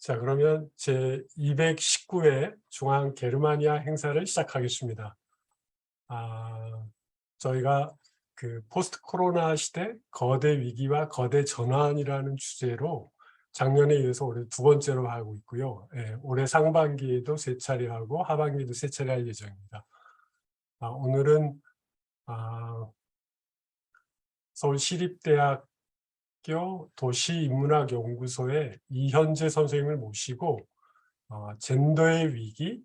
자, 그러면 제 219회 중앙 게르마니아 행사를 시작하겠습니다. 저희가 그 포스트 코로나 시대 거대 위기와 거대 전환이라는 주제로 작년에 이어서 올해 두 번째로 하고 있고요. 예, 올해 상반기에도 세 차례 하고 하반기에도 세 차례 할 예정입니다. 오늘은 서울시립대학교 도시인문학연구소의 이현재 선생님을 모시고 젠더의 위기,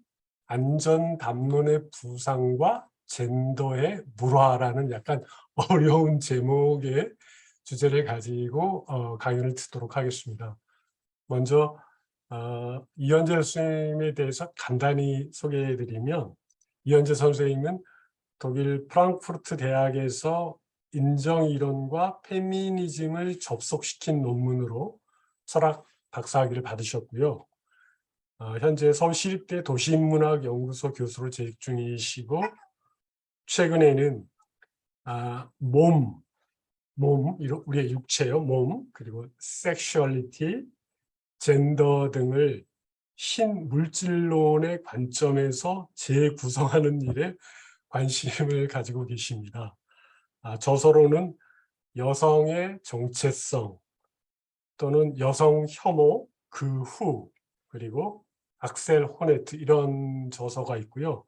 안전 담론의 부상과 젠더의 물화라는 약간 어려운 제목의 주제를 가지고 강연을 듣도록 하겠습니다. 먼저 이현재 선생님에 대해서 간단히 소개해드리면, 이현재 선생님은 독일 프랑크푸르트 대학에서 인정이론과 페미니즘을 접속시킨 논문으로 철학 박사학위를 받으셨고요. 현재 서울시립대 도시인문학연구소 교수로 재직 중이시고, 최근에는 몸, 우리의 육체요, 몸, 그리고 섹슈얼리티, 젠더 등을 신물질론의 관점에서 재구성하는 일에 관심을 가지고 계십니다. 저서로는 여성의 정체성 또는 여성 혐오, 그 후, 그리고 악셀 호네트 이런 저서가 있고요.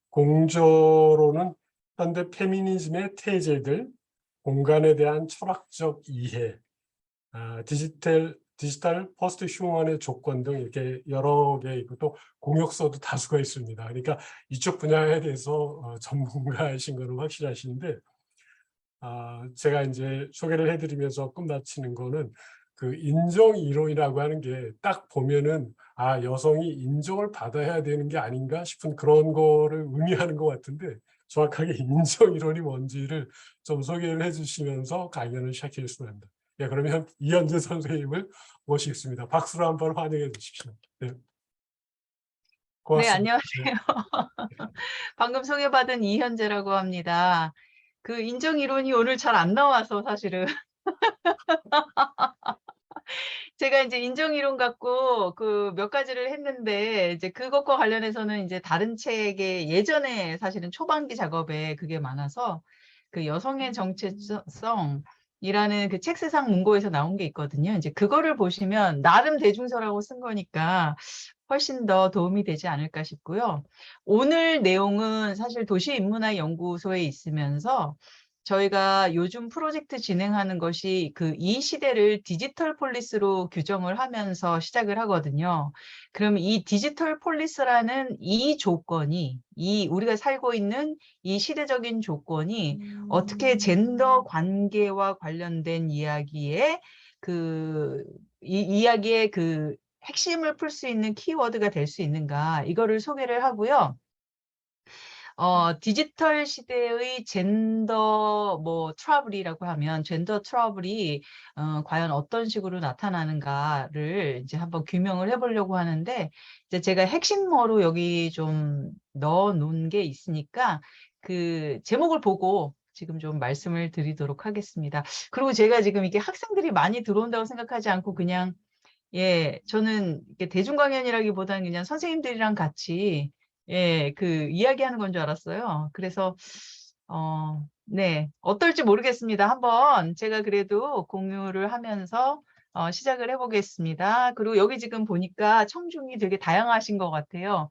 공저로는 현대 페미니즘의 태제들, 공간에 대한 철학적 이해, 디지털 포스트 휴먼의 조건 등 이렇게 여러 개 있고, 또 공역서도 다수가 있습니다. 그러니까 이쪽 분야에 대해서 전문가이신 거는 확실하신데, 제가 이제 소개를 해드리면서 끝마치는 거는 그 인정 이론이라고 하는 게 딱 보면은 여성이 인정을 받아야 되는 게 아닌가 싶은 그런 거를 의미하는 것 같은데, 정확하게 인정 이론이 뭔지를 좀 소개를 해주시면서 강연을 시작해 주시면 예, 그러면 이현재 선생님을 모시겠습니다. 박수로 한번 환영해 주십시오. 네, 네, 고맙습니다. 안녕하세요. 네. 방금 소개받은 이현재라고 합니다. 그 인정 이론이 오늘 잘 안 나와서 사실은 제가 이제 인정 이론 갖고 그 몇 가지를 했는데, 이제 그것과 관련해서는 이제 다른 책에 예전에 사실은 초반기 작업에 그게 많아서 그 여성의 정체성이라는 그 책 세상 문고에서 나온 게 있거든요. 이제 그거를 보시면 나름 대중서라고 쓴 거니까 훨씬 더 도움이 되지 않을까 싶고요. 오늘 내용은 사실 도시인문학연구소에 있으면서 저희가 요즘 프로젝트 진행하는 것이 그 이 시대를 디지털 폴리스로 규정을 하면서 시작을 하거든요. 그럼 이 디지털 폴리스라는 이 조건이, 이 우리가 살고 있는 이 시대적인 조건이 어떻게 젠더 관계와 관련된 이야기에 이 이야기의 그 핵심을 풀 수 있는 키워드가 될 수 있는가, 이거를 소개를 하고요. 디지털 시대의 젠더 트러블이라고 하면 젠더 트러블이 과연 어떤 식으로 나타나는가를 이제 한번 규명을 해보려고 하는데, 이제 제가 핵심어로 여기 좀 넣어 놓은 게 있으니까 그 제목을 보고 지금 좀 말씀을 드리도록 하겠습니다. 그리고 제가 지금 이게 학생들이 많이 들어온다고 생각하지 않고 그냥, 예, 저는 이게 대중 강연이라기보다는 그냥 선생님들이랑 같이, 예, 그 이야기하는 건 줄 알았어요. 그래서 네, 어떨지 모르겠습니다. 한번 제가 그래도 공유를 하면서 시작을 해보겠습니다. 그리고 여기 지금 보니까 청중이 되게 다양하신 것 같아요.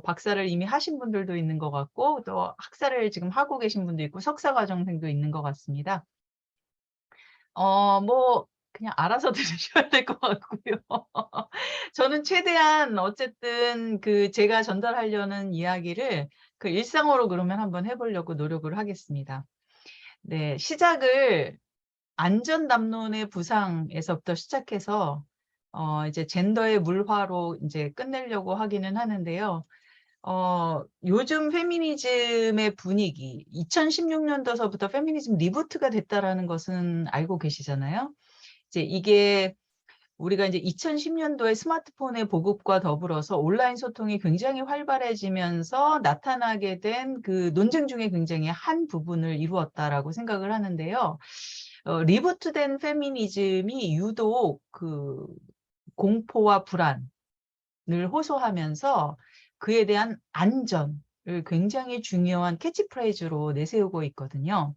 박사를 이미 하신 분들도 있는 것 같고, 또 학사를 지금 하고 계신 분도 있고, 석사과정생도 있는 것 같습니다. 그냥 알아서 들으셔야 될 것 같고요. 저는 최대한 어쨌든 그 제가 전달하려는 이야기를 그 일상어로 그러면 한번 해보려고 노력을 하겠습니다. 네, 시작을 안전 담론의 부상에서부터 시작해서 이제 젠더의 물화로 이제 끝내려고 하기는 하는데요. 요즘 페미니즘의 분위기, 2016년도서부터 페미니즘 리부트가 됐다라는 것은 알고 계시잖아요. 이제 이게 우리가 이제 2010년도에 스마트폰의 보급과 더불어서 온라인 소통이 굉장히 활발해지면서 나타나게 된 그 논쟁 중에 굉장히 한 부분을 이루었다라고 생각을 하는데요. 리부트된 페미니즘이 유독 그 공포와 불안, 호소하면서 그에 대한 안전을 굉장히 중요한 캐치프레이즈로 내세우고 있거든요.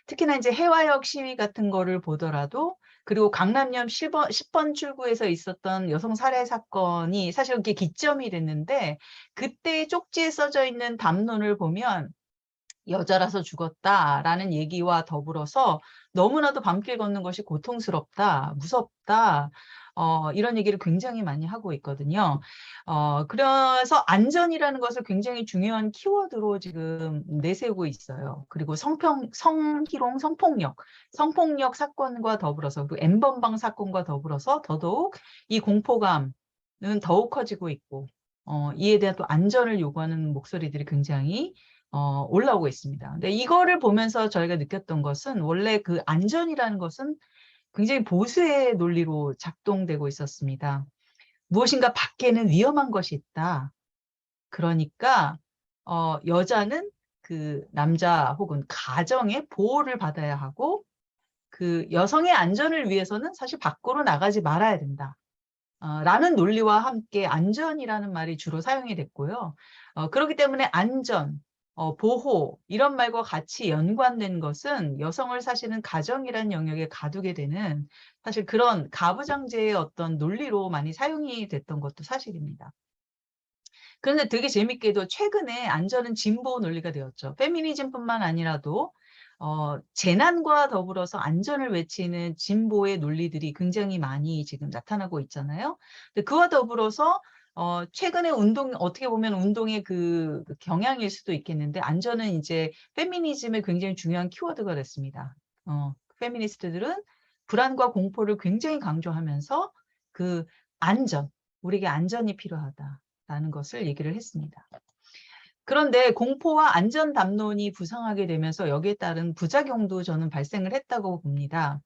특히나 이제 해화역 시위 같은 거를 보더라도, 그리고 강남역 10번 출구에서 있었던 여성 살해 사건이 사실 그게 기점이 됐는데, 그때 쪽지에 써져 있는 담론을 보면 여자라서 죽었다라는 얘기와 더불어서 너무나도 밤길 걷는 것이 고통스럽다, 무섭다, 이런 얘기를 굉장히 많이 하고 있거든요. 그래서 안전이라는 것을 굉장히 중요한 키워드로 지금 내세우고 있어요. 그리고 성희롱, 성폭력 사건과 더불어서, 그 N번방 사건과 더불어서 더더욱 이 공포감은 더욱 커지고 있고, 이에 대한 또 안전을 요구하는 목소리들이 굉장히 올라오고 있습니다. 근데 이거를 보면서 저희가 느꼈던 것은, 원래 그 안전이라는 것은 굉장히 보수의 논리로 작동되고 있었습니다. 무엇인가 밖에는 위험한 것이 있다. 그러니까 여자는 그 남자 혹은 가정의 보호를 받아야 하고, 그 여성의 안전을 위해서는 사실 밖으로 나가지 말아야 된다. 라는 논리와 함께 안전이라는 말이 주로 사용이 됐고요. 그렇기 때문에 안전, 보호 이런 말과 같이 연관된 것은 여성을 사실은 가정이라는 영역에 가두게 되는, 사실 그런 가부장제의 어떤 논리로 많이 사용이 됐던 것도 사실입니다. 그런데 되게 재밌게도 최근에 안전은 진보 논리가 되었죠. 페미니즘뿐만 아니라도 재난과 더불어서 안전을 외치는 진보의 논리들이 굉장히 많이 지금 나타나고 있잖아요. 근데 그와 더불어서 최근에 운동, 어떻게 보면 운동의 그 경향일 수도 있겠는데, 안전은 이제 페미니즘의 굉장히 중요한 키워드가 됐습니다. 페미니스트들은 불안과 공포를 굉장히 강조하면서 그 안전, 우리에게 안전이 필요하다라는 것을 얘기를 했습니다. 그런데 공포와 안전 담론이 부상하게 되면서 여기에 따른 부작용도 저는 발생을 했다고 봅니다.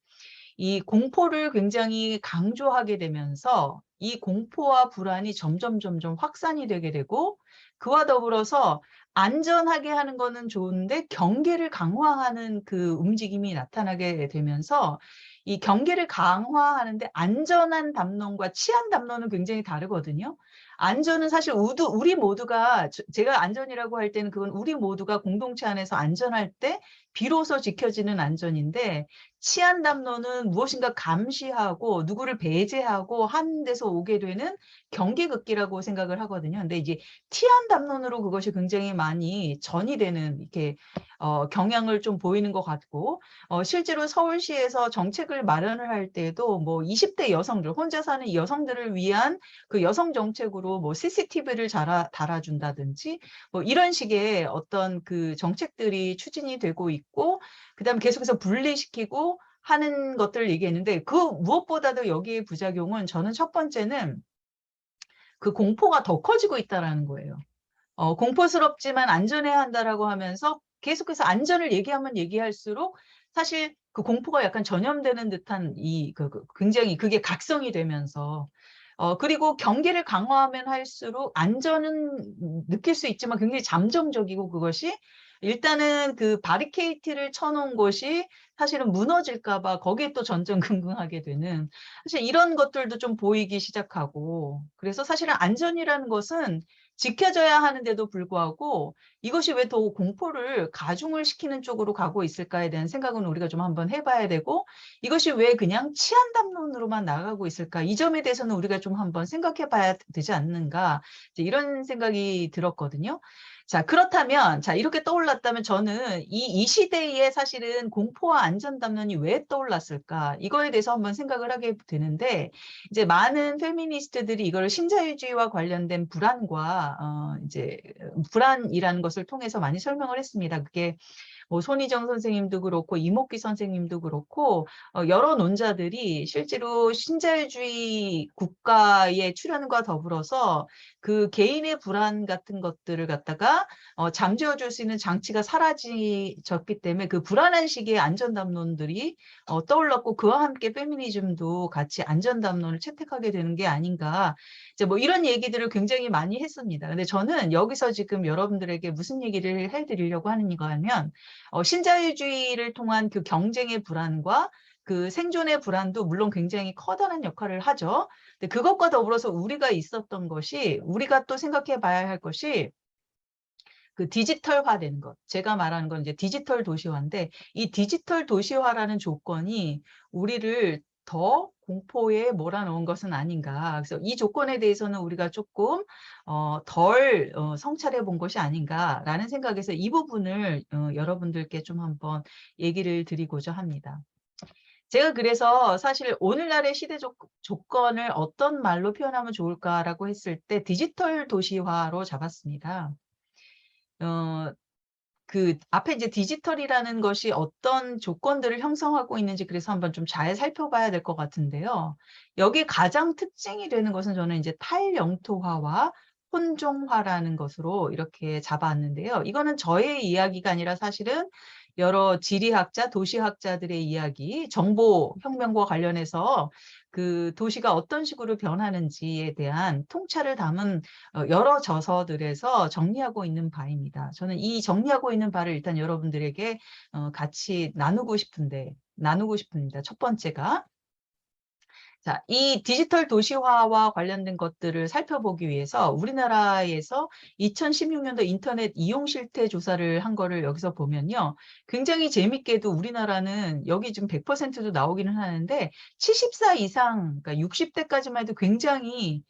이 공포를 굉장히 강조하게 되면서 이 공포와 불안이 점점 확산이 되게 되고, 그와 더불어서 안전하게 하는 거는 좋은데 경계를 강화하는 그 움직임이 나타나게 되면서, 이 경계를 강화하는데 안전한 담론과 치안 담론은 굉장히 다르거든요. 안전은 사실 우리 모두가, 제가 안전이라고 할 때는 그건 우리 모두가 공동체 안에서 안전할 때 비로소 지켜지는 안전인데, 치안 담론은 무엇인가 감시하고 누구를 배제하고 하는 데서 오게 되는 경계극기라고 생각을 하거든요. 근데 이제 치안 담론으로 그것이 굉장히 많이 전이되는 이렇게 경향을 좀 보이는 것 같고, 실제로 서울시에서 정책을 마련을 할 때도 뭐 20대 여성들, 혼자 사는 여성들을 위한 그 여성 정책으로 뭐 CCTV를 달아준다든지 뭐 이런 식의 어떤 그 정책들이 추진이 되고 있고, 그다음에 계속해서 분리시키고 하는 것들을 얘기했는데, 그 무엇보다도 여기에 부작용은, 저는 첫 번째는 그 공포가 더 커지고 있다라는 거예요. 공포스럽지만 안전해야 한다라고 하면서 계속해서 안전을 얘기하면 얘기할수록 사실 그 공포가 약간 전염되는 듯한 굉장히 그게 각성이 되면서, 그리고 경계를 강화하면 할수록 안전은 느낄 수 있지만 굉장히 잠정적이고, 그것이 일단은 그 바리케이트를 쳐놓은 곳이 사실은 무너질까 봐 거기에 또 전전긍긍하게 되는, 사실 이런 것들도 좀 보이기 시작하고, 그래서 사실은 안전이라는 것은 지켜져야 하는데도 불구하고 이것이 왜 더 공포를 가중을 시키는 쪽으로 가고 있을까에 대한 생각은 우리가 좀 한번 해봐야 되고, 이것이 왜 그냥 치안 담론으로만 나아가고 있을까, 이 점에 대해서는 우리가 좀 한번 생각해 봐야 되지 않는가, 이런 생각이 들었거든요. 자, 그렇다면, 자, 이렇게 떠올랐다면 저는 이 시대에 사실은 공포와 안전 담론이 왜 떠올랐을까, 이거에 대해서 한번 생각을 하게 되는데, 이제 많은 페미니스트들이 이걸 신자유주의와 관련된 불안과 이제 불안이라는 것을 통해서 많이 설명을 했습니다. 그게 뭐 손희정 선생님도 그렇고 이목기 선생님도 그렇고 여러 논자들이 실제로 신자유주의 국가의 출현과 더불어서 그 개인의 불안 같은 것들을 갖다가 잠재워줄 수 있는 장치가 사라졌기 때문에 그 불안한 시기에 안전담론들이 떠올랐고, 그와 함께 페미니즘도 같이 안전담론을 채택하게 되는 게 아닌가, 이제 뭐 이런 얘기들을 굉장히 많이 했습니다. 근데 저는 여기서 지금 여러분들에게 무슨 얘기를 해드리려고 하는가 하면, 신자유주의를 통한 그 경쟁의 불안과 그 생존의 불안도 물론 굉장히 커다란 역할을 하죠. 근데 그것과 더불어서 우리가 있었던 것이, 우리가 또 생각해 봐야 할 것이 그 디지털화되는 것. 제가 말하는 건 이제 디지털 도시화인데, 이 디지털 도시화라는 조건이 우리를 더 공포에 몰아넣은 것은 아닌가. 그래서 이 조건에 대해서는 우리가 조금 덜 성찰해 본 것이 아닌가라는 생각에서 이 부분을 여러분들께 좀 한번 얘기를 드리고자 합니다. 제가 그래서 사실 오늘날의 시대 조건을 어떤 말로 표현하면 좋을까라고 했을 때 디지털 도시화로 잡았습니다. 그 앞에 이제 디지털이라는 것이 어떤 조건들을 형성하고 있는지 그래서 한번 좀 잘 살펴봐야 될 것 같은데요. 여기 가장 특징이 되는 것은 저는 이제 탈영토화와 혼종화라는 것으로 이렇게 잡았는데요. 이거는 저의 이야기가 아니라 사실은 여러 지리학자, 도시학자들의 이야기, 정보혁명과 관련해서 그 도시가 어떤 식으로 변하는지에 대한 통찰을 담은 여러 저서들에서 정리하고 있는 바입니다. 저는 이 정리하고 있는 바를 일단 여러분들에게 같이 나누고 싶습니다. 첫 번째가, 자, 이 디지털 도시화와 관련된 것들을 살펴보기 위해서 우리나라에서 2016년도 인터넷 이용 실태 조사를 한 거를 여기서 보면요. 굉장히 재밌게도 우리나라는 여기 지금 100%도 나오기는 하는데 74 이상, 그러니까 60대까지만 해도 굉장히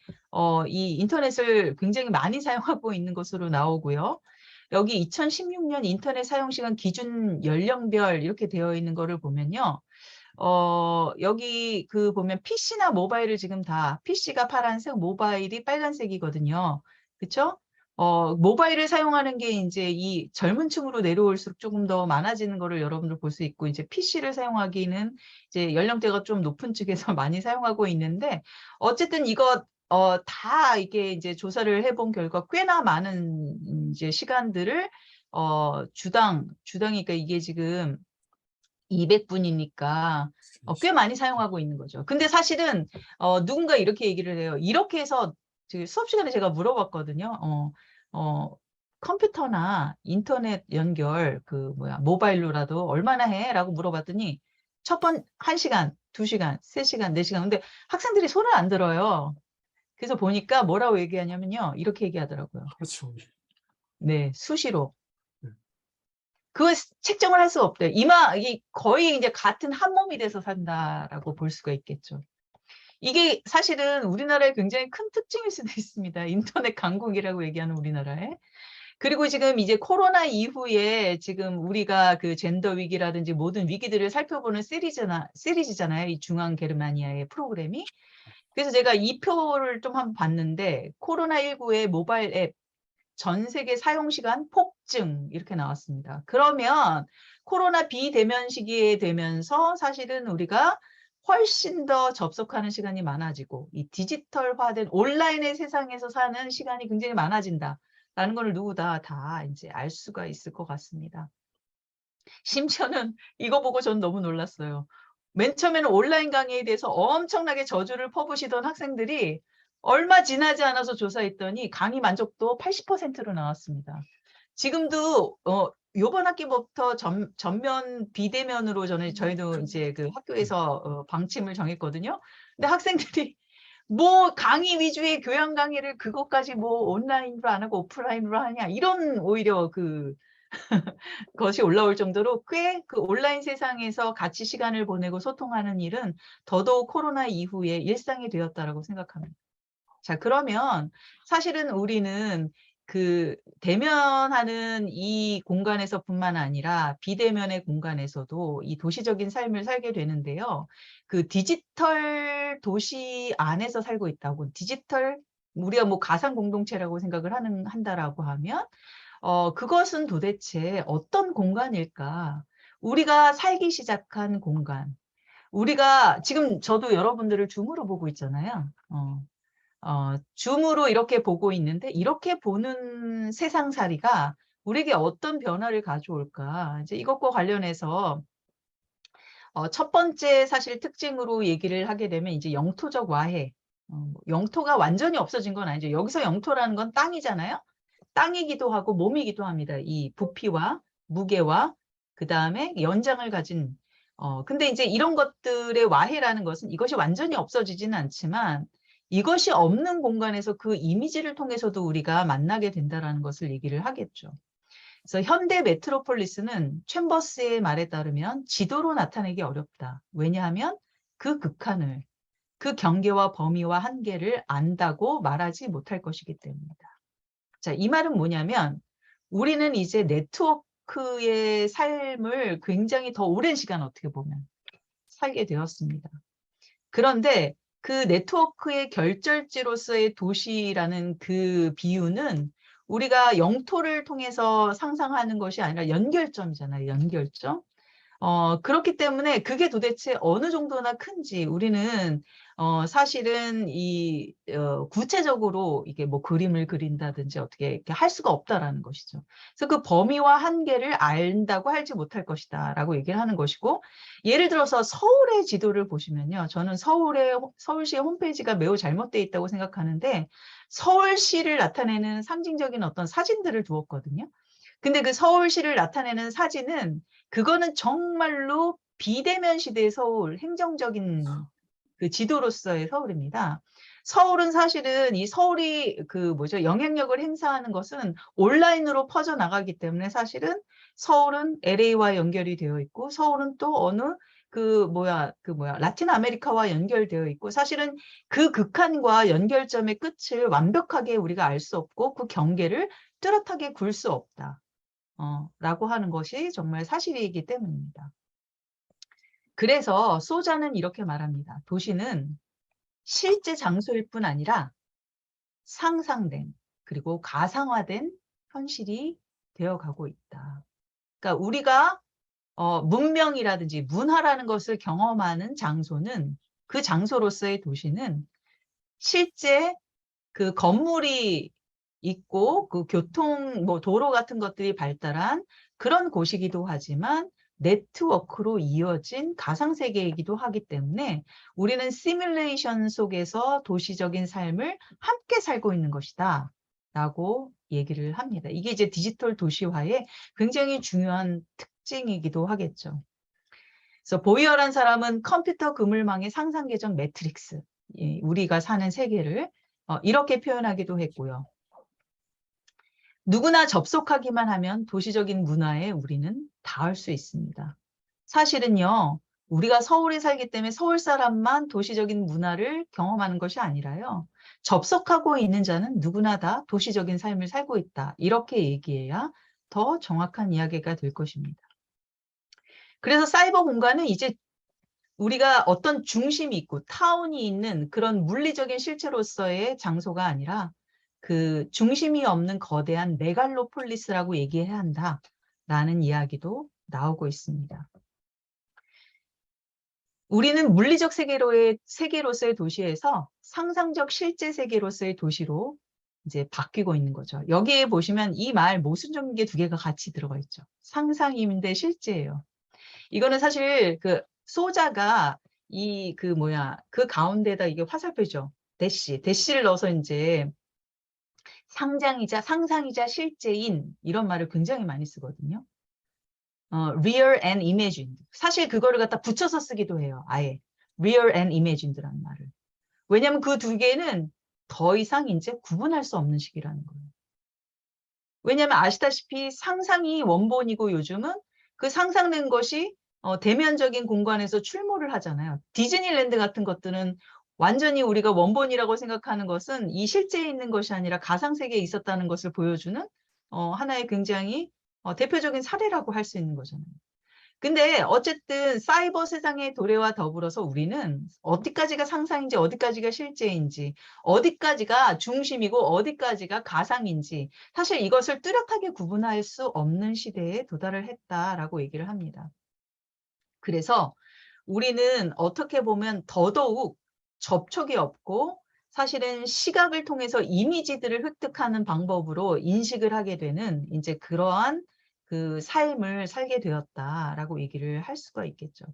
이 인터넷을 굉장히 많이 사용하고 있는 것으로 나오고요. 여기 2016년 인터넷 사용 시간 기준 연령별 이렇게 되어 있는 거를 보면요. 여기 그 보면 PC나 모바일을 지금 다 PC가 파란색, 모바일이 빨간색이거든요. 그쵸? 모바일을 사용하는 게 이제 이 젊은 층으로 내려올수록 조금 더 많아지는 거를 여러분들 볼 수 있고, 이제 PC를 사용하기는 이제 연령대가 좀 높은 측에서 많이 사용하고 있는데, 어쨌든 이거 다 이게 이제 조사를 해본 결과 꽤나 많은 이제 시간들을 주당이 그러니까 이게 지금 200분이니까 꽤 많이 사용하고 있는 거죠. 근데 사실은 누군가 이렇게 얘기를 해요. 이렇게 해서 수업 시간에 제가 물어봤거든요. 컴퓨터나 인터넷 연결 모바일로라도 얼마나 해? 라고 물어봤더니 1시간, 2시간, 3시간, 4시간. 근데 학생들이 손을 안 들어요. 그래서 보니까 뭐라고 얘기하냐면요. 이렇게 얘기하더라고요. 그렇죠. 네, 수시로. 네. 그걸 책정을 할 수가 없대요. 이 거의 이제 같은 한 몸이 돼서 산다라고 볼 수가 있겠죠. 이게 사실은 우리나라의 굉장히 큰 특징일 수도 있습니다. 인터넷 강국이라고 얘기하는 우리나라에. 그리고 지금 이제 코로나 이후에 지금 우리가 그 젠더 위기라든지 모든 위기들을 살펴보는 시리즈잖아요. 이 중앙 게르마니아의 프로그램이. 그래서 제가 이 표를 좀 한번 봤는데 코로나19의 모바일 앱 전 세계 사용 시간 폭증 이렇게 나왔습니다. 그러면 코로나 비대면 시기에 되면서 사실은 우리가 훨씬 더 접속하는 시간이 많아지고 이 디지털화된 온라인의 세상에서 사는 시간이 굉장히 많아진다라는 걸 누구 다 이제 알 수가 있을 것 같습니다. 심지어는 이거 보고 전 너무 놀랐어요. 맨 처음에는 온라인 강의에 대해서 엄청나게 저주를 퍼부시던 학생들이 얼마 지나지 않아서 조사했더니 강의 만족도 80%로 나왔습니다. 지금도 요번 학기부터 전면 비대면으로 저희도 이제 그 학교에서 방침을 정했거든요. 근데 학생들이 뭐 강의 위주의 교양 강의를 그것까지 뭐 온라인으로 안 하고 오프라인으로 하냐 이런 오히려 것이 올라올 정도로 꽤 그 온라인 세상에서 같이 시간을 보내고 소통하는 일은 더더욱 코로나 이후에 일상이 되었다라고 생각합니다. 자, 그러면 사실은 우리는 그 대면하는 이 공간에서뿐만 아니라 비대면의 공간에서도 이 도시적인 삶을 살게 되는데요. 그 디지털 도시 안에서 살고 있다고, 우리가 뭐 가상 공동체라고 생각을 한다라고 하면 그것은 도대체 어떤 공간일까? 우리가 살기 시작한 공간. 우리가 지금 저도 여러분들을 줌으로 보고 있잖아요. 줌으로 이렇게 보고 있는데 이렇게 보는 세상살이가 우리에게 어떤 변화를 가져올까? 이제 이것과 관련해서 첫 번째 사실 특징으로 얘기를 하게 되면 이제 영토적 와해. 영토가 완전히 없어진 건 아니죠. 여기서 영토라는 건 땅이잖아요. 땅이기도 하고 몸이기도 합니다. 이 부피와 무게와 그 다음에 연장을 가진 근데 이제 이런 것들의 와해라는 것은 이것이 완전히 없어지지는 않지만 이것이 없는 공간에서 그 이미지를 통해서도 우리가 만나게 된다라는 것을 얘기를 하겠죠. 그래서 현대 메트로폴리스는 챔버스의 말에 따르면 지도로 나타내기 어렵다. 왜냐하면 그 극한을, 그 경계와 범위와 한계를 안다고 말하지 못할 것이기 때문이다. 자, 이 말은 뭐냐면 우리는 이제 네트워크의 삶을 굉장히 더 오랜 시간 어떻게 보면 살게 되었습니다. 그런데 그 네트워크의 결절지로서의 도시라는 그 비유는 우리가 영토를 통해서 상상하는 것이 아니라 연결점이잖아요. 연결점. 그렇기 때문에 그게 도대체 어느 정도나 큰지 우리는 사실은 구체적으로 이게 뭐 그림을 그린다든지 어떻게 이렇게 할 수가 없다라는 것이죠. 그래서 그 범위와 한계를 안다고 할지 못할 것이다라고 얘기를 하는 것이고, 예를 들어서 서울의 지도를 보시면요. 저는 서울시의 홈페이지가 매우 잘못되어 있다고 생각하는데 서울시를 나타내는 상징적인 어떤 사진들을 두었거든요. 근데 그 서울시를 나타내는 사진은 그거는 정말로 비대면 시대의 서울, 행정적인 그 지도로서의 서울입니다. 서울은 사실은 이 서울이 영향력을 행사하는 것은 온라인으로 퍼져나가기 때문에 사실은 서울은 LA와 연결이 되어 있고 서울은 또 어느 라틴 아메리카와 연결되어 있고 사실은 그 극한과 연결점의 끝을 완벽하게 우리가 알 수 없고 그 경계를 뚜렷하게 굴 수 없다. 라고 하는 것이 정말 사실이기 때문입니다. 그래서 소자는 이렇게 말합니다. 도시는 실제 장소일 뿐 아니라 상상된 그리고 가상화된 현실이 되어가고 있다. 그러니까 우리가 문명이라든지 문화라는 것을 경험하는 장소는 그 장소로서의 도시는 실제 그 건물이 있고 그 교통, 도로 같은 것들이 발달한 그런 곳이기도 하지만 네트워크로 이어진 가상세계이기도 하기 때문에 우리는 시뮬레이션 속에서 도시적인 삶을 함께 살고 있는 것이다 라고 얘기를 합니다. 이게 이제 디지털 도시화의 굉장히 중요한 특징이기도 하겠죠. 그래서 보이어란 사람은 컴퓨터 그물망의 상상계정 매트릭스, 우리가 사는 세계를 이렇게 표현하기도 했고요. 누구나 접속하기만 하면 도시적인 문화에 우리는 닿을 수 있습니다. 사실은요, 우리가 서울에 살기 때문에 서울 사람만 도시적인 문화를 경험하는 것이 아니라요. 접속하고 있는 자는 누구나 다 도시적인 삶을 살고 있다. 이렇게 얘기해야 더 정확한 이야기가 될 것입니다. 그래서 사이버 공간은 이제 우리가 어떤 중심이 있고 타운이 있는 그런 물리적인 실체로서의 장소가 아니라 그 중심이 없는 거대한 메갈로폴리스라고 얘기해야 한다라는 이야기도 나오고 있습니다. 우리는 물리적 세계로서의 도시에서 상상적 실제 세계로서의 도시로 이제 바뀌고 있는 거죠. 여기에 보시면 이 말 모순적인 두 개가 같이 들어가 있죠. 상상인데 실제예요. 이거는 사실 그 소자가 그 가운데다 이게 화살표죠. 대시를 넣어서 이제 상상이자 실제인 이런 말을 굉장히 많이 쓰거든요. real and imagined. 사실 그거를 갖다 붙여서 쓰기도 해요. 아예 real and imagined라는 말을. 왜냐하면 그 두 개는 더 이상 이제 구분할 수 없는 식이라는 거예요. 왜냐하면 아시다시피 상상이 원본이고 요즘은 그 상상된 것이 대면적인 공간에서 출몰을 하잖아요. 디즈니랜드 같은 것들은 완전히 우리가 원본이라고 생각하는 것은 이 실제에 있는 것이 아니라 가상세계에 있었다는 것을 보여주는 하나의 굉장히 대표적인 사례라고 할 수 있는 거잖아요. 근데 어쨌든 사이버 세상의 도래와 더불어서 우리는 어디까지가 상상인지 어디까지가 실제인지 어디까지가 중심이고 어디까지가 가상인지 사실 이것을 뚜렷하게 구분할 수 없는 시대에 도달을 했다라고 얘기를 합니다. 그래서 우리는 어떻게 보면 더더욱 접촉이 없고 사실은 시각을 통해서 이미지들을 획득하는 방법으로 인식을 하게 되는 이제 그러한 그 삶을 살게 되었다라고 얘기를 할 수가 있겠죠.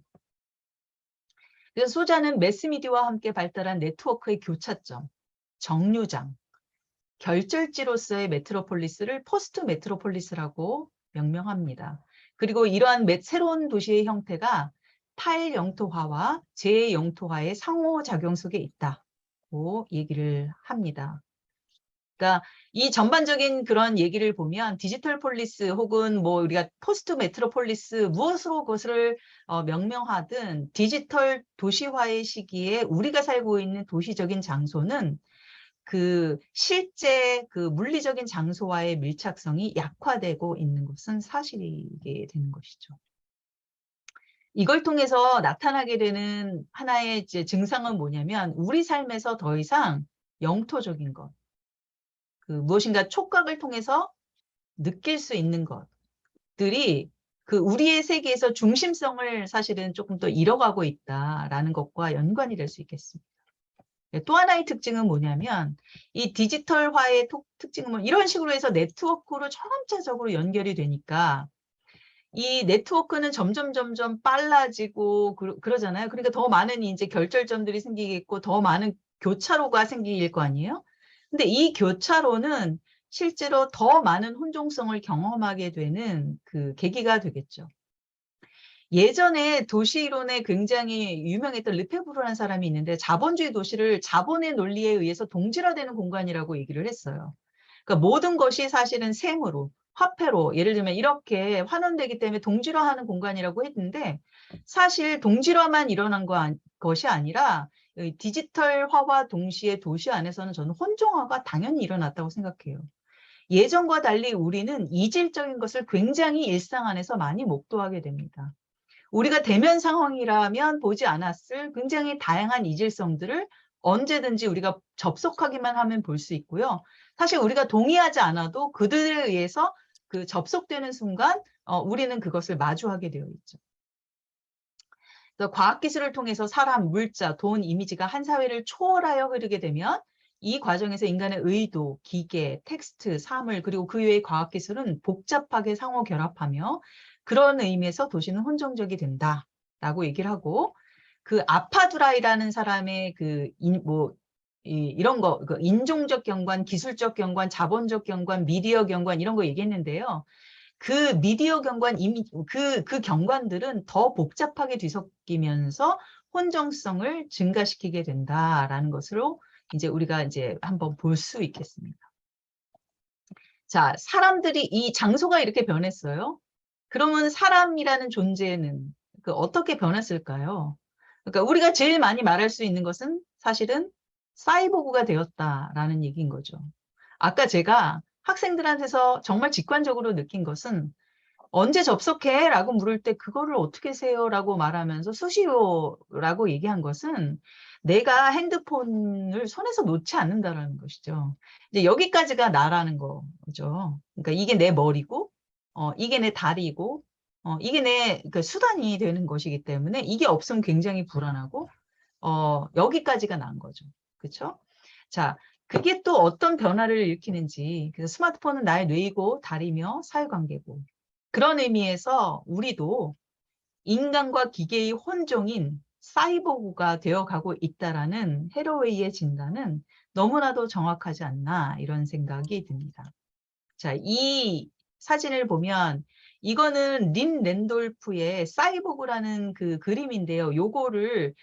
그래서 소자는 매스미디어와 함께 발달한 네트워크의 교차점, 정류장, 결절지로서의 메트로폴리스를 포스트 메트로폴리스라고 명명합니다. 그리고 이러한 새로운 도시의 형태가 탈영토화와 재영토화의 상호작용 속에 있다고 얘기를 합니다. 그러니까 이 전반적인 그런 얘기를 보면 디지털 폴리스 혹은 뭐 우리가 포스트 메트로폴리스 무엇으로 그것을 명명하든 디지털 도시화의 시기에 우리가 살고 있는 도시적인 장소는 그 실제 그 물리적인 장소와의 밀착성이 약화되고 있는 것은 사실이게 되는 것이죠. 이걸 통해서 나타나게 되는 하나의 이제 증상은 뭐냐면 우리 삶에서 더 이상 영토적인 것, 그 무엇인가 촉각을 통해서 느낄 수 있는 것들이 그 우리의 세계에서 중심성을 사실은 조금 더 잃어가고 있다라는 것과 연관이 될 수 있겠습니다. 또 하나의 특징은 뭐냐면 이 디지털화의 특징은 뭐 이런 식으로 해서 네트워크로 점차적으로 연결이 되니까 이 네트워크는 점점 빨라지고 그러잖아요. 그러니까 더 많은 이제 결절점들이 생기겠고 더 많은 교차로가 생길 거 아니에요. 근데 이 교차로는 실제로 더 많은 혼종성을 경험하게 되는 그 계기가 되겠죠. 예전에 도시이론에 굉장히 유명했던 르페브르라는 사람이 있는데 자본주의 도시를 자본의 논리에 의해서 동질화되는 공간이라고 얘기를 했어요. 그러니까 모든 것이 사실은 셈으로, 화폐로, 예를 들면 이렇게 환원되기 때문에 동질화하는 공간이라고 했는데 사실 동질화만 일어난 것이 아니라 디지털화와 동시에 도시 안에서는 저는 혼종화가 당연히 일어났다고 생각해요. 예전과 달리 우리는 이질적인 것을 굉장히 일상 안에서 많이 목도하게 됩니다. 우리가 대면 상황이라면 보지 않았을 굉장히 다양한 이질성들을 언제든지 우리가 접속하기만 하면 볼 수 있고요. 사실 우리가 동의하지 않아도 그들에 의해서 그 접속되는 순간 우리는 그것을 마주하게 되어 있죠. 그래서 과학기술을 통해서 사람, 물자, 돈, 이미지가 한 사회를 초월하여 흐르게 되면 이 과정에서 인간의 의도, 기계, 텍스트, 사물 그리고 그 외의 과학기술은 복잡하게 상호 결합하며 그런 의미에서 도시는 혼종적이 된다라고 얘기를 하고 그 아파두라이라는 사람의 이런 거, 그 인종적 경관, 기술적 경관, 자본적 경관, 미디어 경관 이런 거 얘기했는데요. 그 미디어 경관, 그 경관들은 더 복잡하게 뒤섞이면서 혼종성을 증가시키게 된다라는 것으로 이제 우리가 이제 한번 볼 수 있겠습니다. 자, 사람들이 이 장소가 이렇게 변했어요. 그러면 사람이라는 존재는 어떻게 변했을까요? 그러니까 우리가 제일 많이 말할 수 있는 것은 사실은 사이보그가 되었다라는 얘기인 거죠. 아까 제가 학생들한테서 정말 직관적으로 느낀 것은 언제 접속해? 라고 물을 때 그거를 어떻게 세요? 라고 말하면서 수시로라고 얘기한 것은 내가 핸드폰을 손에서 놓지 않는다라는 것이죠. 이제 여기까지가 나라는 거죠. 그러니까 이게 내 머리고, 이게 내 다리고, 이게 내 그 수단이 되는 것이기 때문에 이게 없으면 굉장히 불안하고, 여기까지가 난 거죠. 그렇죠? 자, 그게 또 어떤 변화를 일으키는지. 그래서 스마트폰은 나의 뇌이고 다리며 사회관계고. 그런 의미에서 우리도 인간과 기계의 혼종인 사이보그가 되어가고 있다라는 해로웨이의 진단은 너무나도 정확하지 않나 이런 생각이 듭니다. 자, 이 사진을 보면 이거는 린 랜돌프의 사이보그라는 그 그림인데요. 요거를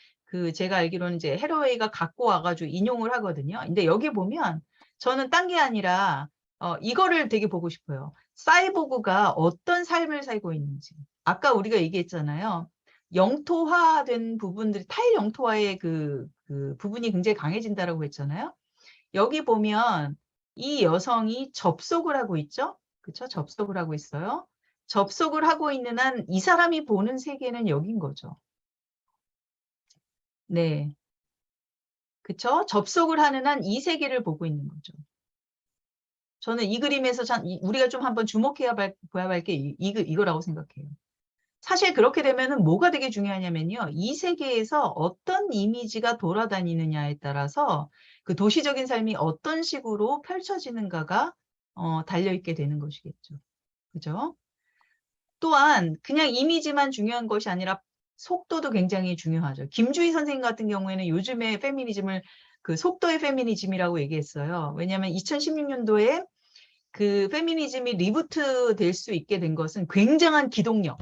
제가 알기로는 이제 해로웨이가 갖고 와가지고 인용을 하거든요. 근데 여기 보면 저는 딴 게 아니라 이거를 되게 보고 싶어요. 사이보그가 어떤 삶을 살고 있는지. 아까 우리가 얘기했잖아요. 영토화된 부분들이 탈영토화의 그 부분이 굉장히 강해진다라고 했잖아요. 여기 보면 이 여성이 접속을 하고 있죠. 그렇죠? 접속을 하고 있어요. 접속을 하고 있는 한 이 사람이 보는 세계는 여긴 거죠. 네. 그렇죠? 접속을 하는 한 이 세계를 보고 있는 거죠. 저는 이 그림에서 우리가 좀 한번 주목해야 봐야 할 게 이거라고 생각해요. 사실 그렇게 되면은 뭐가 되게 중요하냐면요. 이 세계에서 어떤 이미지가 돌아다니느냐에 따라서 그 도시적인 삶이 어떤 식으로 펼쳐지는가가 달려있게 되는 것이겠죠. 그죠? 또한 그냥 이미지만 중요한 것이 아니라 속도도 굉장히 중요하죠. 김주희 선생님 같은 경우에는 요즘에 페미니즘을 그 속도의 페미니즘이라고 얘기했어요. 왜냐하면 2016년도에 그 페미니즘이 리부트 될 수 있게 된 것은 굉장한 기동력,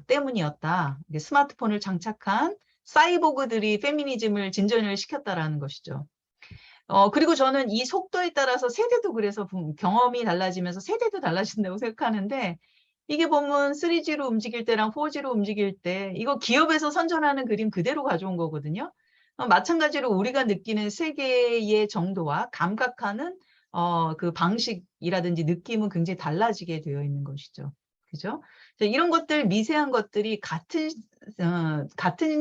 때문이었다. 이게 스마트폰을 장착한 사이보그들이 페미니즘을 진전을 시켰다라는 것이죠. 그리고 저는 이 속도에 따라서 세대도 그래서 경험이 달라지면서 세대도 달라진다고 생각하는데 이게 보면 3G로 움직일 때랑 4G로 움직일 때 이거 기업에서 선전하는 그림 그대로 가져온 거거든요. 마찬가지로 우리가 느끼는 세계의 정도와 감각하는 그 방식이라든지 느낌은 굉장히 달라지게 되어 있는 것이죠. 그죠? 이런 것들, 미세한 것들이 같은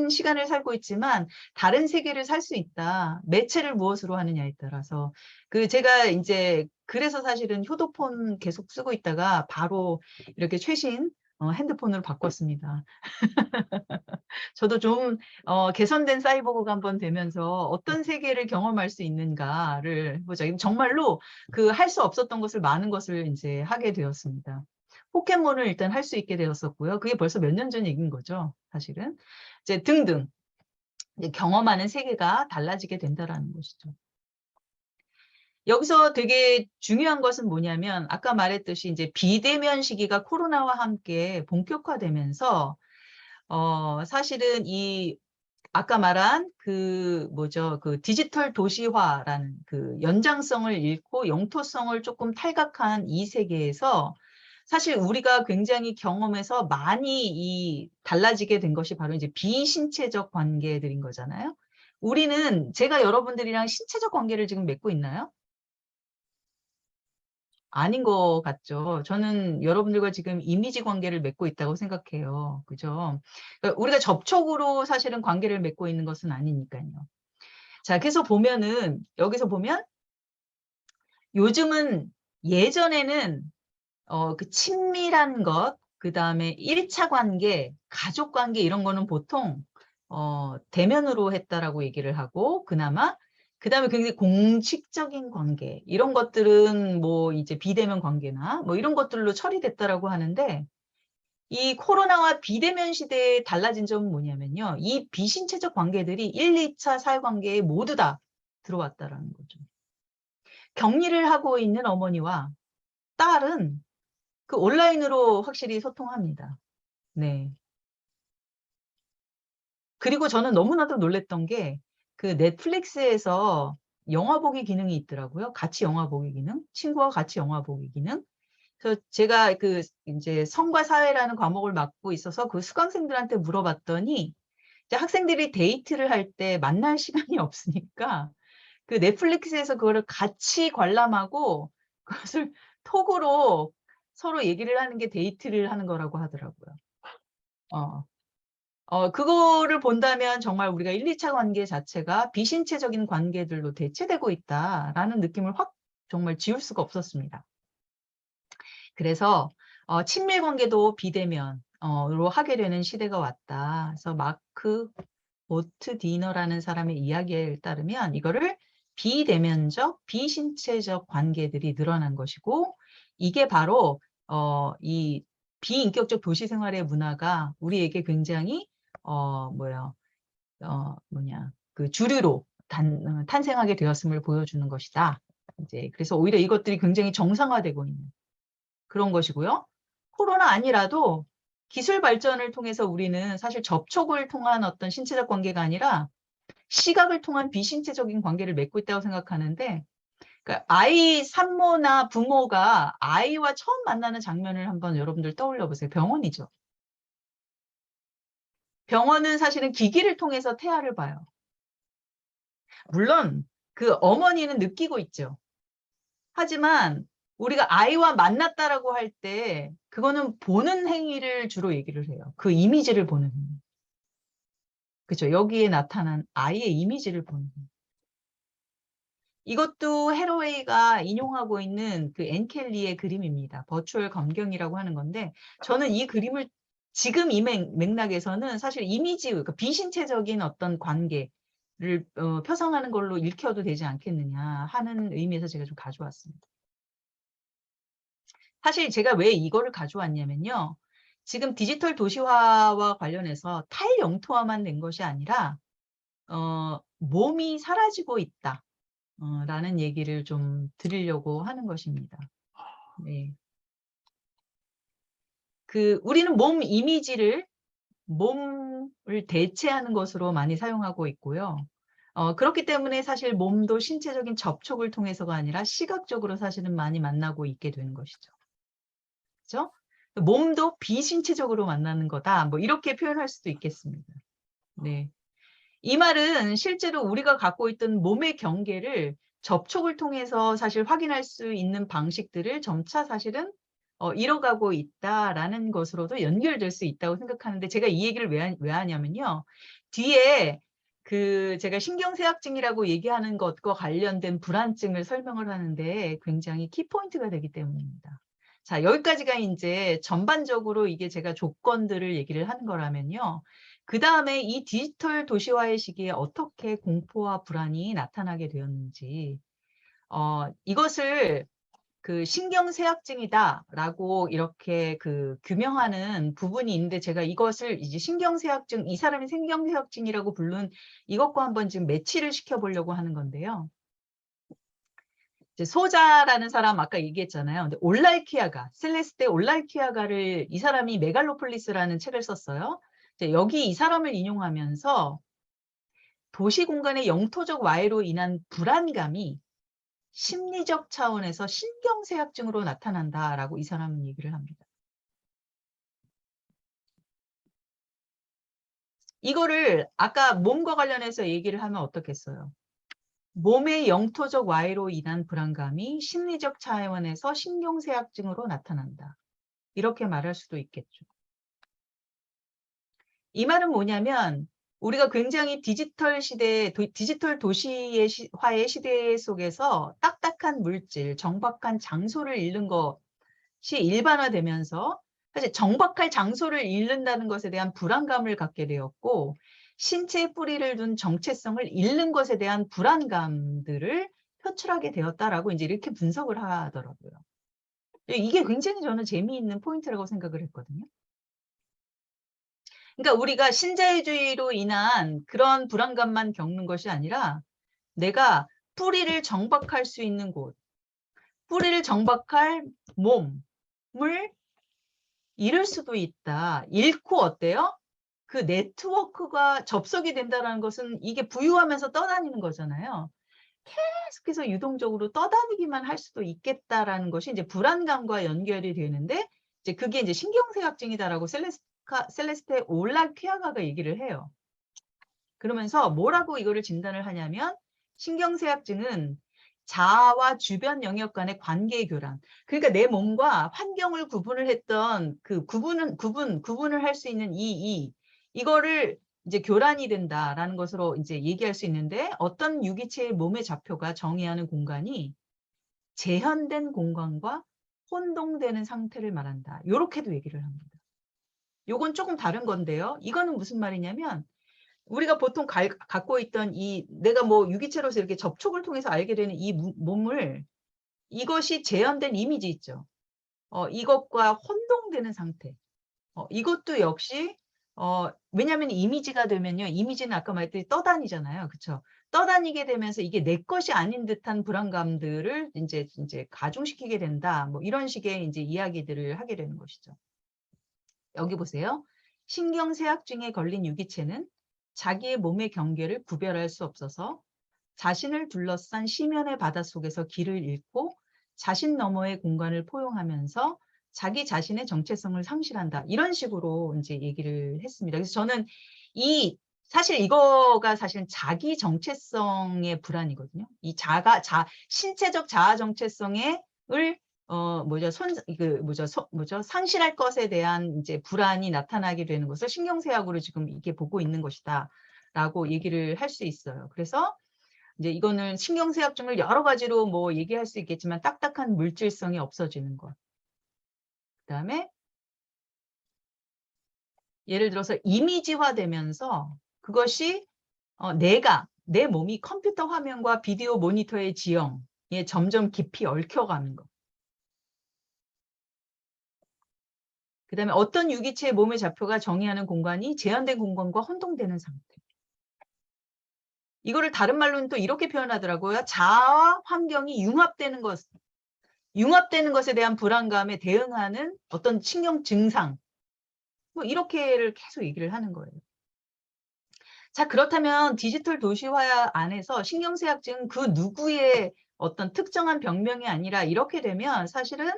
시간을 살고 있지만 다른 세계를 살 수 있다. 매체를 무엇으로 하느냐에 따라서. 제가 이제 그래서 사실은 효도폰 계속 쓰고 있다가 바로 이렇게 최신 핸드폰으로 바꿨습니다. 저도 좀 개선된 사이보그가 한번 되면서 어떤 세계를 경험할 수 있는가를 보자. 정말로 할 수 없었던 것을 많은 것을 이제 하게 되었습니다. 포켓몬을 일단 할 수 있게 되었었고요. 그게 벌써 몇 년 전 얘기인 거죠, 사실은. 이제 등등 이제 경험하는 세계가 달라지게 된다라는 것이죠. 여기서 되게 중요한 것은 뭐냐면 아까 말했듯이 이제 비대면 시기가 코로나와 함께 본격화되면서 사실은 아까 말한 그 디지털 도시화라는 그 연장성을 잃고 영토성을 조금 탈각한 이 세계에서 사실 우리가 굉장히 경험해서 많이 달라지게 된 것이 바로 이제 비신체적 관계들인 거잖아요. 제가 여러분들이랑 신체적 관계를 지금 맺고 있나요? 아닌 것 같죠. 저는 여러분들과 지금 이미지 관계를 맺고 있다고 생각해요. 그죠? 그러니까 우리가 접촉으로 사실은 관계를 맺고 있는 것은 아니니까요. 자, 그래서 여기서 보면 요즘은 예전에는 그 친밀한 것, 그 다음에 1차 관계, 가족 관계 이런 거는 보통 대면으로 했다라고 얘기를 하고 그나마 그 다음에 굉장히 공식적인 관계 이런 것들은 뭐 이제 비대면 관계나 뭐 이런 것들로 처리됐다라고 하는데 이 코로나와 비대면 시대에 달라진 점은 뭐냐면요. 이 비신체적 관계들이 1, 2차 사회관계에 모두 다 들어왔다라는 거죠. 격리를 하고 있는 어머니와 딸은 그 온라인으로 확실히 소통합니다. 네. 그리고 저는 너무나도 놀랬던 게 그 넷플릭스에서 영화 보기 기능이 있더라고요. 같이 영화 보기 기능, 친구와 같이 영화 보기 기능. 그래서 제가 이제 성과 사회라는 과목을 맡고 있어서 그 수강생들한테 물어봤더니 이제 학생들이 데이트를 할 때 만날 시간이 없으니까 그 넷플릭스에서 그거를 같이 관람하고 그것을 톡으로 서로 얘기를 하는 게 데이트를 하는 거라고 하더라고요. 그거를 본다면 정말 우리가 1, 2차 관계 자체가 비신체적인 관계들로 대체되고 있다라는 느낌을 확 정말 지울 수가 없었습니다. 그래서 친밀 관계도 비대면으로 하게 되는 시대가 왔다. 그래서 마크 보트디너라는 사람의 이야기에 따르면 이거를 비대면적, 비신체적 관계들이 늘어난 것이고 이게 바로 이 비인격적 도시 생활의 문화가 우리에게 굉장히 그 주류로 탄생하게 되었음을 보여주는 것이다. 이제 그래서 오히려 이것들이 굉장히 정상화되고 있는 그런 것이고요. 코로나 아니라도 기술 발전을 통해서 우리는 사실 접촉을 통한 어떤 신체적 관계가 아니라 시각을 통한 비신체적인 관계를 맺고 있다고 생각하는데 그러니까 산모나 부모가 아이와 처음 만나는 장면을 한번 여러분들 떠올려 보세요. 병원이죠. 병원은 사실은 기기를 통해서 태아를 봐요. 물론 그 어머니는 느끼고 있죠. 하지만 우리가 아이와 만났다라고 할 때 그거는 보는 행위를 주로 얘기를 해요. 그 이미지를 보는 행위. 그렇죠. 여기에 나타난 아이의 이미지를 보는 행위. 이것도 해로웨이가 인용하고 있는 그 앤켈리의 그림입니다. 버추얼 검경이라고 하는 건데 저는 이 그림을 지금 이 맥락에서는 사실 이미지, 그러니까 비신체적인 어떤 관계를 표상하는 걸로 읽혀도 되지 않겠느냐 하는 의미에서 제가 좀 가져왔습니다. 사실 제가 왜 이거를 가져왔냐면요. 지금 디지털 도시화와 관련해서 탈영토화만 된 것이 아니라 몸이 사라지고 있다. 라는 얘기를 좀 드리려고 하는 것입니다. 네. 우리는 몸을 대체하는 것으로 많이 사용하고 있고요. 그렇기 때문에 사실 몸도 신체적인 접촉을 통해서가 아니라 시각적으로 사실은 많이 만나고 있게 되는 것이죠. 그렇죠? 몸도 비신체적으로 만나는 거다. 뭐 이렇게 표현할 수도 있겠습니다. 네. 이 말은 실제로 우리가 갖고 있던 몸의 경계를 접촉을 통해서 사실 확인할 수 있는 방식들을 점차 사실은 잃어가고 있다라는 것으로도 연결될 수 있다고 생각하는데, 제가 이 얘기를 왜 하냐면요. 뒤에 제가 신경쇠약증이라고 얘기하는 것과 관련된 불안증을 설명을 하는데 굉장히 키포인트가 되기 때문입니다. 자, 여기까지가 이제 전반적으로 이게 제가 조건들을 얘기를 하는 거라면요. 그 다음에 이 디지털 도시화의 시기에 어떻게 공포와 불안이 나타나게 되었는지, 이것을 신경쇠약증이다라고 이렇게 규명하는 부분이 있는데, 제가 이것을 이제 신경쇠약증, 이 사람이 신경쇠약증이라고 부른 이것과 한번 지금 매치를 시켜보려고 하는 건데요. 이제 소자라는 사람 아까 얘기했잖아요. 근데 셀레스테 올랄키아가를, 이 사람이 메갈로폴리스라는 책을 썼어요. 이제 여기 이 사람을 인용하면서 도시 공간의 영토적 와해로 인한 불안감이 심리적 차원에서 신경쇠약증으로 나타난다라고 이 사람은 얘기를 합니다. 이거를 아까 몸과 관련해서 얘기를 하면 어떻겠어요? 몸의 영토적 와해로 인한 불안감이 심리적 차원에서 신경쇠약증으로 나타난다. 이렇게 말할 수도 있겠죠. 이 말은 뭐냐면, 우리가 굉장히 디지털 도시화의 시대 속에서 딱딱한 물질, 정박한 장소를 잃는 것이 일반화되면서, 사실 정박할 장소를 잃는다는 것에 대한 불안감을 갖게 되었고, 신체에 뿌리를 둔 정체성을 잃는 것에 대한 불안감들을 표출하게 되었다라고 이제 이렇게 분석을 하더라고요. 이게 굉장히 저는 재미있는 포인트라고 생각을 했거든요. 그러니까 우리가 신자유주의로 인한 그런 불안감만 겪는 것이 아니라, 내가 뿌리를 정박할 수 있는 곳, 뿌리를 정박할 몸을 잃을 수도 있다. 잃고 어때요? 그 네트워크가 접속이 된다는 것은 이게 부유하면서 떠다니는 거잖아요. 계속해서 유동적으로 떠다니기만 할 수도 있겠다라는 것이 이제 불안감과 연결이 되는데, 이제 그게 이제 신경쇠약증이다라고 셀레스테 올라퀴아가가 얘기를 해요. 그러면서 뭐라고 이거를 진단을 하냐면, 신경쇠약증은 자아와 주변 영역 간의 관계 교란. 그러니까 내 몸과 환경을 구분을 했던 구분을 할 수 있는 이거를 이제 교란이 된다라는 것으로 이제 얘기할 수 있는데, 어떤 유기체의 몸의 좌표가 정의하는 공간이 재현된 공간과 혼동되는 상태를 말한다. 이렇게도 얘기를 합니다. 요건 조금 다른 건데요. 이거는 무슨 말이냐면, 우리가 보통 갖고 있던 내가 뭐 유기체로서 이렇게 접촉을 통해서 알게 되는 이 몸을, 이것이 재현된 이미지 있죠. 이것과 혼동되는 상태. 이것도 역시 왜냐하면 이미지가 되면요. 이미지는 아까 말했듯이 떠다니잖아요. 그렇죠? 떠다니게 되면서 이게 내 것이 아닌 듯한 불안감들을 이제 가중시키게 된다. 뭐 이런 식의 이제 이야기들을 하게 되는 것이죠. 여기 보세요. 신경쇠약증에 걸린 유기체는 자기의 몸의 경계를 구별할 수 없어서 자신을 둘러싼 시면의 바닷속에서 길을 잃고 자신 너머의 공간을 포용하면서 자기 자신의 정체성을 상실한다. 이런 식으로 이제 얘기를 했습니다. 그래서 저는 사실 이거가 사실 자기 정체성의 불안이거든요. 신체적 자아 정체성을 상실할 것에 대한 이제 불안이 나타나게 되는 것을 신경쇠약으로 지금 이게 보고 있는 것이다라고 얘기를 할 수 있어요. 그래서 이제 이거는 신경쇠약증을 여러 가지로 뭐 얘기할 수 있겠지만, 딱딱한 물질성이 없어지는 것. 그다음에 예를 들어서 이미지화되면서 그것이 내 몸이 컴퓨터 화면과 비디오 모니터의 지형에 점점 깊이 얽혀가는 것. 그다음에 어떤 유기체의 몸의 좌표가 정의하는 공간이 재현된 공간과 혼동되는 상태. 이거를 다른 말로는 또 이렇게 표현하더라고요. 자아와 환경이 융합되는 것. 융합되는 것에 대한 불안감에 대응하는 어떤 신경 증상, 뭐 이렇게를 계속 얘기를 하는 거예요. 자, 그렇다면 디지털 도시화 안에서 신경쇠약증 그 누구의 어떤 특정한 병명이 아니라 이렇게 되면 사실은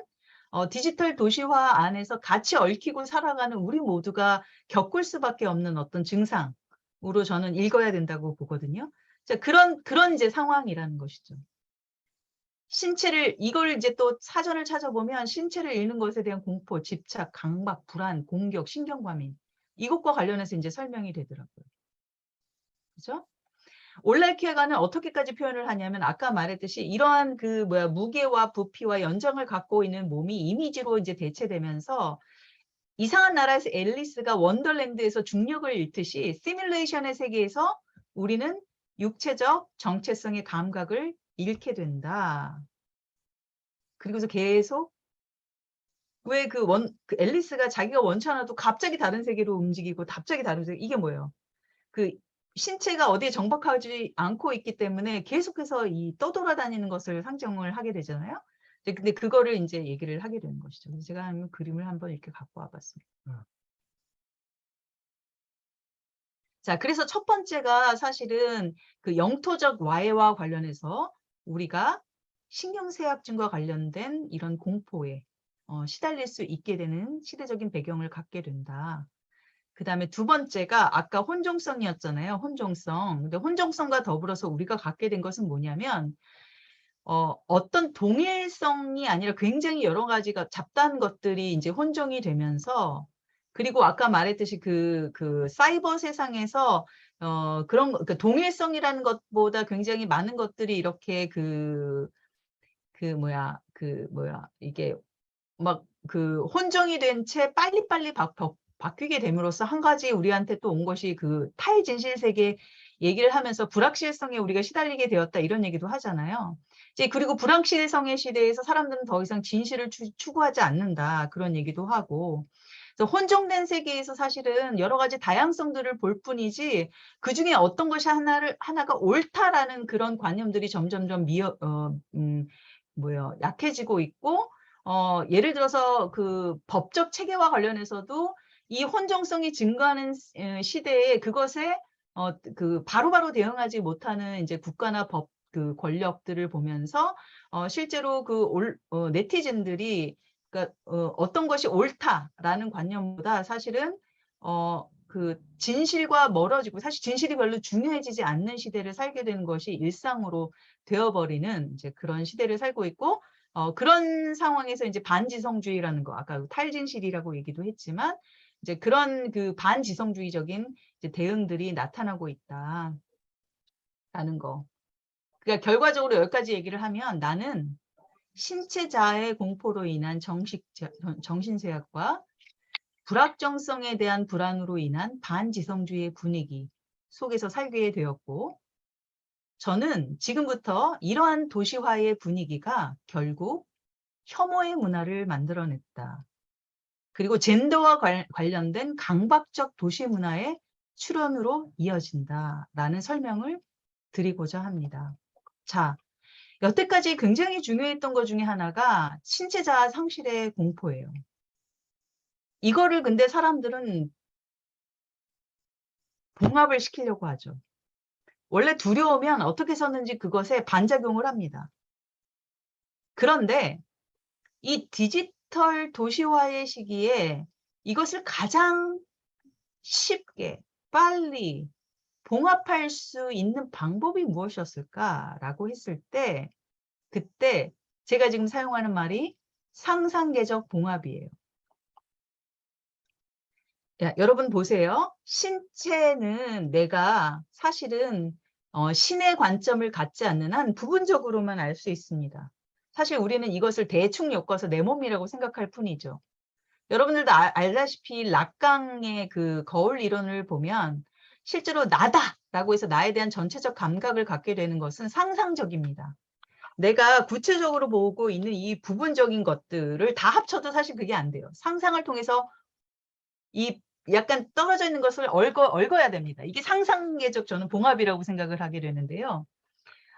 디지털 도시화 안에서 같이 얽히고 살아가는 우리 모두가 겪을 수밖에 없는 어떤 증상으로 저는 읽어야 된다고 보거든요. 자, 그런 이제 상황이라는 것이죠. 신체를 이걸 이제 또 사전을 찾아보면 신체를 잃는 것에 대한 공포, 집착, 강박, 불안, 공격, 신경과민 이것과 관련해서 이제 설명이 되더라고요. 그죠? 올라이키아가는 어떻게까지 표현을 하냐면 아까 말했듯이 이러한 그 무게와 부피와 연장을 갖고 있는 몸이 이미지로 이제 대체되면서 이상한 나라에서 앨리스가 원더랜드에서 중력을 잃듯이 시뮬레이션의 세계에서 우리는 육체적 정체성의 감각을 잃게 된다. 그리고서 계속 왜 그 앨리스가 자기가 원치 않아도 갑자기 다른 세계로 움직이고 갑자기 다른 세계 이게 뭐예요? 그 신체가 어디에 정박하지 않고 있기 때문에 계속해서 이 떠돌아다니는 것을 상정을 하게 되잖아요. 근데 그거를 이제 얘기를 하게 되는 것이죠. 그래서 제가 한번 그림을 한번 이렇게 갖고 와봤습니다. 자, 그래서 첫 번째가 사실은 그 영토적 와해와 관련해서 우리가 신경쇠약증과 관련된 이런 공포에 시달릴 수 있게 되는 시대적인 배경을 갖게 된다. 그 다음에 두 번째가 아까 혼종성이었잖아요. 혼종성. 근데 혼종성과 더불어서 우리가 갖게 된 것은 뭐냐면 어떤 동일성이 아니라 굉장히 여러 가지가 잡다한 것들이 이제 혼종이 되면서 그리고 아까 말했듯이 그 사이버 세상에서 그런 그 동일성이라는 것보다 굉장히 많은 것들이 이렇게 이게 막 그 혼종이 된 채 빨리빨리 바뀌게 됨으로써 한 가지 우리한테 또 온 것이 그 탈진실 세계 얘기를 하면서 불확실성에 우리가 시달리게 되었다 이런 얘기도 하잖아요. 이제 그리고 불확실성의 시대에서 사람들은 더 이상 진실을 추구하지 않는다 그런 얘기도 하고 그래서 혼종된 세계에서 사실은 여러 가지 다양성들을 볼 뿐이지 그중에 어떤 것이 하나가 옳다라는 그런 관념들이 점점점 약해지고 있고 예를 들어서 그 법적 체계와 관련해서도 이 혼종성이 증가하는 시대에 그것에 그 바로바로 대응하지 못하는 이제 국가나 법 그 권력들을 보면서 실제로 그 네티즌들이 그러니까 어떤 것이 옳다라는 관념보다 사실은 그 진실과 멀어지고 사실 진실이 별로 중요해지지 않는 시대를 살게 되는 것이 일상으로 되어버리는 이제 그런 시대를 살고 있고 그런 상황에서 이제 반지성주의라는 거 아까 탈진실이라고 얘기도 했지만 이제 그런 그 반지성주의적인 이제 대응들이 나타나고 있다라는 거. 그러니까 결과적으로 여기까지 얘기를 하면 나는 신체자의 공포로 인한 정신쇠약과 불확정성에 대한 불안으로 인한 반지성주의의 분위기 속에서 살게 되었고 저는 지금부터 이러한 도시화의 분위기가 결국 혐오의 문화를 만들어냈다. 그리고 젠더와 관련된 강박적 도시 문화의 출현으로 이어진다라는 설명을 드리고자 합니다. 자, 여태까지 굉장히 중요했던 것 중에 하나가 신체자아 상실의 공포예요. 이거를 근데 사람들은 봉합을 시키려고 하죠. 원래 두려우면 어떻게 해서든지 그것에 반작용을 합니다. 그런데 이 디지털 도시화의 시기에 이것을 가장 쉽게 빨리 봉합할 수 있는 방법이 무엇이었을까라고 했을 때 그때 제가 지금 사용하는 말이 상상계적 봉합이에요. 야, 여러분 보세요. 신체는 내가 사실은 신의 관점을 갖지 않는 한 부분적으로만 알 수 있습니다. 사실 우리는 이것을 대충 엮어서 내 몸이라고 생각할 뿐이죠. 여러분들도 알다시피 락강의 그 거울 이론을 보면 실제로 나다라고 해서 나에 대한 전체적 감각을 갖게 되는 것은 상상적입니다. 내가 구체적으로 보고 있는 이 부분적인 것들을 다 합쳐도 사실 그게 안 돼요. 상상을 통해서 이 약간 떨어져 있는 것을 얽어야 됩니다. 이게 상상계적 저는 봉합이라고 생각을 하게 되는데요.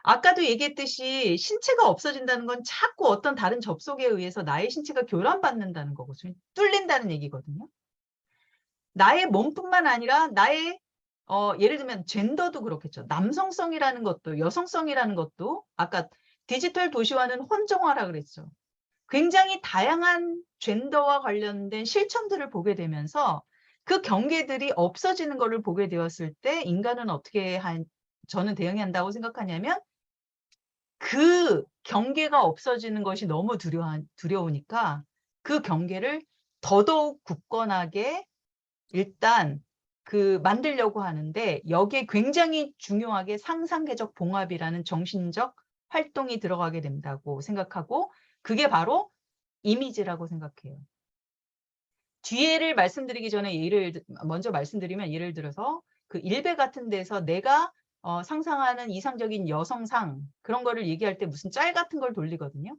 아까도 얘기했듯이 신체가 없어진다는 건 자꾸 어떤 다른 접속에 의해서 나의 신체가 교란받는다는 거거든요. 뚫린다는 얘기거든요. 나의 몸뿐만 아니라 나의 예를 들면 젠더도 그렇겠죠. 남성성이라는 것도 여성성이라는 것도 아까 디지털 도시화는 혼종화라 그랬죠. 굉장히 다양한 젠더와 관련된 실천들을 보게 되면서 그 경계들이 없어지는 것을 보게 되었을 때 인간은 어떻게 저는 대응한다고 생각하냐면 그 경계가 없어지는 것이 너무 두려우니까 그 경계를 더더욱 굳건하게 일단 만들려고 하는데 여기에 굉장히 중요하게 상상계적 봉합이라는 정신적 활동이 들어가게 된다고 생각하고 그게 바로 이미지라고 생각해요. 뒤에를 말씀드리기 전에 먼저 말씀드리면 예를 들어서 그 일베 같은 데서 내가 상상하는 이상적인 여성상 그런 거를 얘기할 때 무슨 짤 같은 걸 돌리거든요.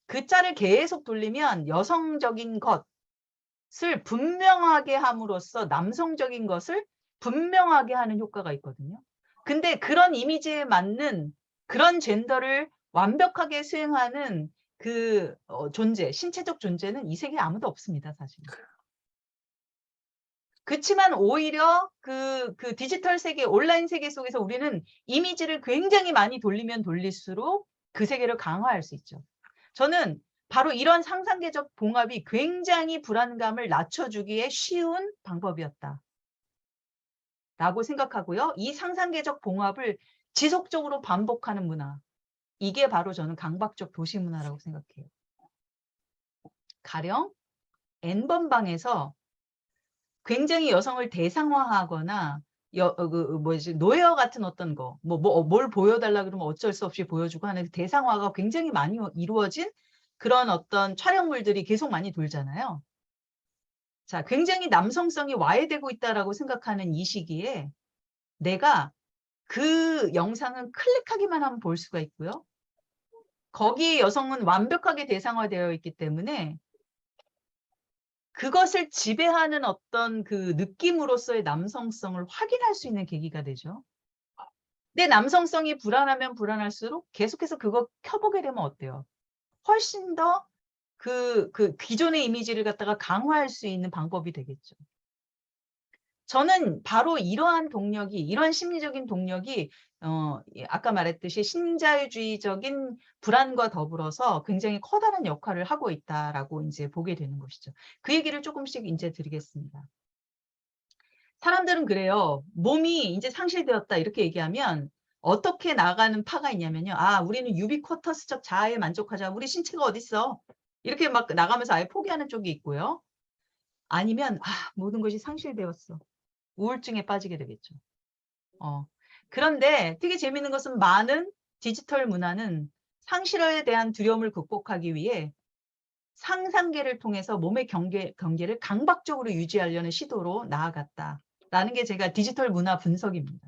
그 짤을 계속 돌리면 여성적인 것을 분명하게 함으로써 남성적인 것을 분명하게 하는 효과가 있거든요. 근데 그런 이미지에 맞는 그런 젠더를 완벽하게 수행하는 존재, 신체적 존재는 이 세계에 아무도 없습니다, 사실. 그치만 오히려 그 디지털 세계, 온라인 세계 속에서 우리는 이미지를 굉장히 많이 돌리면 돌릴수록 그 세계를 강화할 수 있죠. 저는 바로 이런 상상계적 봉합이 굉장히 불안감을 낮춰주기에 쉬운 방법이었다. 라고 생각하고요. 이 상상계적 봉합을 지속적으로 반복하는 문화. 이게 바로 저는 강박적 도시 문화라고 생각해요. 가령 N번 방에서 굉장히 여성을 대상화하거나 노예어 같은 어떤 거, 뭘 보여달라 그러면 어쩔 수 없이 보여주고 하는 대상화가 굉장히 많이 이루어진 그런 어떤 촬영물들이 계속 많이 돌잖아요. 자, 굉장히 남성성이 와해되고 있다라고 생각하는 이 시기에 내가 그 영상은 클릭하기만 하면 볼 수가 있고요. 거기에 여성은 완벽하게 대상화되어 있기 때문에 그것을 지배하는 어떤 그 느낌으로서의 남성성을 확인할 수 있는 계기가 되죠. 내 남성성이 불안하면 불안할수록 계속해서 그거 켜보게 되면 어때요? 훨씬 더 기존의 이미지를 갖다가 강화할 수 있는 방법이 되겠죠. 저는 바로 이러한 심리적인 동력이 아까 말했듯이 신자유주의적인 불안과 더불어서 굉장히 커다란 역할을 하고 있다라고 이제 보게 되는 것이죠. 그 얘기를 조금씩 이제 드리겠습니다. 사람들은 그래요. 몸이 이제 상실되었다 이렇게 얘기하면 어떻게 나가는 파가 있냐면요. 아, 우리는 유비쿼터스적 자아에 만족하자. 우리 신체가 어딨어? 이렇게 막 나가면서 아예 포기하는 쪽이 있고요. 아니면 모든 것이 상실되었어. 우울증에 빠지게 되겠죠. 그런데 되게 재밌는 것은 많은 디지털 문화는 상실에 대한 두려움을 극복하기 위해 상상계를 통해서 몸의 경계를 강박적으로 유지하려는 시도로 나아갔다라는 게 제가 디지털 문화 분석입니다.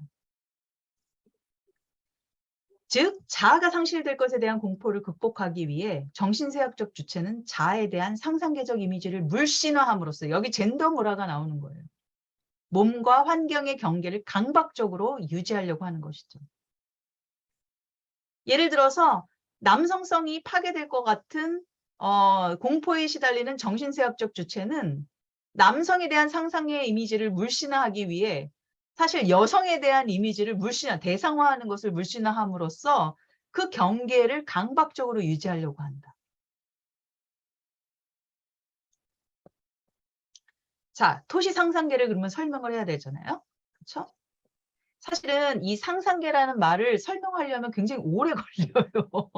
즉, 자아가 상실될 것에 대한 공포를 극복하기 위해 정신의학적 주체는 자아에 대한 상상계적 이미지를 물씬화함으로써 여기 젠더 문화가 나오는 거예요. 몸과 환경의 경계를 강박적으로 유지하려고 하는 것이죠. 예를 들어서 남성성이 파괴될 것 같은 공포에 시달리는 정신의학적 주체는 남성에 대한 상상의 이미지를 물씬화하기 위해 사실 여성에 대한 이미지를 대상화하는 것을 물씬화함으로써 그 경계를 강박적으로 유지하려고 한다. 자, 토시 상상계를 그러면 설명을 해야 되잖아요. 그렇죠? 사실은 이 상상계라는 말을 설명하려면 굉장히 오래 걸려요.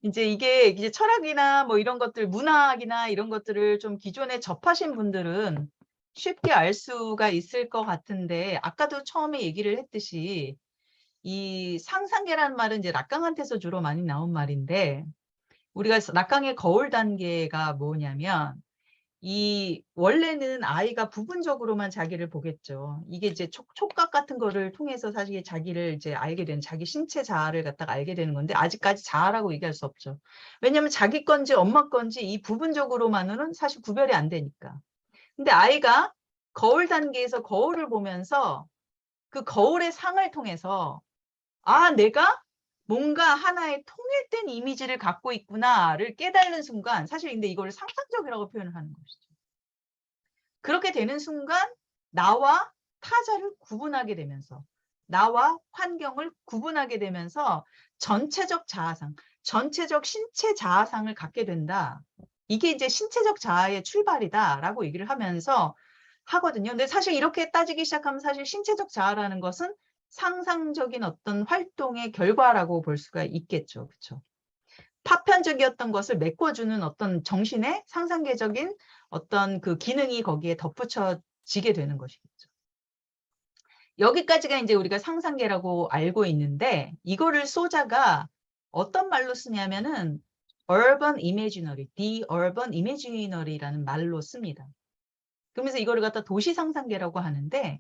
이게 철학이나 뭐 이런 것들, 문학이나 이런 것들을 좀 기존에 접하신 분들은 쉽게 알 수가 있을 것 같은데, 아까도 처음에 얘기를 했듯이 이 상상계라는 말은 이제 락강한테서 주로 많이 나온 말인데, 우리가 락강의 거울 단계가 뭐냐면, 원래는 아이가 부분적으로만 자기를 보겠죠. 이게 이제 촉각 같은 거를 통해서 사실 자기를 이제 알게 되는, 자기 신체 자아를 갖다가 알게 되는 건데, 아직까지 자아라고 얘기할 수 없죠. 왜냐하면 자기 건지 엄마 건지 이 부분적으로만은 사실 구별이 안 되니까. 근데 아이가 거울 단계에서 거울을 보면서 그 거울의 상을 통해서 아, 내가 뭔가 하나의 통일된 이미지를 갖고 있구나를 깨달는 순간, 사실 근데 이거를 상상적이라고 표현을 하는 것이죠. 그렇게 되는 순간 나와 타자를 구분하게 되면서, 나와 환경을 구분하게 되면서 전체적 자아상, 전체적 신체 자아상을 갖게 된다. 이게 이제 신체적 자아의 출발이다라고 얘기를 하면서 하거든요. 근데 사실 이렇게 따지기 시작하면 사실 신체적 자아라는 것은 상상적인 어떤 활동의 결과라고 볼 수가 있겠죠. 그렇죠? 파편적이었던 것을 메꿔주는 어떤 정신의 상상계적인 어떤 그 기능이 거기에 덧붙여지게 되는 것이겠죠. 여기까지가 이제 우리가 상상계라고 알고 있는데, 이거를 소자가 어떤 말로 쓰냐면은 urban imaginary, the urban imaginary라는 말로 씁니다. 그러면서 이거를 갖다 도시 상상계라고 하는데,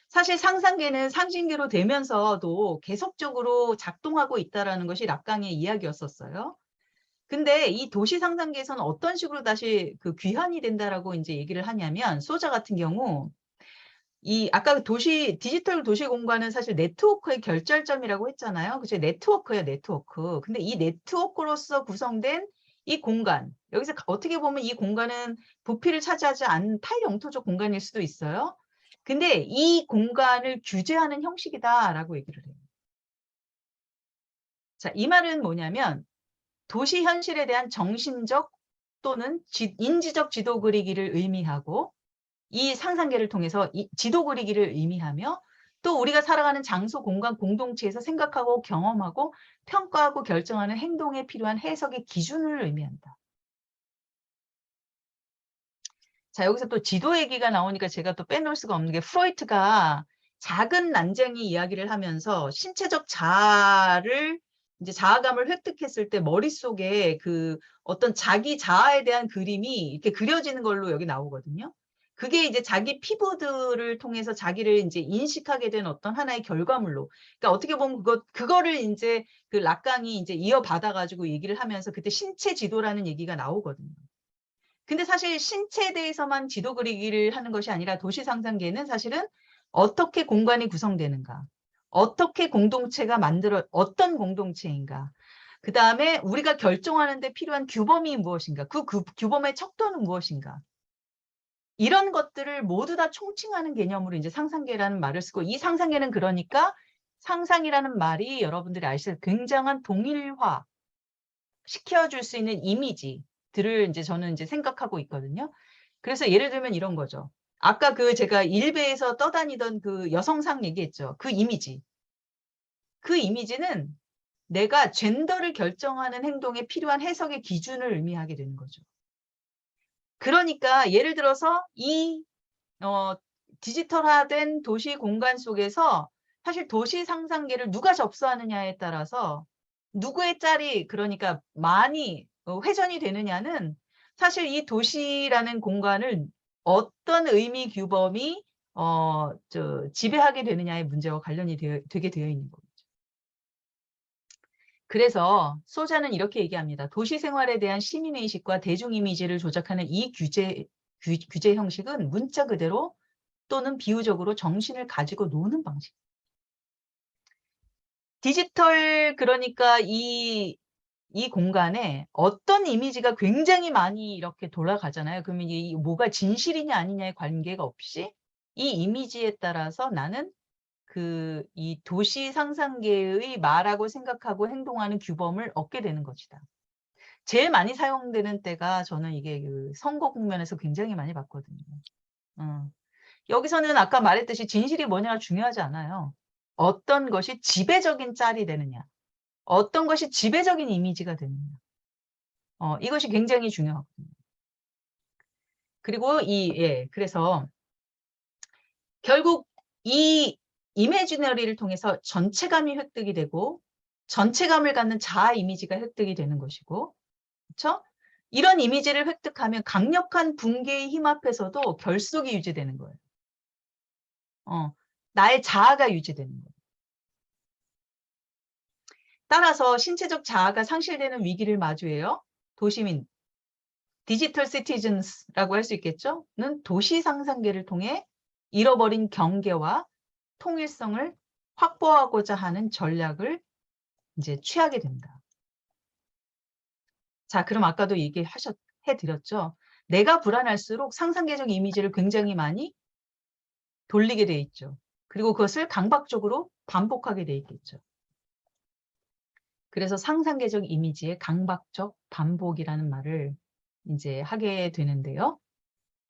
사실 상상계는 상징계로 되면서도 계속적으로 작동하고 있다라는 것이 락강의 이야기였었어요. 근데 이 도시 상상계에서는 어떤 식으로 다시 그 귀환이 된다라고 이제 얘기를 하냐면, 소자 같은 경우 이 아까 디지털 도시 공간은 사실 네트워크의 결절점이라고 했잖아요. 그죠? 네트워크예요, 네트워크. 근데 이 네트워크로서 구성된 이 공간, 여기서 어떻게 보면 이 공간은 부피를 차지하지 않는 탈영토적 공간일 수도 있어요. 근데 이 공간을 규제하는 형식이다라고 얘기를 해요. 자, 이 말은 뭐냐면 도시 현실에 대한 정신적 또는 인지적 지도 그리기를 의미하고, 이 상상계를 통해서 이 지도 그리기를 의미하며, 또 우리가 살아가는 장소, 공간, 공동체에서 생각하고 경험하고 평가하고 결정하는 행동에 필요한 해석의 기준을 의미한다. 자, 여기서 또 지도 얘기가 나오니까 제가 또 빼놓을 수가 없는 게, 프로이트가 작은 난쟁이 이야기를 하면서 신체적 자아를 이제 자아감을 획득했을 때 머릿속에 그 어떤 자기 자아에 대한 그림이 이렇게 그려지는 걸로 여기 나오거든요. 그게 이제 자기 피부들을 통해서 자기를 이제 인식하게 된 어떤 하나의 결과물로. 그러니까 어떻게 보면 그거를 이제 그 락강이 이제 이어받아 가지고 얘기를 하면서 그때 신체 지도라는 얘기가 나오거든요. 근데 사실 신체에 대해서만 지도 그리기를 하는 것이 아니라 도시 상상계는 사실은 어떻게 공간이 구성되는가, 어떻게 공동체가 어떤 공동체인가, 그 다음에 우리가 결정하는 데 필요한 규범이 무엇인가, 그 규범의 척도는 무엇인가, 이런 것들을 모두 다 총칭하는 개념으로 이제 상상계라는 말을 쓰고, 이 상상계는 그러니까 상상이라는 말이 여러분들이 아시는 굉장한 동일화 시켜줄 수 있는 이미지들을 이제 저는 이제 생각하고 있거든요. 그래서 예를 들면 이런 거죠. 아까 그 제가 일베에서 떠다니던 그 여성상 얘기했죠. 그 이미지. 그 이미지는 내가 젠더를 결정하는 행동에 필요한 해석의 기준을 의미하게 되는 거죠. 그러니까 예를 들어서 이 디지털화된 도시 공간 속에서 사실 도시 상상계를 누가 접수하느냐에 따라서 누구의 짤이 그러니까 많이 회전이 되느냐는 사실 이 도시라는 공간을 어떤 의미 규범이 지배하게 되느냐의 문제와 관련이 되게 되어 있는 거죠. 그래서 소자는 이렇게 얘기합니다. 도시 생활에 대한 시민의식과 대중 이미지를 조작하는 이 규제 형식은 문자 그대로 또는 비유적으로 정신을 가지고 노는 방식. 디지털 그러니까 이 공간에 어떤 이미지가 굉장히 많이 이렇게 돌아가잖아요. 그러면 이 뭐가 진실이냐 아니냐의 관계가 없이 이 이미지에 따라서 나는 이 도시 상상계의 말하고 생각하고 행동하는 규범을 얻게 되는 것이다. 제일 많이 사용되는 때가 저는 이게 그 선거 국면에서 굉장히 많이 봤거든요. 여기서는 아까 말했듯이 진실이 뭐냐가 중요하지 않아요. 어떤 것이 지배적인 짤이 되느냐, 어떤 것이 지배적인 이미지가 되느냐. 이것이 굉장히 중요하거든요. 그리고 그래서 결국 이 이미지너리를 통해서 전체감이 획득이 되고 전체감을 갖는 자아 이미지가 획득이 되는 것이고, 그렇죠? 이런 이미지를 획득하면 강력한 붕괴의 힘 앞에서도 결속이 유지되는 거예요. 나의 자아가 유지되는 거예요. 따라서 신체적 자아가 상실되는 위기를 마주해요. 도시민, 디지털 시티즌스라고 할 수 있겠죠? 는 도시 상상계를 통해 잃어버린 경계와 통일성을 확보하고자 하는 전략을 이제 취하게 된다. 자, 그럼 아까도 해드렸죠. 내가 불안할수록 상상계적 이미지를 굉장히 많이 돌리게 돼 있죠. 그리고 그것을 강박적으로 반복하게 돼 있겠죠. 그래서 상상계적 이미지의 강박적 반복이라는 말을 이제 하게 되는데요.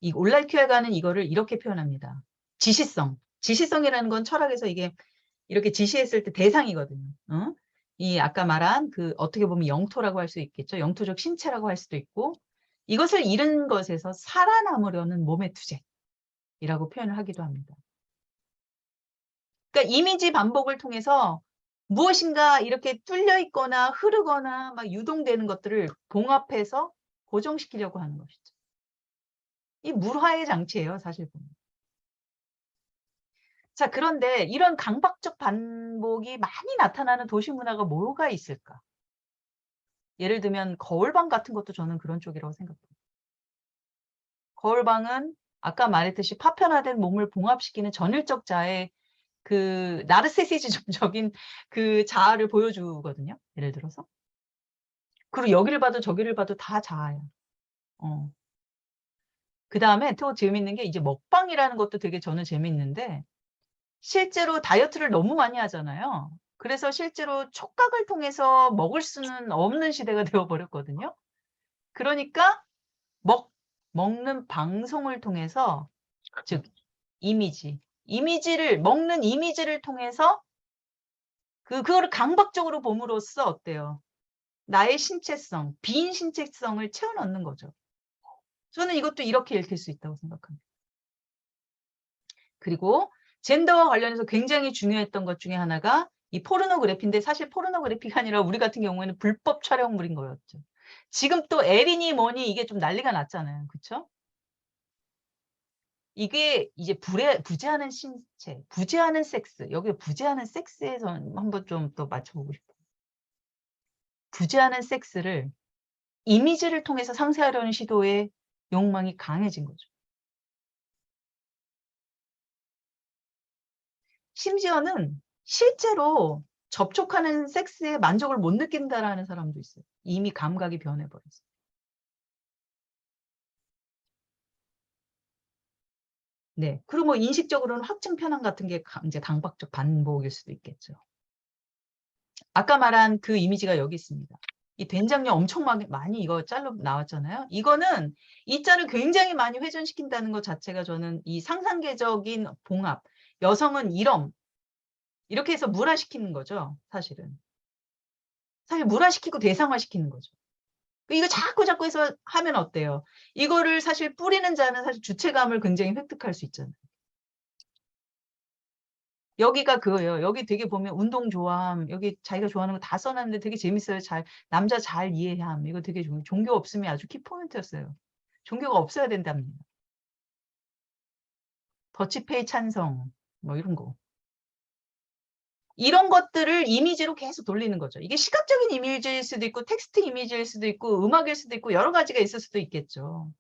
이 올라이큐어가는 이거를 이렇게 표현합니다. 지시성. 지시성이라는 건 철학에서 이게 이렇게 지시했을 때 대상이거든요. 이 아까 말한 그 어떻게 보면 영토라고 할 수 있겠죠. 영토적 신체라고 할 수도 있고, 이것을 잃은 것에서 살아남으려는 몸의 투쟁이라고 표현을 하기도 합니다. 그러니까 이미지 반복을 통해서 무엇인가 이렇게 뚫려 있거나 흐르거나 막 유동되는 것들을 봉합해서 고정시키려고 하는 것이죠. 이 물화의 장치예요, 사실 보면. 자, 그런데 이런 강박적 반복이 많이 나타나는 도시 문화가 뭐가 있을까? 예를 들면 거울방 같은 것도 저는 그런 쪽이라고 생각합니다. 거울방은 아까 말했듯이 파편화된 몸을 봉합시키는 전일적 자의 그 나르시시즘적인 그 자아를 보여주거든요. 예를 들어서. 그리고 여기를 봐도 저기를 봐도 다 자아야. 그다음에 또 재밌는 게 이제 먹방이라는 것도 되게 저는 재밌는데, 실제로 다이어트를 너무 많이 하잖아요. 그래서 실제로 촉각을 통해서 먹을 수는 없는 시대가 되어 버렸거든요. 그러니까 먹는 방송을 통해서, 즉 먹는 이미지를 통해서 그거를 강박적으로 봄으로써 어때요? 나의 신체성, 비인 신체성을 채워 넣는 거죠. 저는 이것도 이렇게 읽힐 수 있다고 생각합니다. 그리고 젠더와 관련해서 굉장히 중요했던 것 중에 하나가 이 포르노그래피인데, 사실 포르노그래피가 아니라 우리 같은 경우에는 불법 촬영물인 거였죠. 지금 또 L이니 뭐니 이게 좀 난리가 났잖아요. 그쵸? 이게 이제 부재하는 신체, 부재하는 섹스, 여기 부재하는 섹스에서 한번 좀 또 맞춰보고 싶어요. 부재하는 섹스를 이미지를 통해서 상쇄하려는 시도의 욕망이 강해진 거죠. 심지어는 실제로 접촉하는 섹스에 만족을 못 느낀다라는 사람도 있어요. 이미 감각이 변해버렸어요. 네. 그리고 뭐 인식적으로는 확증 편향 같은 게 이제 강박적 반복일 수도 있겠죠. 아까 말한 그 이미지가 여기 있습니다. 이 된장녀 엄청 많이 이거 짤로 나왔잖아요. 이거는 이 짤을 굉장히 많이 회전시킨다는 것 자체가 저는 이 상상계적인 봉합, 여성은 이렇게 해서 물화시키는 거죠, 사실은. 사실 물화시키고 대상화시키는 거죠. 이거 자꾸 해서 하면 어때요? 이거를 사실 뿌리는 자는 사실 주체감을 굉장히 획득할 수 있잖아요. 여기가 그거예요. 여기 되게 보면 운동 좋아함, 여기 자기가 좋아하는 거 다 써놨는데 되게 재밌어요. 남자 잘 이해함. 이거 되게 종교 없음이 아주 키포인트였어요. 종교가 없어야 된답니다. 더치페이 찬성, 뭐 이런 거. 이런 것들을 이미지로 계속 돌리는 거죠. 이게 시각적인 이미지일 수도 있고, 텍스트 이미지일 수도 있고, 음악일 수도 있고, 여러 가지가 있을 수도 있겠죠.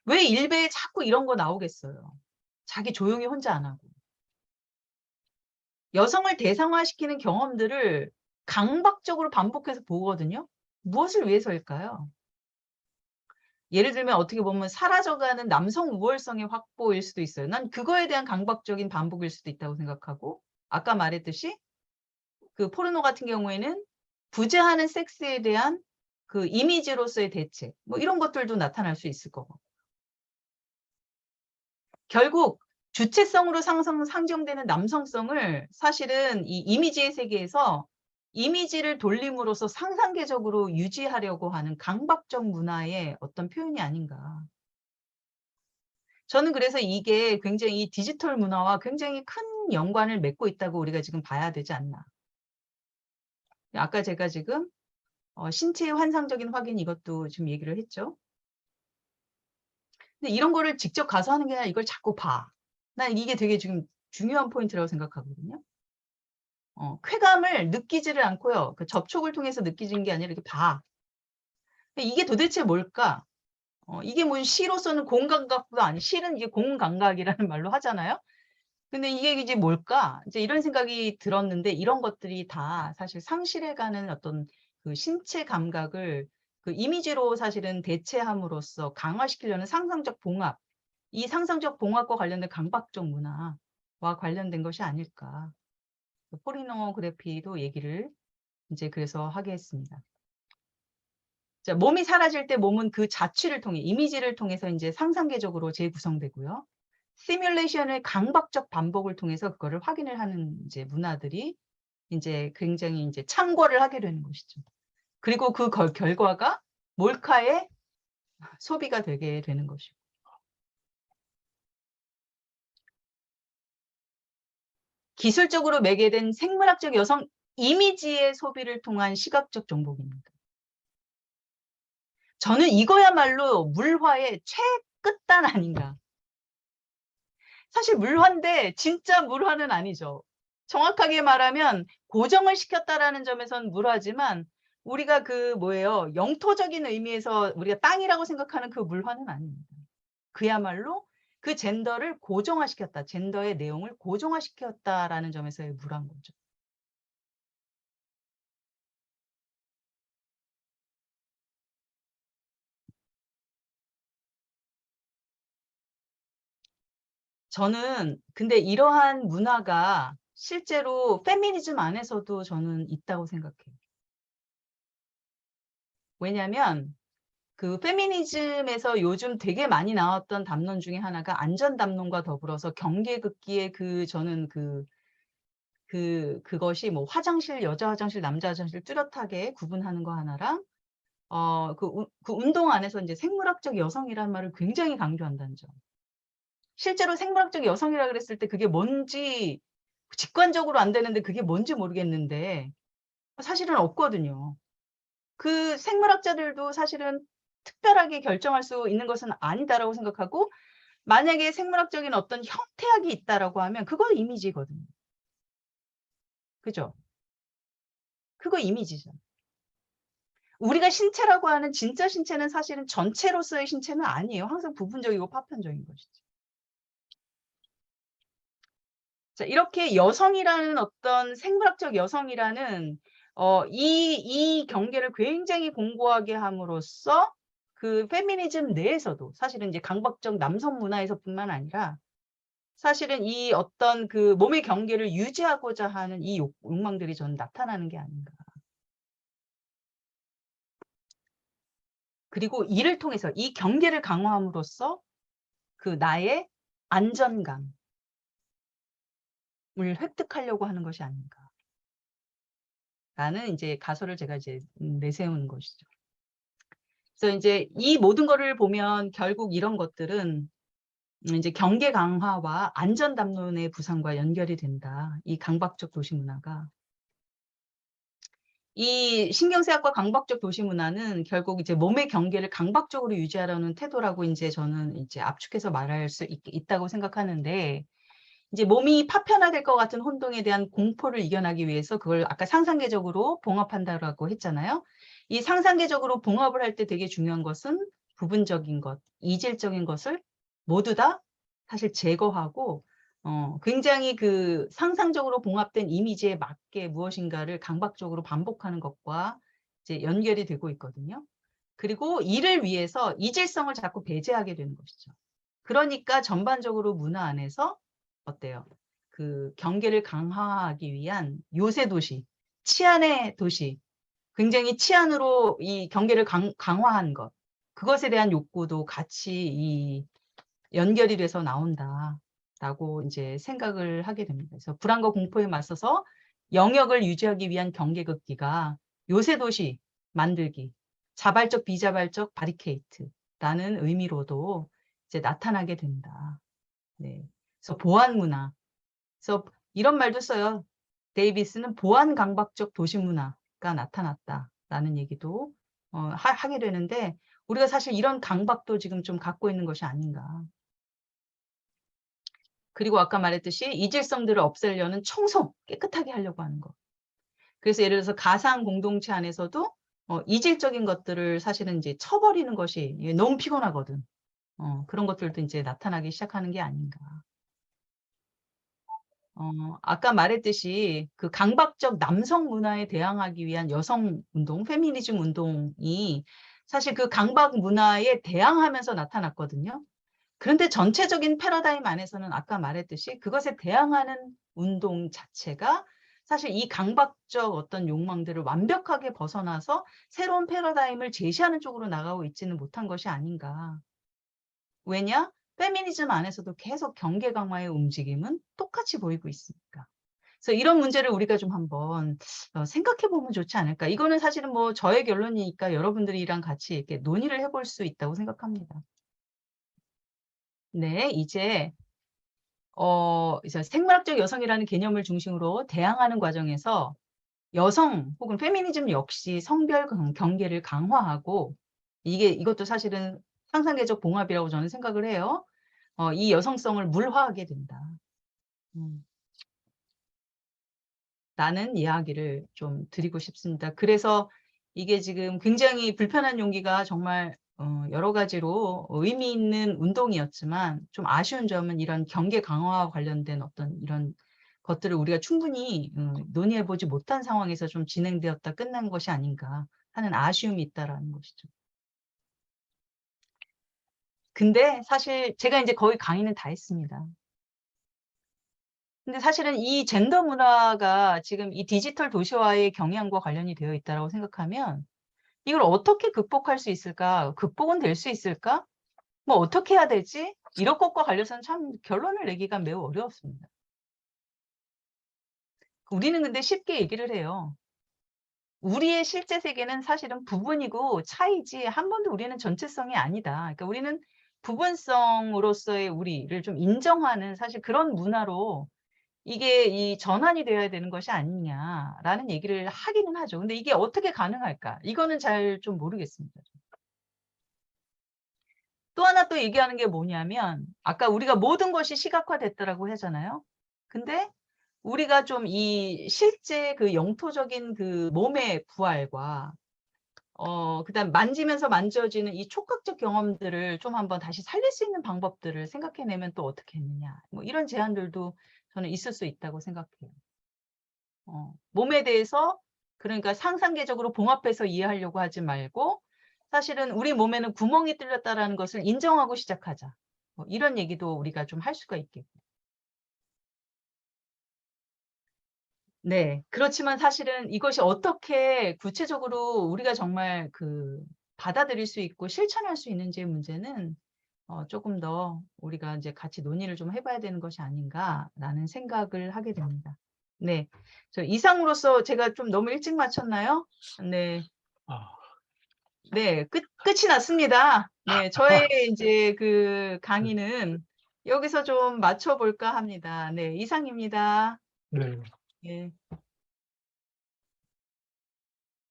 왜 일베에 자꾸 이런 거 나오겠어요? 자기 조용히 혼자 안 하고. 여성을 대상화시키는 경험들을 강박적으로 반복해서 보거든요. 무엇을 위해서일까요? 예를 들면 어떻게 보면 사라져가는 남성 우월성의 확보일 수도 있어요. 난 그거에 대한 강박적인 반복일 수도 있다고 생각하고, 아까 말했듯이 그 포르노 같은 경우에는 부재하는 섹스에 대한 그 이미지로서의 대책, 뭐 이런 것들도 나타날 수 있을 거고. 결국 주체성으로 상정되는 남성성을 사실은 이 이미지의 세계에서 이미지를 돌림으로써 상상계적으로 유지하려고 하는 강박적 문화의 어떤 표현이 아닌가. 저는 그래서 이게 굉장히 이 디지털 문화와 굉장히 큰 연관을 맺고 있다고 우리가 지금 봐야 되지 않나. 아까 제가 지금 신체의 환상적인 확인 이것도 지금 얘기를 했죠. 근데 이런 거를 직접 가서 하는 게 아니라 이걸 자꾸 봐. 난 이게 되게 지금 중요한 포인트라고 생각하거든요. 쾌감을 느끼지를 않고요. 그 접촉을 통해서 느끼는 게 아니라 이렇게 봐. 이게 도대체 뭘까? 이게 뭐 시로서는 공감각도 아니, 실은 이게 공감각이라는 말로 하잖아요. 근데 이게 이제 뭘까? 이제 이런 생각이 들었는데 이런 것들이 다 사실 상실해가는 어떤 그 신체 감각을 그 이미지로 사실은 대체함으로써 강화시키려는 상상적 봉합, 이 상상적 봉합과 관련된 강박적 문화와 관련된 것이 아닐까. 포리노그래피도 얘기를 이제 그래서 하게 했습니다. 자, 몸이 사라질 때 몸은 그 자취를 통해, 이미지를 통해서 이제 상상계적으로 재구성되고요. 시뮬레이션의 강박적 반복을 통해서 그거를 확인을 하는 이제 문화들이 이제 굉장히 이제 참고를 하게 되는 것이죠. 그리고 그 결과가 몰카의 소비가 되게 되는 것이고. 기술적으로 매개된 생물학적 여성 이미지의 소비를 통한 시각적 정복입니다. 저는 이거야말로 물화의 최끝단 아닌가. 사실 물화인데 진짜 물화는 아니죠. 정확하게 말하면 고정을 시켰다라는 점에선 물화지만 우리가 그 뭐예요? 영토적인 의미에서 우리가 땅이라고 생각하는 그 물화는 아닙니다. 그야말로 그 젠더를 고정화시켰다. 젠더의 내용을 고정화시켰다라는 점에서의 물화인 거죠. 저는 근데 이러한 문화가 실제로 페미니즘 안에서도 저는 있다고 생각해요. 왜냐하면 그 페미니즘에서 요즘 되게 많이 나왔던 담론 중에 하나가 안전 담론과 더불어서 경계극기의 그 저는 그것이 뭐 화장실, 여자 화장실, 남자 화장실 뚜렷하게 구분하는 거 하나랑 그 운동 안에서 이제 생물학적 여성이라는 말을 굉장히 강조한다는 점. 실제로 생물학적 여성이라 그랬을 때 그게 뭔지 직관적으로 안 되는데 그게 뭔지 모르겠는데 사실은 없거든요. 그 생물학자들도 사실은 특별하게 결정할 수 있는 것은 아니다라고 생각하고 만약에 생물학적인 어떤 형태학이 있다라고 하면 그건 이미지거든요. 그죠? 그거 이미지죠. 우리가 신체라고 하는 진짜 신체는 사실은 전체로서의 신체는 아니에요. 항상 부분적이고 파편적인 것이죠. 자, 이렇게 여성이라는 어떤 생물학적 여성이라는 이 경계를 굉장히 공고하게 함으로써 그 페미니즘 내에서도 사실은 이제 강박적 남성 문화에서뿐만 아니라 사실은 이 어떤 그 몸의 경계를 유지하고자 하는 이 욕망들이 저는 나타나는 게 아닌가. 그리고 이를 통해서 이 경계를 강화함으로써 그 나의 안전감을 획득하려고 하는 것이 아닌가. 라는 이제 가설을 제가 이제 내세우는 것이죠. 그래서 이제 이 모든 거를 보면 결국 이런 것들은 이제 경계 강화와 안전 담론의 부상과 연결이 된다. 이 강박적 도시 문화가. 이 신경쇠약과 강박적 도시 문화는 결국 이제 몸의 경계를 강박적으로 유지하려는 태도라고 이제 저는 이제 압축해서 말할 수 있다고 생각하는데 이제 몸이 파편화될 것 같은 혼동에 대한 공포를 이겨나기 위해서 그걸 아까 상상계적으로 봉합한다라고 했잖아요. 이 상상계적으로 봉합을 할 때 되게 중요한 것은 부분적인 것, 이질적인 것을 모두 다 사실 제거하고 굉장히 그 상상적으로 봉합된 이미지에 맞게 무엇인가를 강박적으로 반복하는 것과 이제 연결이 되고 있거든요. 그리고 이를 위해서 이질성을 자꾸 배제하게 되는 것이죠. 그러니까 전반적으로 문화 안에서 어때요? 그 경계를 강화하기 위한 요새 도시, 치안의 도시, 굉장히 치안으로 이 경계를 강화한 것, 그것에 대한 욕구도 같이 이 연결이 돼서 나온다라고 이제 생각을 하게 됩니다. 그래서 불안과 공포에 맞서서 영역을 유지하기 위한 경계극기가 요새 도시 만들기, 자발적 비자발적 바리케이트라는 의미로도 이제 나타나게 된다. 네. 그래서 보안 문화. 그래서 이런 말도 써요. 데이비스는 보안 강박적 도시 문화가 나타났다라는 얘기도 하게 되는데 우리가 사실 이런 강박도 지금 좀 갖고 있는 것이 아닌가. 그리고 아까 말했듯이 이질성들을 없애려는 청소, 깨끗하게 하려고 하는 것. 그래서 예를 들어서 가상 공동체 안에서도 이질적인 것들을 사실은 이제 쳐버리는 것이 너무 피곤하거든. 그런 것들도 이제 나타나기 시작하는 게 아닌가. 아까 말했듯이 그 강박적 남성 문화에 대항하기 위한 여성 운동, 페미니즘 운동이 사실 그 강박 문화에 대항하면서 나타났거든요. 그런데 전체적인 패러다임 안에서는 아까 말했듯이 그것에 대항하는 운동 자체가 사실 이 강박적 어떤 욕망들을 완벽하게 벗어나서 새로운 패러다임을 제시하는 쪽으로 나가고 있지는 못한 것이 아닌가. 왜냐? 페미니즘 안에서도 계속 경계 강화의 움직임은 똑같이 보이고 있으니까. 그래서 이런 문제를 우리가 좀 한번 생각해 보면 좋지 않을까. 이거는 사실은 뭐 저의 결론이니까 여러분들이랑 같이 이렇게 논의를 해볼 수 있다고 생각합니다. 네, 이제 생물학적 여성이라는 개념을 중심으로 대항하는 과정에서 여성 혹은 페미니즘 역시 성별 경계를 강화하고 이것도 사실은 상상계적 봉합이라고 저는 생각을 해요. 이 여성성을 물화하게 된다. 라는 이야기를 좀 드리고 싶습니다. 그래서 이게 지금 굉장히 불편한 용기가 정말 여러 가지로 의미 있는 운동이었지만 좀 아쉬운 점은 이런 경계 강화와 관련된 어떤 이런 것들을 우리가 충분히 논의해보지 못한 상황에서 좀 진행되었다 끝난 것이 아닌가 하는 아쉬움이 있다라는 것이죠. 근데 사실 제가 이제 거의 강의는 다 했습니다. 근데 사실은 이 젠더 문화가 지금 이 디지털 도시화의 경향과 관련이 되어 있다고 생각하면 이걸 어떻게 극복할 수 있을까? 극복은 될 수 있을까? 뭐 어떻게 해야 되지? 이런 것과 관련해서는 참 결론을 내기가 매우 어려웠습니다. 우리는 근데 쉽게 얘기를 해요. 우리의 실제 세계는 사실은 부분이고 차이지 한 번도 우리는 전체성이 아니다. 그러니까 우리는 부분성으로서의 우리를 좀 인정하는 사실 그런 문화로 이게 이 전환이 되어야 되는 것이 아니냐라는 얘기를 하기는 하죠. 근데 이게 어떻게 가능할까? 이거는 잘 좀 모르겠습니다. 또 하나 또 얘기하는 게 뭐냐면 아까 우리가 모든 것이 시각화됐다라고 하잖아요. 근데 우리가 좀 이 실제 그 영토적인 그 몸의 부활과 그다음 만지면서 만져지는 이 촉각적 경험들을 좀 한번 다시 살릴 수 있는 방법들을 생각해내면 또 어떻게 했느냐. 뭐 이런 제안들도 저는 있을 수 있다고 생각해요. 몸에 대해서 그러니까 상상계적으로 봉합해서 이해하려고 하지 말고 사실은 우리 몸에는 구멍이 뚫렸다라는 것을 인정하고 시작하자. 뭐 이런 얘기도 우리가 좀 할 수가 있겠고. 네. 그렇지만 사실은 이것이 어떻게 구체적으로 우리가 정말 받아들일 수 있고 실천할 수 있는지의 문제는 조금 더 우리가 이제 같이 논의를 좀 해봐야 되는 것이 아닌가라는 생각을 하게 됩니다. 네. 저 이상으로서 제가 좀 너무 일찍 마쳤나요? 네. 아, 네. 끝이 났습니다. 네. 저의 이제 그 강의는 여기서 좀 마쳐볼까 합니다. 네. 이상입니다. 네. 예.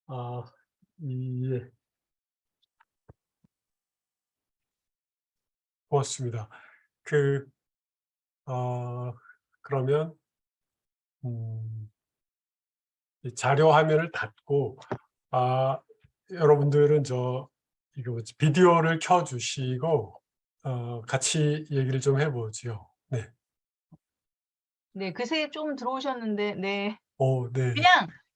아, 예. 고맙습니다. 그러면, 이 자료 화면을 닫고, 여러분들은 이거 비디오를 켜주시고, 같이 얘기를 좀 해보죠. 네. 네. 그새 좀 들어오셨는데, 네. 네.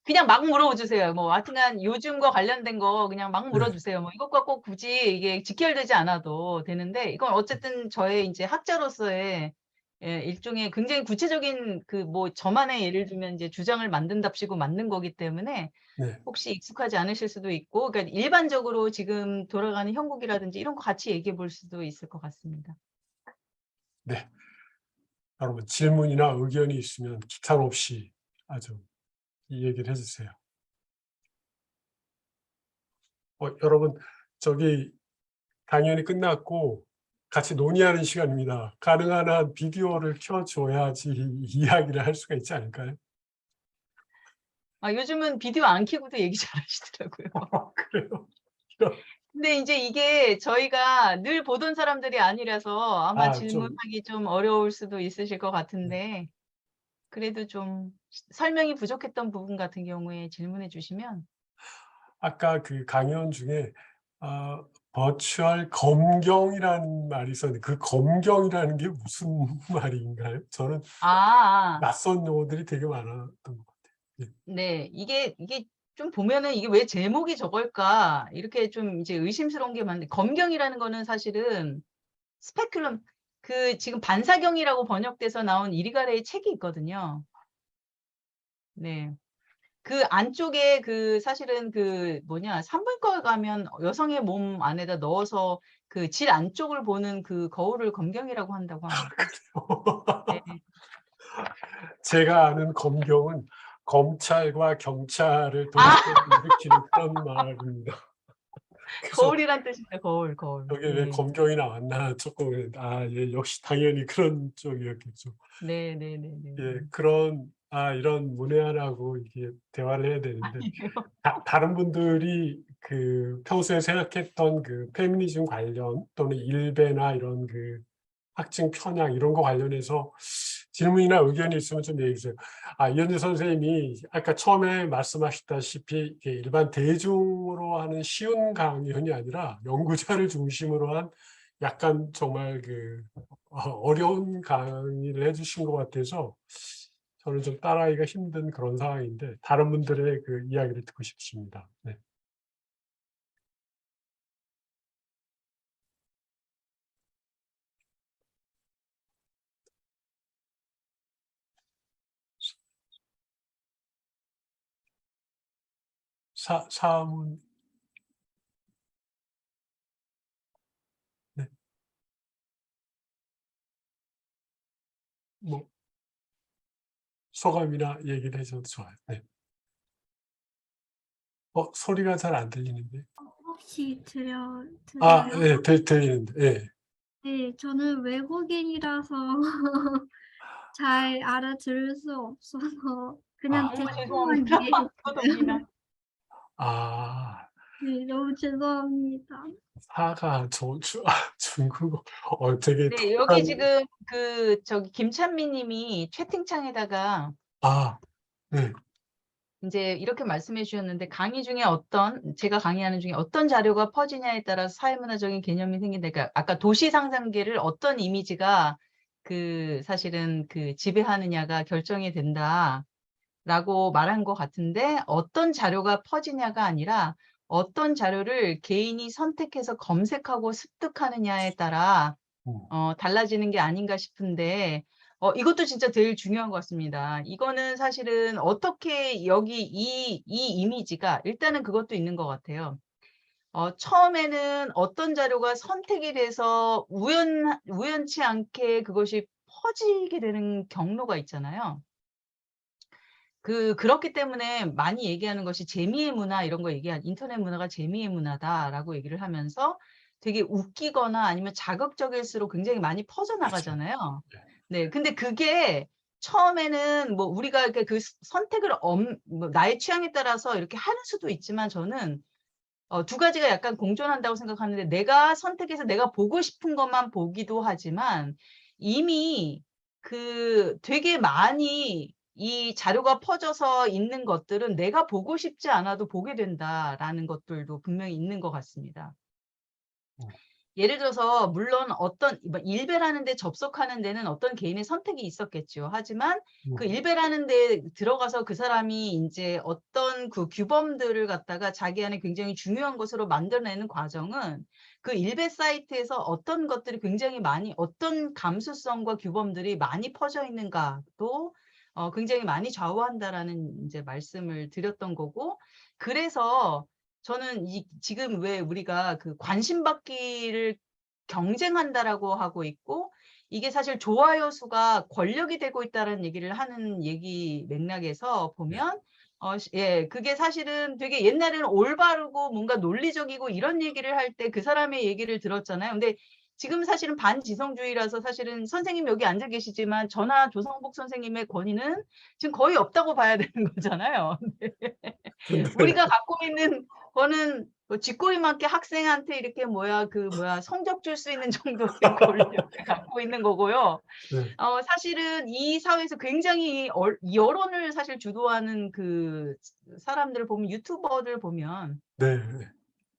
그냥 막 물어주세요. 뭐, 하여튼간 요즘과 관련된 거 그냥 막 네. 물어주세요. 뭐, 이것과 꼭 굳이 이게 직결되지 않아도 되는데, 이건 어쨌든 저의 이제 학자로서의 일종의 굉장히 구체적인 뭐, 저만의 예를 들면 이제 주장을 만든답시고 만든 거기 때문에, 네. 혹시 익숙하지 않으실 수도 있고, 그러니까 일반적으로 지금 돌아가는 형국이라든지 이런 거 같이 얘기해 볼 수도 있을 것 같습니다. 네. 여러분, 질문이나 의견이 있으면 기탄 없이 아주 이 얘기를 해주세요. 여러분, 강연이 끝났고 같이 논의하는 시간입니다. 가능한 한 비디오를 켜줘야지 이야기를 할 수가 있지 않을까요? 요즘은 비디오 안 켜고도 얘기 잘 하시더라고요. 그래요? 근데 이제 이게 저희가 늘 보던 사람들이 아니라서 아마 좀, 질문하기 좀 어려울 수도 있으실 것 네. 같은데, 그래도 좀 설명이 부족했던 부분 같은 경우에 질문해 주시면. 아까 그 강연 중에 버추얼 검경이라는 말이 있었는데 그 검경이라는 게 무슨 말인가요? 저는 아, 아. 낯선 용어들이 되게 많았던 것 같아요. 예. 네. 이게 좀 보면은 '이게 왜 제목이 저걸까?' 이렇게 좀 이제 의심스러운 게 많은데 검경이라는 거는 사실은 스페큘럼 그 지금 반사경이라고 번역돼서 나온 이리가레의 책이 있거든요. 네. 그 안쪽에 그 사실은 그 뭐냐 산부인과 가면 여성의 몸 안에다 넣어서 그 질 안쪽을 보는 그 거울을 검경이라고 한다고 합니다. 네. 제가 아는 검경은 검찰과 경찰을 아 동시에 일으키는 그런 말입니다. 그래서 거울이란 뜻입니다. 거울, 거울. 여기에 왜 예. 검경이 나왔나 조금 예, 역시 당연히 그런 쪽이었겠죠. 예, 네네네네. 이런 문외한하고 이게 대화를 해야 되는데 아니에요. 다른 분들이 그 평소에 생각했던 그 페미니즘 관련 또는 일배나 이런 그 학증 편향 이런 거 관련해서 질문이나 의견이 있으면 좀 얘기해 주세요. 이현주 선생님이 아까 처음에 말씀하셨다시피 이게 일반 대중으로 하는 쉬운 강연이 아니라 연구자를 중심으로 한 약간 정말 그 어려운 강의를 해 주신 것 같아서 저는 좀 따라하기가 힘든 그런 상황인데 다른 분들의 그 이야기를 듣고 싶습니다. 네. 사문 네. 뭐 소감이나 얘기를 해 줘도 좋아요. 네. 소리가 잘 안 들리는데. 혹시 들려요? 예. 들리는데. 예. 네, 저는 외국인이라서 잘 알아들을 수 없어서 그냥 아. 어머 대충만 죄송합니다. 이해해 저도 주세요. 미나. 아. 네, 너무 죄송합니다. 사가 중국어 되게 네, 여기 독특한 지금 그 저기 김찬미 님이 채팅창에다가 네. 인제 이렇게 말씀해 주셨는데 강의 중에 제가 강의하는 중에 어떤 자료가 퍼지냐에 따라서 사회문화적인 개념이 생긴다. 그러니까 아까 도시 상상계를 어떤 이미지가 그 사실은 그 지배하느냐가 결정이 된다라고 말한 것 같은데 어떤 자료가 퍼지냐가 아니라 어떤 자료를 개인이 선택해서 검색하고 습득하느냐에 따라 음. 달라지는 게 아닌가 싶은데 이것도 진짜 제일 중요한 것 같습니다. 이거는 사실은 어떻게 여기 이 이미지가 일단은 그것도 있는 것 같아요. 처음에는 어떤 자료가 선택이 돼서 우연치 않게 그것이 퍼지게 되는 경로가 있잖아요. 그렇기 때문에 많이 얘기하는 것이 재미의 문화 이런 거 인터넷 문화가 재미의 문화다라고 얘기를 하면서 되게 웃기거나 아니면 자극적일수록 굉장히 많이 그렇죠. 퍼져나가잖아요. 네. 네. 근데 그게 처음에는 뭐 우리가 이렇게 그 선택을 뭐 나의 취향에 따라서 이렇게 하는 수도 있지만 저는 두 가지가 약간 공존한다고 생각하는데 내가 선택해서 내가 보고 싶은 것만 보기도 하지만 이미 되게 많이 이 자료가 퍼져서 있는 것들은 '내가 보고 싶지 않아도 보게 된다.'라는 것들도 분명히 있는 것 같습니다. 음. 예를 들어서 물론 어떤 뭐 일배라는 데 접속하는 데는 어떤 개인의 선택이 있었겠죠. 하지만 그 음. 일배라는 데 들어가서 그 사람이 인제 어떤 그 규범들을 갖다가 자기 안에 굉장히 중요한 것으로 만들어내는 과정은 그 일배 사이트에서 어떤 것들이 굉장히 많이 어떤 감수성과 규범들이 많이 퍼져 있는가도 굉장히 많이 좌우한다라는 인제 말씀을 드렸던 거고 그래서 저는 지금 왜 우리가 그 관심받기를 경쟁한다라고 하고 있고 이게 사실 좋아요 수가 권력이 되고 있다는 얘기를 하는 얘기 맥락에서 네. 보면 예, 그게 사실은 되게 옛날에는 올바르고 뭔가 논리적이고 이런 얘기를 할 때 그 사람의 얘기를 들었잖아요. 근데 지금 사실은 반지성주의라서 사실은 선생님 여기 앉아 계시지만 저나 조성복 선생님의 권위는 지금 거의 없다고 봐야 되는 거잖아요. 근데 우리가 갖고 있는 거는 쥐꼬리 맞게 학생한테 이렇게 성적 줄 수 있는 정도의 권력을 갖고 있는 거고요. 네. 사실은 이 사회에서 굉장히 여론을 사실 주도하는 그 사람들을 보면, 유튜버들 보면 네.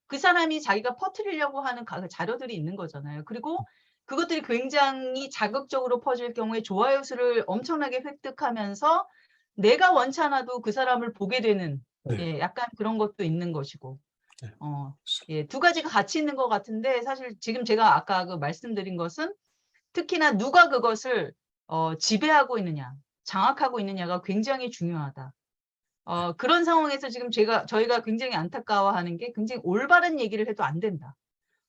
그 사람이 자기가 퍼뜨리려고 하는 자료들이 있는 거잖아요. 그리고 그것들이 굉장히 자극적으로 퍼질 경우에 좋아요 수를 엄청나게 획득하면서 내가 원치 않아도 그 사람을 보게 되는, 네. 예, 약간 그런 것도 있는 것이고. 네. 예, 두 가지가 같이 있는 것 같은데, 사실 지금 제가 아까 말씀드린 것은 특히나 누가 그것을 지배하고 있느냐, 장악하고 있느냐가 굉장히 중요하다. 그런 상황에서 지금 저희가 굉장히 안타까워하는 게, 굉장히 올바른 얘기를 해도 안 된다.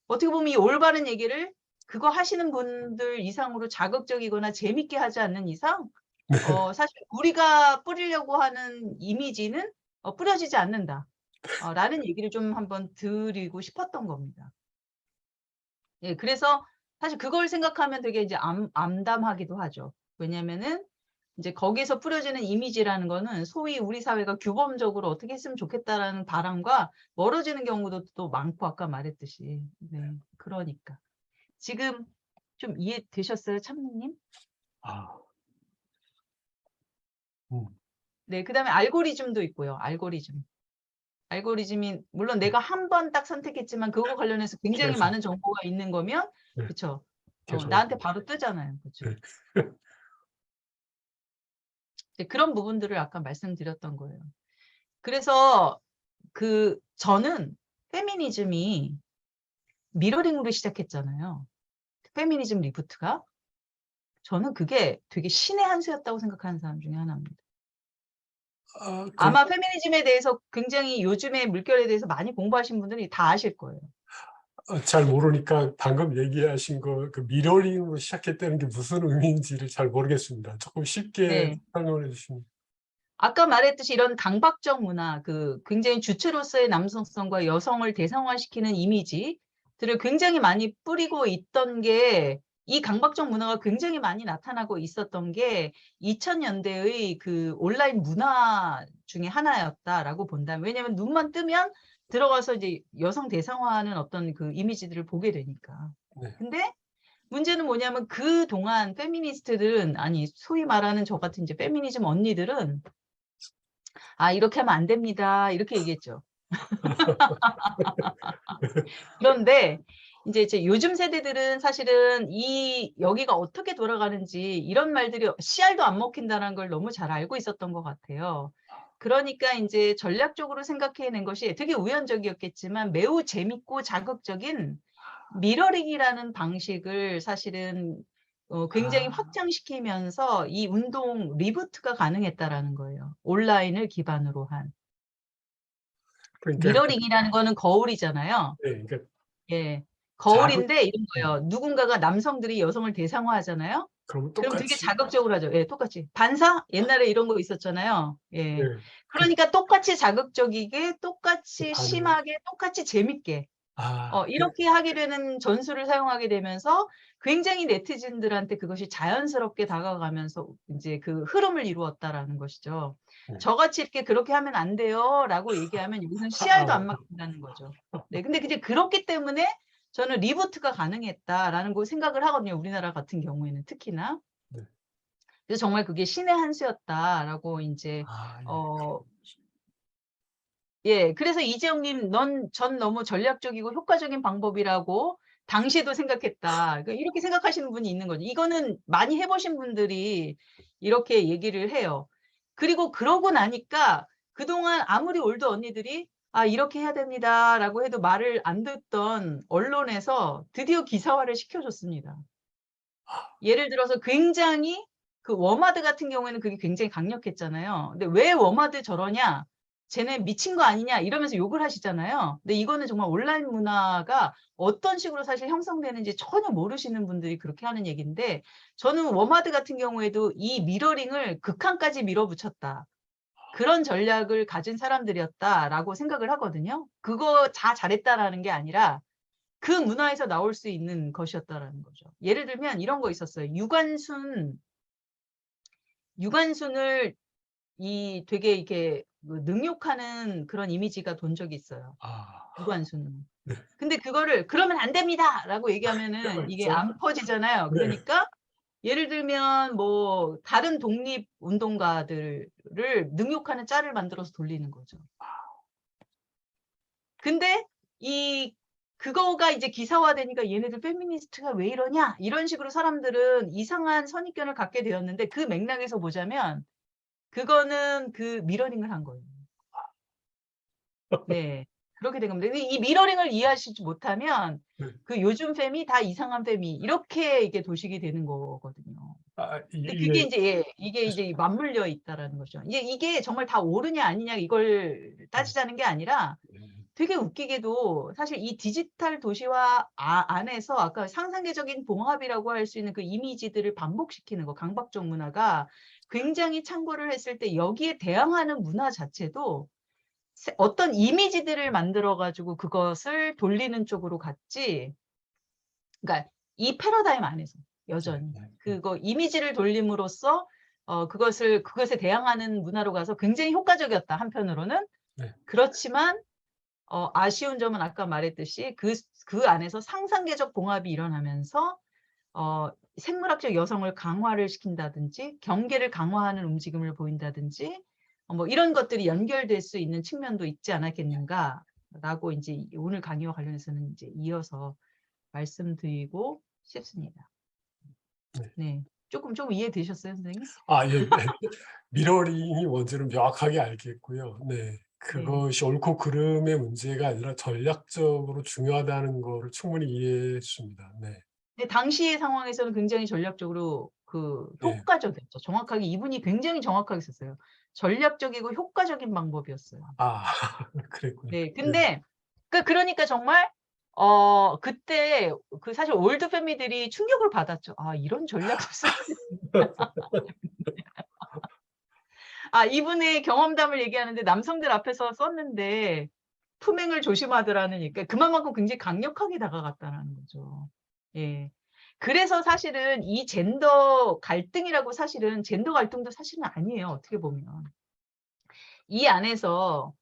어떻게 보면 이 올바른 얘기를 그거 하시는 분들 이상으로 자극적이거나 재밌게 하지 않는 이상, 사실 우리가 뿌리려고 하는 이미지는 뿌려지지 않는다. 라는 얘기를 좀 한번 드리고 싶었던 겁니다. 예, 그래서 사실 그걸 생각하면 되게 이제 암담하기도 하죠. 왜냐면은 이제 거기에서 뿌려지는 이미지라는 거는 소위 우리 사회가 규범적으로 어떻게 했으면 좋겠다라는 바람과 멀어지는 경우도 또 많고, 아까 말했듯이. 네, 그러니까. 지금 좀 이해되셨어요, 참느님? 아, 네, 그다음에 알고리즘도 있고요. 알고리즘이 물론 내가 한 번 딱 선택했지만 그거 관련해서 굉장히 계속. 많은 정보가 있는 거면, 네. 그쵸? 계속. 나한테 바로 뜨잖아요. 그쵸? 네. 이제 그런 부분들을 아까 말씀드렸던 거예요. 그래서 저는 페미니즘이 미러링으로 시작했잖아요. 페미니즘 리부트가. 저는 그게 되게 신의 한 수였다고 생각하는 사람 중에 하나입니다. 아마 페미니즘에 대해서 굉장히 요즘의 물결에 대해서 많이 공부하신 분들이 다 아실 거예요. 잘 모르니까 방금 얘기하신 그 미러링으로 시작했다는 게 무슨 의미인지를 잘 모르겠습니다. 조금 쉽게 네. 설명해 주시면. 아까 말했듯이 이런 강박적 문화, 굉장히 주체로서의 남성성과 여성을 대상화시키는 이미지들을 굉장히 많이 뿌리고 있던 게, 이 강박적 문화가 굉장히 많이 나타나고 있었던 게 2000년대의 그 온라인 문화 중에 하나였다라고 본다면, 왜냐하면 눈만 뜨면 들어가서 이제 여성 대상화하는 어떤 그 이미지들을 보게 되니까. 네. 근데 문제는 뭐냐면 그동안 페미니스트들은, 아니 소위 말하는 저 같은 이제 페미니즘 언니들은 이렇게 하면 안 됩니다. 이렇게 얘기했죠. 그런데 이제 요즘 세대들은 사실은 여기가 어떻게 돌아가는지 이런 말들이 씨알도 안 먹힌다는 걸 너무 잘 알고 있었던 것 같아요. 그러니까 이제 전략적으로 생각해낸 것이 되게 우연적이었겠지만 매우 재밌고 자극적인 미러링이라는 방식을 사실은 굉장히 확장시키면서 이 운동 리부트가 가능했다라는 거예요. 온라인을 기반으로 한. 그러니까 미러링이라는 거는 거울이잖아요. 네, 그러니까 예. 자극 거울인데 이런 거예요. 누군가가 남성들이 여성을 대상화하잖아요. 그러면 그럼 되게 똑같이 자극적으로 하죠. 예, 똑같이. 반사? 옛날에 이런 거 있었잖아요. 예. 네, 그러니까 똑같이 자극적이게, 똑같이 반응. 심하게, 똑같이 재밌게. 그, 이렇게 하게 되는 전술을 사용하게 되면서 굉장히 네티즌들한테 그것이 자연스럽게 다가가면서 이제 그 흐름을 이루었다라는 것이죠. 네. 저같이 이렇게 그렇게 하면 안 돼요라고 얘기하면 여기서는 씨알도 안 막힌다는 거죠. 네, 근데 이제 그렇기 때문에 저는 리부트가 가능했다라는 걸 생각을 하거든요. 우리나라 같은 경우에는 특히나. 네. 그래서 정말 그게 신의 한 수였다라고 이제 예. 예, 그래서 이재용님, 전 너무 전략적이고 효과적인 방법이라고 당시에도 생각했다. 이렇게 생각하시는 분이 있는 거죠. 이거는 많이 해보신 분들이 이렇게 얘기를 해요. 그리고 그러고 나니까 그동안 아무리 올드 언니들이 이렇게 해야 됩니다라고 해도 말을 안 듣던 언론에서 드디어 기사화를 시켜줬습니다. 예를 들어서 굉장히 그 워마드 같은 경우에는 그게 굉장히 강력했잖아요. 근데 왜 워마드 저러냐? 쟤네 미친 거 아니냐? 이러면서 욕을 하시잖아요. 근데 이거는 정말 온라인 문화가 어떤 식으로 사실 형성되는지 전혀 모르시는 분들이 그렇게 하는 얘기인데, 저는 워마드 같은 경우에도 이 미러링을 극한까지 밀어붙였다. 그런 전략을 가진 사람들이었다라고 생각을 하거든요. 그거 다 잘했다라는 게 아니라 그 문화에서 나올 수 있는 것이었다라는 거죠. 예를 들면 이런 거 있었어요. 유관순을 되게 이렇게 능욕하는 그런 이미지가 돈 적이 있어요. 무관수는. 네. 근데 그거를 그러면 안 됩니다라고 얘기하면은 이게 안 퍼지잖아요. 네. 그러니까 예를 들면 뭐 다른 독립 운동가들을 능욕하는 짤을 만들어서 돌리는 거죠. 근데 그거가 이제 기사화되니까 얘네들 페미니스트가 왜 이러냐 이런 식으로 사람들은 이상한 선입견을 갖게 되었는데 그 맥락에서 보자면 그거는 그 미러링을 한 거예요. 네. 그렇게 된 겁니다. 근데 이 미러링을 이해하시지 못하면 네. 그 요즘 페미 다 이상한 페미 이렇게 이게 도식이 되는 거거든요. 근데 그게 이제 이게 이제 맞물려 있다라는 거죠. 이게 정말 다 옳으냐 아니냐 이걸 따지자는 게 아니라 되게 웃기게도 사실 이 디지털 도시화 안에서 아까 상상계적인 봉합이라고 할 수 있는 그 이미지들을 반복시키는 거, 강박적 문화가 굉장히 참고를 했을 때 여기에 대항하는 문화 자체도 어떤 이미지들을 만들어가지고 그것을 돌리는 쪽으로 갔지. 그러니까 이 패러다임 안에서 여전히 그거 이미지를 돌림으로써 그것에 대항하는 문화로 가서 굉장히 효과적이었다 한편으로는. 네. 그렇지만 아쉬운 점은 아까 말했듯이 그 안에서 상상계적 봉합이 일어나면서 생물학적 여성을 강화를 시킨다든지 경계를 강화하는 움직임을 보인다든지 뭐 이런 것들이 연결될 수 있는 측면도 있지 않았겠는가라고 이제 오늘 강의와 관련해서는 이제 이어서 말씀드리고 싶습니다. 네. 조금 이해되셨어요, 선생님? 예. 미러링이 뭔지는 명확하게 알겠고요. 네. 그것이 옳고 그름의 문제가 아니라 전략적으로 중요하다는 거를 충분히 이해했습니다. 네. 근데 당시의 상황에서는 굉장히 전략적으로 네. 효과적이었죠. 정확하게 이분이 굉장히 정확하게 썼어요. 전략적이고 효과적인 방법이었어요. 그랬군요. 네. 근데 그러니까 정말 그때 사실 올드 패미들이 충격을 받았죠. 이런 전략을 쓰는구나. 이분의 경험담을 얘기하는데 남성들 앞에서 썼는데 품행을 조심하더라는 얘기가 그만큼 굉장히 강력하게 다가갔다는 거죠. 예. 그래서 사실은 이 젠더 갈등이라고 사실은 젠더 갈등도 사실은 아니에요. 어떻게 보면. 이 안에서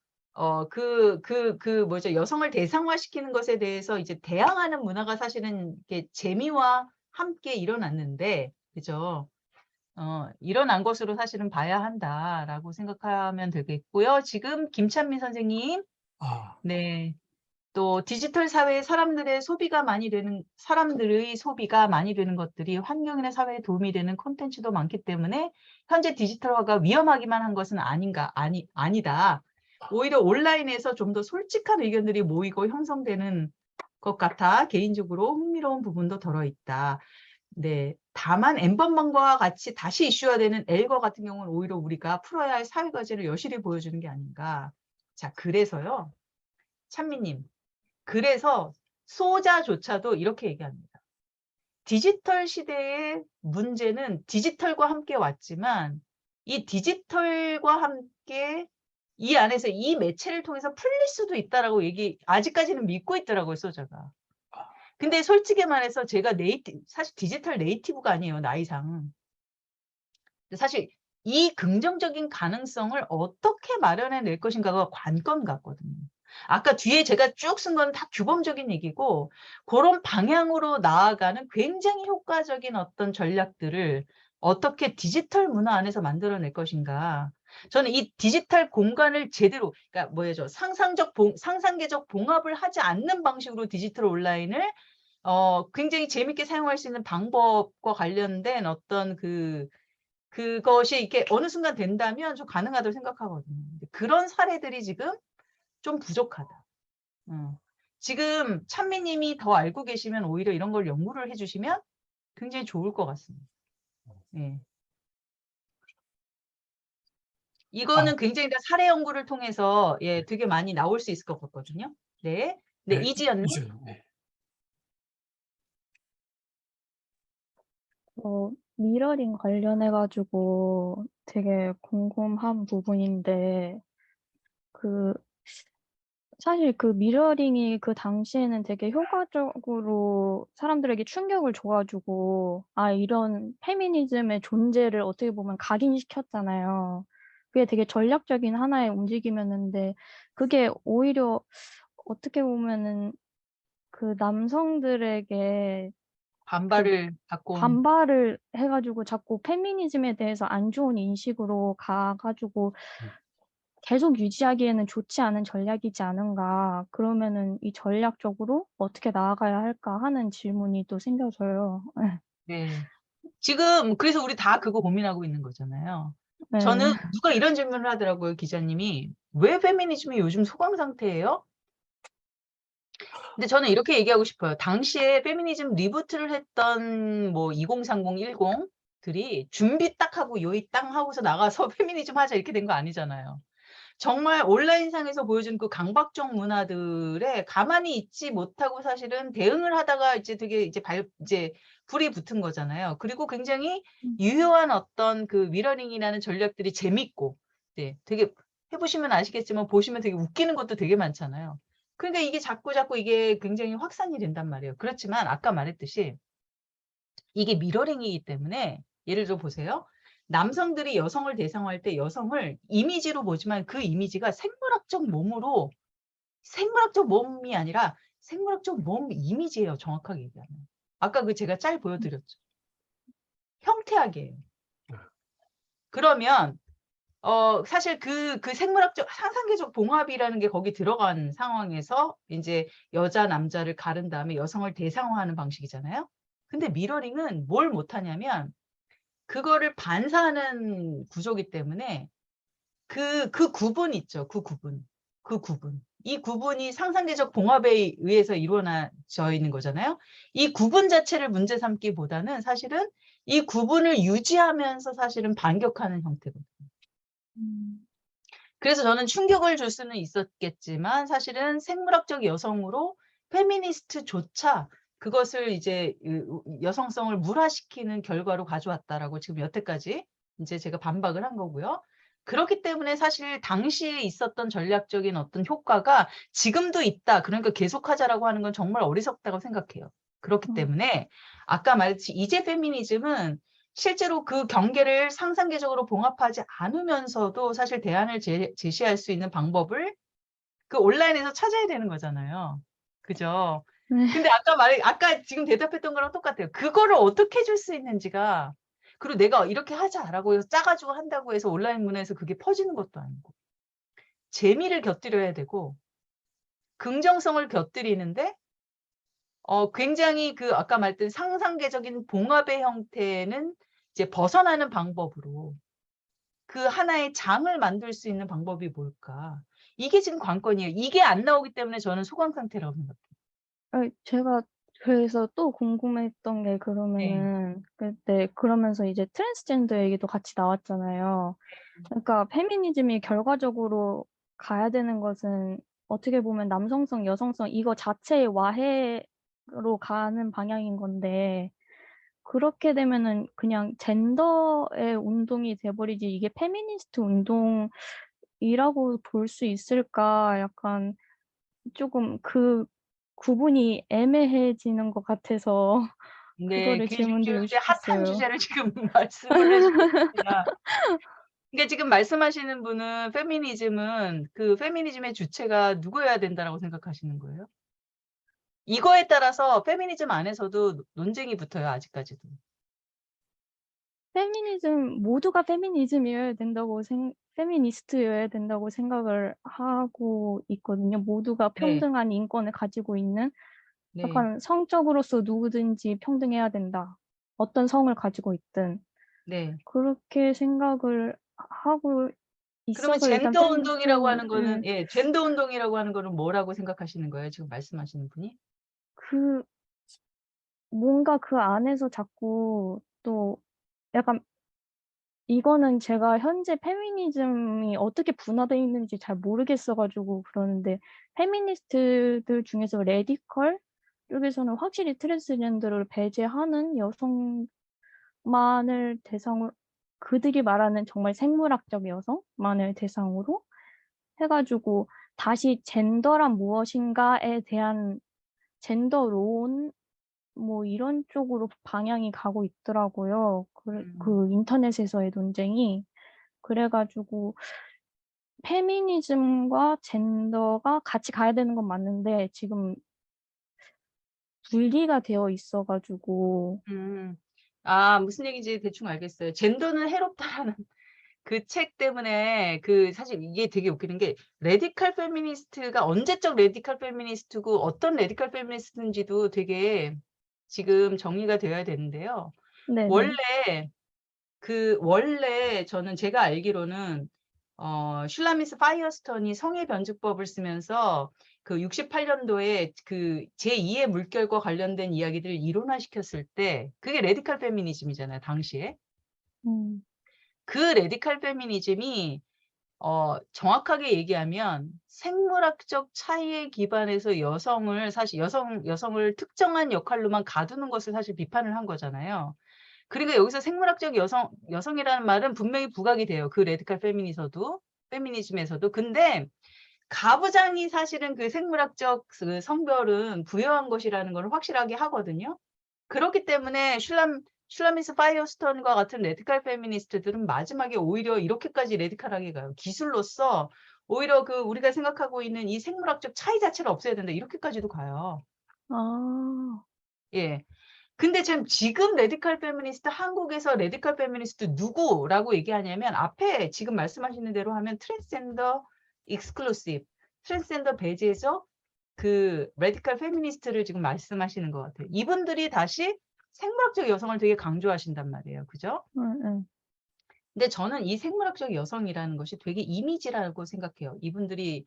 뭐죠? 여성을 대상화시키는 것에 대해서 이제 대항하는 문화가 사실은 이렇게 재미와 함께 일어났는데, 그죠? 일어난 것으로 사실은 봐야 한다라고 생각하면 되겠고요. 지금 김찬민 선생님, 네. 또 디지털 사회에 사람들의 소비가 많이 되는 것들이 환경이나 사회에 도움이 되는 콘텐츠도 많기 때문에 현재 디지털화가 위험하기만 한 것은 아니다. 오히려 온라인에서 좀 더 솔직한 의견들이 모이고 형성되는 것 같아 개인적으로 흥미로운 부분도 덜어있다. 네. 다만 N번방과 같이 다시 이슈화되는 L과 같은 경우는 오히려 우리가 풀어야 할 사회과제를 여실히 보여주는 게 아닌가. 자, 그래서요. 찬미님. 그래서 소자조차도 이렇게 얘기합니다. 디지털 시대의 문제는 디지털과 함께 왔지만 이 디지털과 함께 이 안에서 이 매체를 통해서 풀릴 수도 있다라고 아직까지는 믿고 있더라고요, 소자가. 근데 솔직히 말해서 제가 사실 디지털 네이티브가 아니에요, 나이상. 사실 이 긍정적인 가능성을 어떻게 마련해낼 것인가가 관건 같거든요. 아까 뒤에 제가 쭉 쓴 건 다 규범적인 얘기고 그런 방향으로 나아가는 굉장히 효과적인 어떤 전략들을 어떻게 디지털 문화 안에서 만들어낼 것인가. 저는 이 디지털 공간을 제대로, 그러니까 뭐죠? 상상계적 봉합을 하지 않는 방식으로 디지털 온라인을 굉장히 재밌게 사용할 수 있는 방법과 관련된 어떤 그것이 이렇게 어느 순간 된다면 좀 가능하다고 생각하거든요. 그런 사례들이 지금 좀 부족하다. 지금 찬미님이 더 알고 계시면 오히려 이런 걸 연구를 해주시면 굉장히 좋을 것 같습니다. 네. 이거는 굉장히 다 사례 연구를 통해서 되게 많이 나올 수 있을 것 같거든요. 네. 네, 이지연님. 네. 미러링 관련해가지고 되게 궁금한 부분인데, 사실 그 미러링이 그 당시에는 되게 효과적으로 사람들에게 충격을 줘가지고, 이런 페미니즘의 존재를 어떻게 보면 각인시켰잖아요. 그게 되게 전략적인 하나의 움직임이었는데, 그게 오히려 어떻게 보면은 그 남성들에게 반발을 갖고 온 반발을 해 가지고 자꾸 페미니즘에 대해서 안 좋은 인식으로 가 가지고 음. 계속 유지하기에는 좋지 않은 전략이지 않은가. 그러면은 이 전략적으로 어떻게 나아가야 할까 하는 질문이 또 생겨서요. 예. 네. 지금 그래서 우리 다 그거 고민하고 있는 거잖아요. 네. 저는 누가 이런 질문을 하더라고요, 기자님이. 왜 페미니즘이 요즘 소강 상태예요? 근데 저는 이렇게 얘기하고 싶어요. 당시에 페미니즘 리부트를 했던 뭐 2030, 10들이 준비 딱 하고 요이 땅 하고서 나가서 페미니즘 하자 이렇게 된 거 아니잖아요. 정말 온라인상에서 보여준 그 강박적 문화들에 가만히 있지 못하고 사실은 대응을 하다가 이제 되게 이제 불이 붙은 거잖아요. 그리고 굉장히 음. 유효한 어떤 그 미러링이라는 전략들이 재밌고, 네, 되게 해보시면 아시겠지만 보시면 되게 웃기는 것도 되게 많잖아요. 그러니까 이게 자꾸 이게 굉장히 확산이 된단 말이에요. 그렇지만 아까 말했듯이 이게 미러링이기 때문에 예를 들어 보세요. 남성들이 여성을 대상화할 때 여성을 이미지로 보지만 그 이미지가 생물학적 몸이 아니라 생물학적 몸 이미지예요. 정확하게 얘기하면. 아까 그 제가 짤 보여드렸죠. 형태학이에요. 그러면 사실 그 생물학적 상상계적 봉합이라는 게 거기 들어간 상황에서 이제 여자 남자를 가른 다음에 여성을 대상화하는 방식이잖아요. 근데 미러링은 뭘 못하냐면 그거를 반사하는 구조기 때문에 그 구분 있죠. 그 구분. 이 구분이 상상계적 봉합에 의해서 이루어져 있는 거잖아요. 이 구분 자체를 문제 삼기보다는 사실은 이 구분을 유지하면서 사실은 반격하는 형태거든요. 그래서 저는 충격을 줄 수는 있었겠지만 사실은 생물학적 여성으로 페미니스트조차 그것을 이제 여성성을 물화시키는 결과로 가져왔다라고 지금 여태까지 이제 제가 반박을 한 거고요. 그렇기 때문에 사실 당시에 있었던 전략적인 어떤 효과가 지금도 있다. 그러니까 계속하자라고 하는 건 정말 어리석다고 생각해요. 그렇기 때문에 아까 말했듯이 이제 페미니즘은 실제로 그 경계를 상상계적으로 봉합하지 않으면서도 사실 대안을 제시할 수 있는 방법을 그 온라인에서 찾아야 되는 거잖아요. 그죠? 네. 근데 아까 지금 대답했던 거랑 똑같아요. 그거를 어떻게 해줄 수 있는지가, 그리고 내가 이렇게 하자라고 해서 짜가지고 한다고 해서 온라인 문화에서 그게 퍼지는 것도 아니고, 재미를 곁들여야 되고, 긍정성을 곁들이는데, 굉장히 그 아까 말했던 상상계적인 봉합의 형태는 이제 벗어나는 방법으로 그 하나의 장을 만들 수 있는 방법이 뭘까? 이게 지금 관건이에요. 이게 안 나오기 때문에 저는 소강 상태라고 생각해요. 제가 그래서 또 궁금했던 게 네. 그러면은 그때 그러면서 이제 트랜스젠더 얘기도 같이 나왔잖아요. 그러니까 페미니즘이 결과적으로 가야 되는 것은 어떻게 보면 남성성, 여성성 이거 자체의 와해로 가는 방향인 건데 그렇게 되면은 그냥 젠더의 운동이 돼 버리지 이게 페미니스트 운동이라고 볼 수 있을까 약간 쪼금 그 구분이 애매해지는 것 같아서 네. 그거를 귀 좀 질문드리고 기울이세요. 핫한 싶었어요. 주제를 지금 말씀을 해주셨습니다. 그러니까 지금 말씀하시는 분은 그 페미니즘의 주체가 누구여야 된다라고 생각하시는 거예요? 이거에 따라서 페미니즘 안에서도 논쟁이 붙어요, 아직까지도. 모두가 페미니즘이어야 된다고 페미니스트여야 된다고 생각을 하고 있거든요. 모두가 네. 평등한 인권을 가지고 있는 네. 약간 성적으로서 누구든지 평등해야 된다. 어떤 성을 가지고 있든. 네. 그렇게 생각을 하고 그러면 있어서 일단 젠더 운동이라고 하는 거는 예. 젠더 운동이라고 하는 거는 뭐라고 생각하시는 거예요? 지금 말씀하시는 분이? 그 뭔가 그 안에서 자꾸 또 약간 이거는 제가 현재 페미니즘이 어떻게 분화되어 있는지 잘 모르겠어 가지고 그러는데 페미니스트들 중에서 레디컬 쪽에서는 확실히 트랜스젠더를 배제하는 여성만을 대상으로 그들이 말하는 정말 생물학적 여성만을 대상으로 해 가지고 다시 젠더란 무엇인가에 대한 젠더론 뭐 이런 쪽으로 방향이 가고 있더라고요. 음. 그 인터넷에서의 논쟁이. 그래 가지고 페미니즘과 젠더가 같이 가야 되는 건 맞는데 지금 분리가 되어 있어가지고 무슨 얘기인지 대충 알겠어요. 젠더는 해롭다라는 그 책 때문에 사실 이게 되게 웃기는 게 레디컬 페미니스트가 언제적 레디컬 페미니스트고 어떤 레디컬 페미니스트인지도 되게 지금 정리가 되어야 되는데요. 네네. 원래 저는 제가 알기로는 슐라미스 파이어스턴이 성의 변주법을 쓰면서 그 68년도에 그 제2의 물결과 관련된 이야기들을 이론화시켰을 때 그게 레디컬 페미니즘이잖아요, 당시에. 음, 그 레디컬 페미니즘이 정확하게 얘기하면 생물학적 차이에 기반해서 여성을 특정한 역할로만 가두는 것을 사실 비판을 한 거잖아요. 그리고 여기서 생물학적 여성이라는 말은 분명히 부각이 돼요. 그 레디컬 페미니즘에서도. 근데 가부장이 사실은 그 생물학적 그 성별은 부여한 것이라는 걸 확실하게 하거든요. 그렇기 때문에 슐라미스 파이어스턴과 같은 레디컬 페미니스트들은 마지막에 오히려 이렇게까지 레디컬하게 가요. 기술로서 오히려 그 우리가 생각하고 있는 이 생물학적 차이 자체를 없애야 된다. 이렇게까지도 가요. 아, 예. 근데 지금 레디컬 페미니스트, 한국에서 레디컬 페미니스트 누구라고 얘기하냐면 앞에 지금 말씀하시는 대로 하면 트랜스젠더 익스클루시브, 트랜스젠더 배제해서 그 레디컬 페미니스트를 지금 말씀하시는 것 같아요. 이분들이 다시 생물학적 여성을 되게 강조하신단 말이에요. 그죠? 근데 저는 이 생물학적 여성이라는 것이 되게 이미지라고 생각해요. 이분들이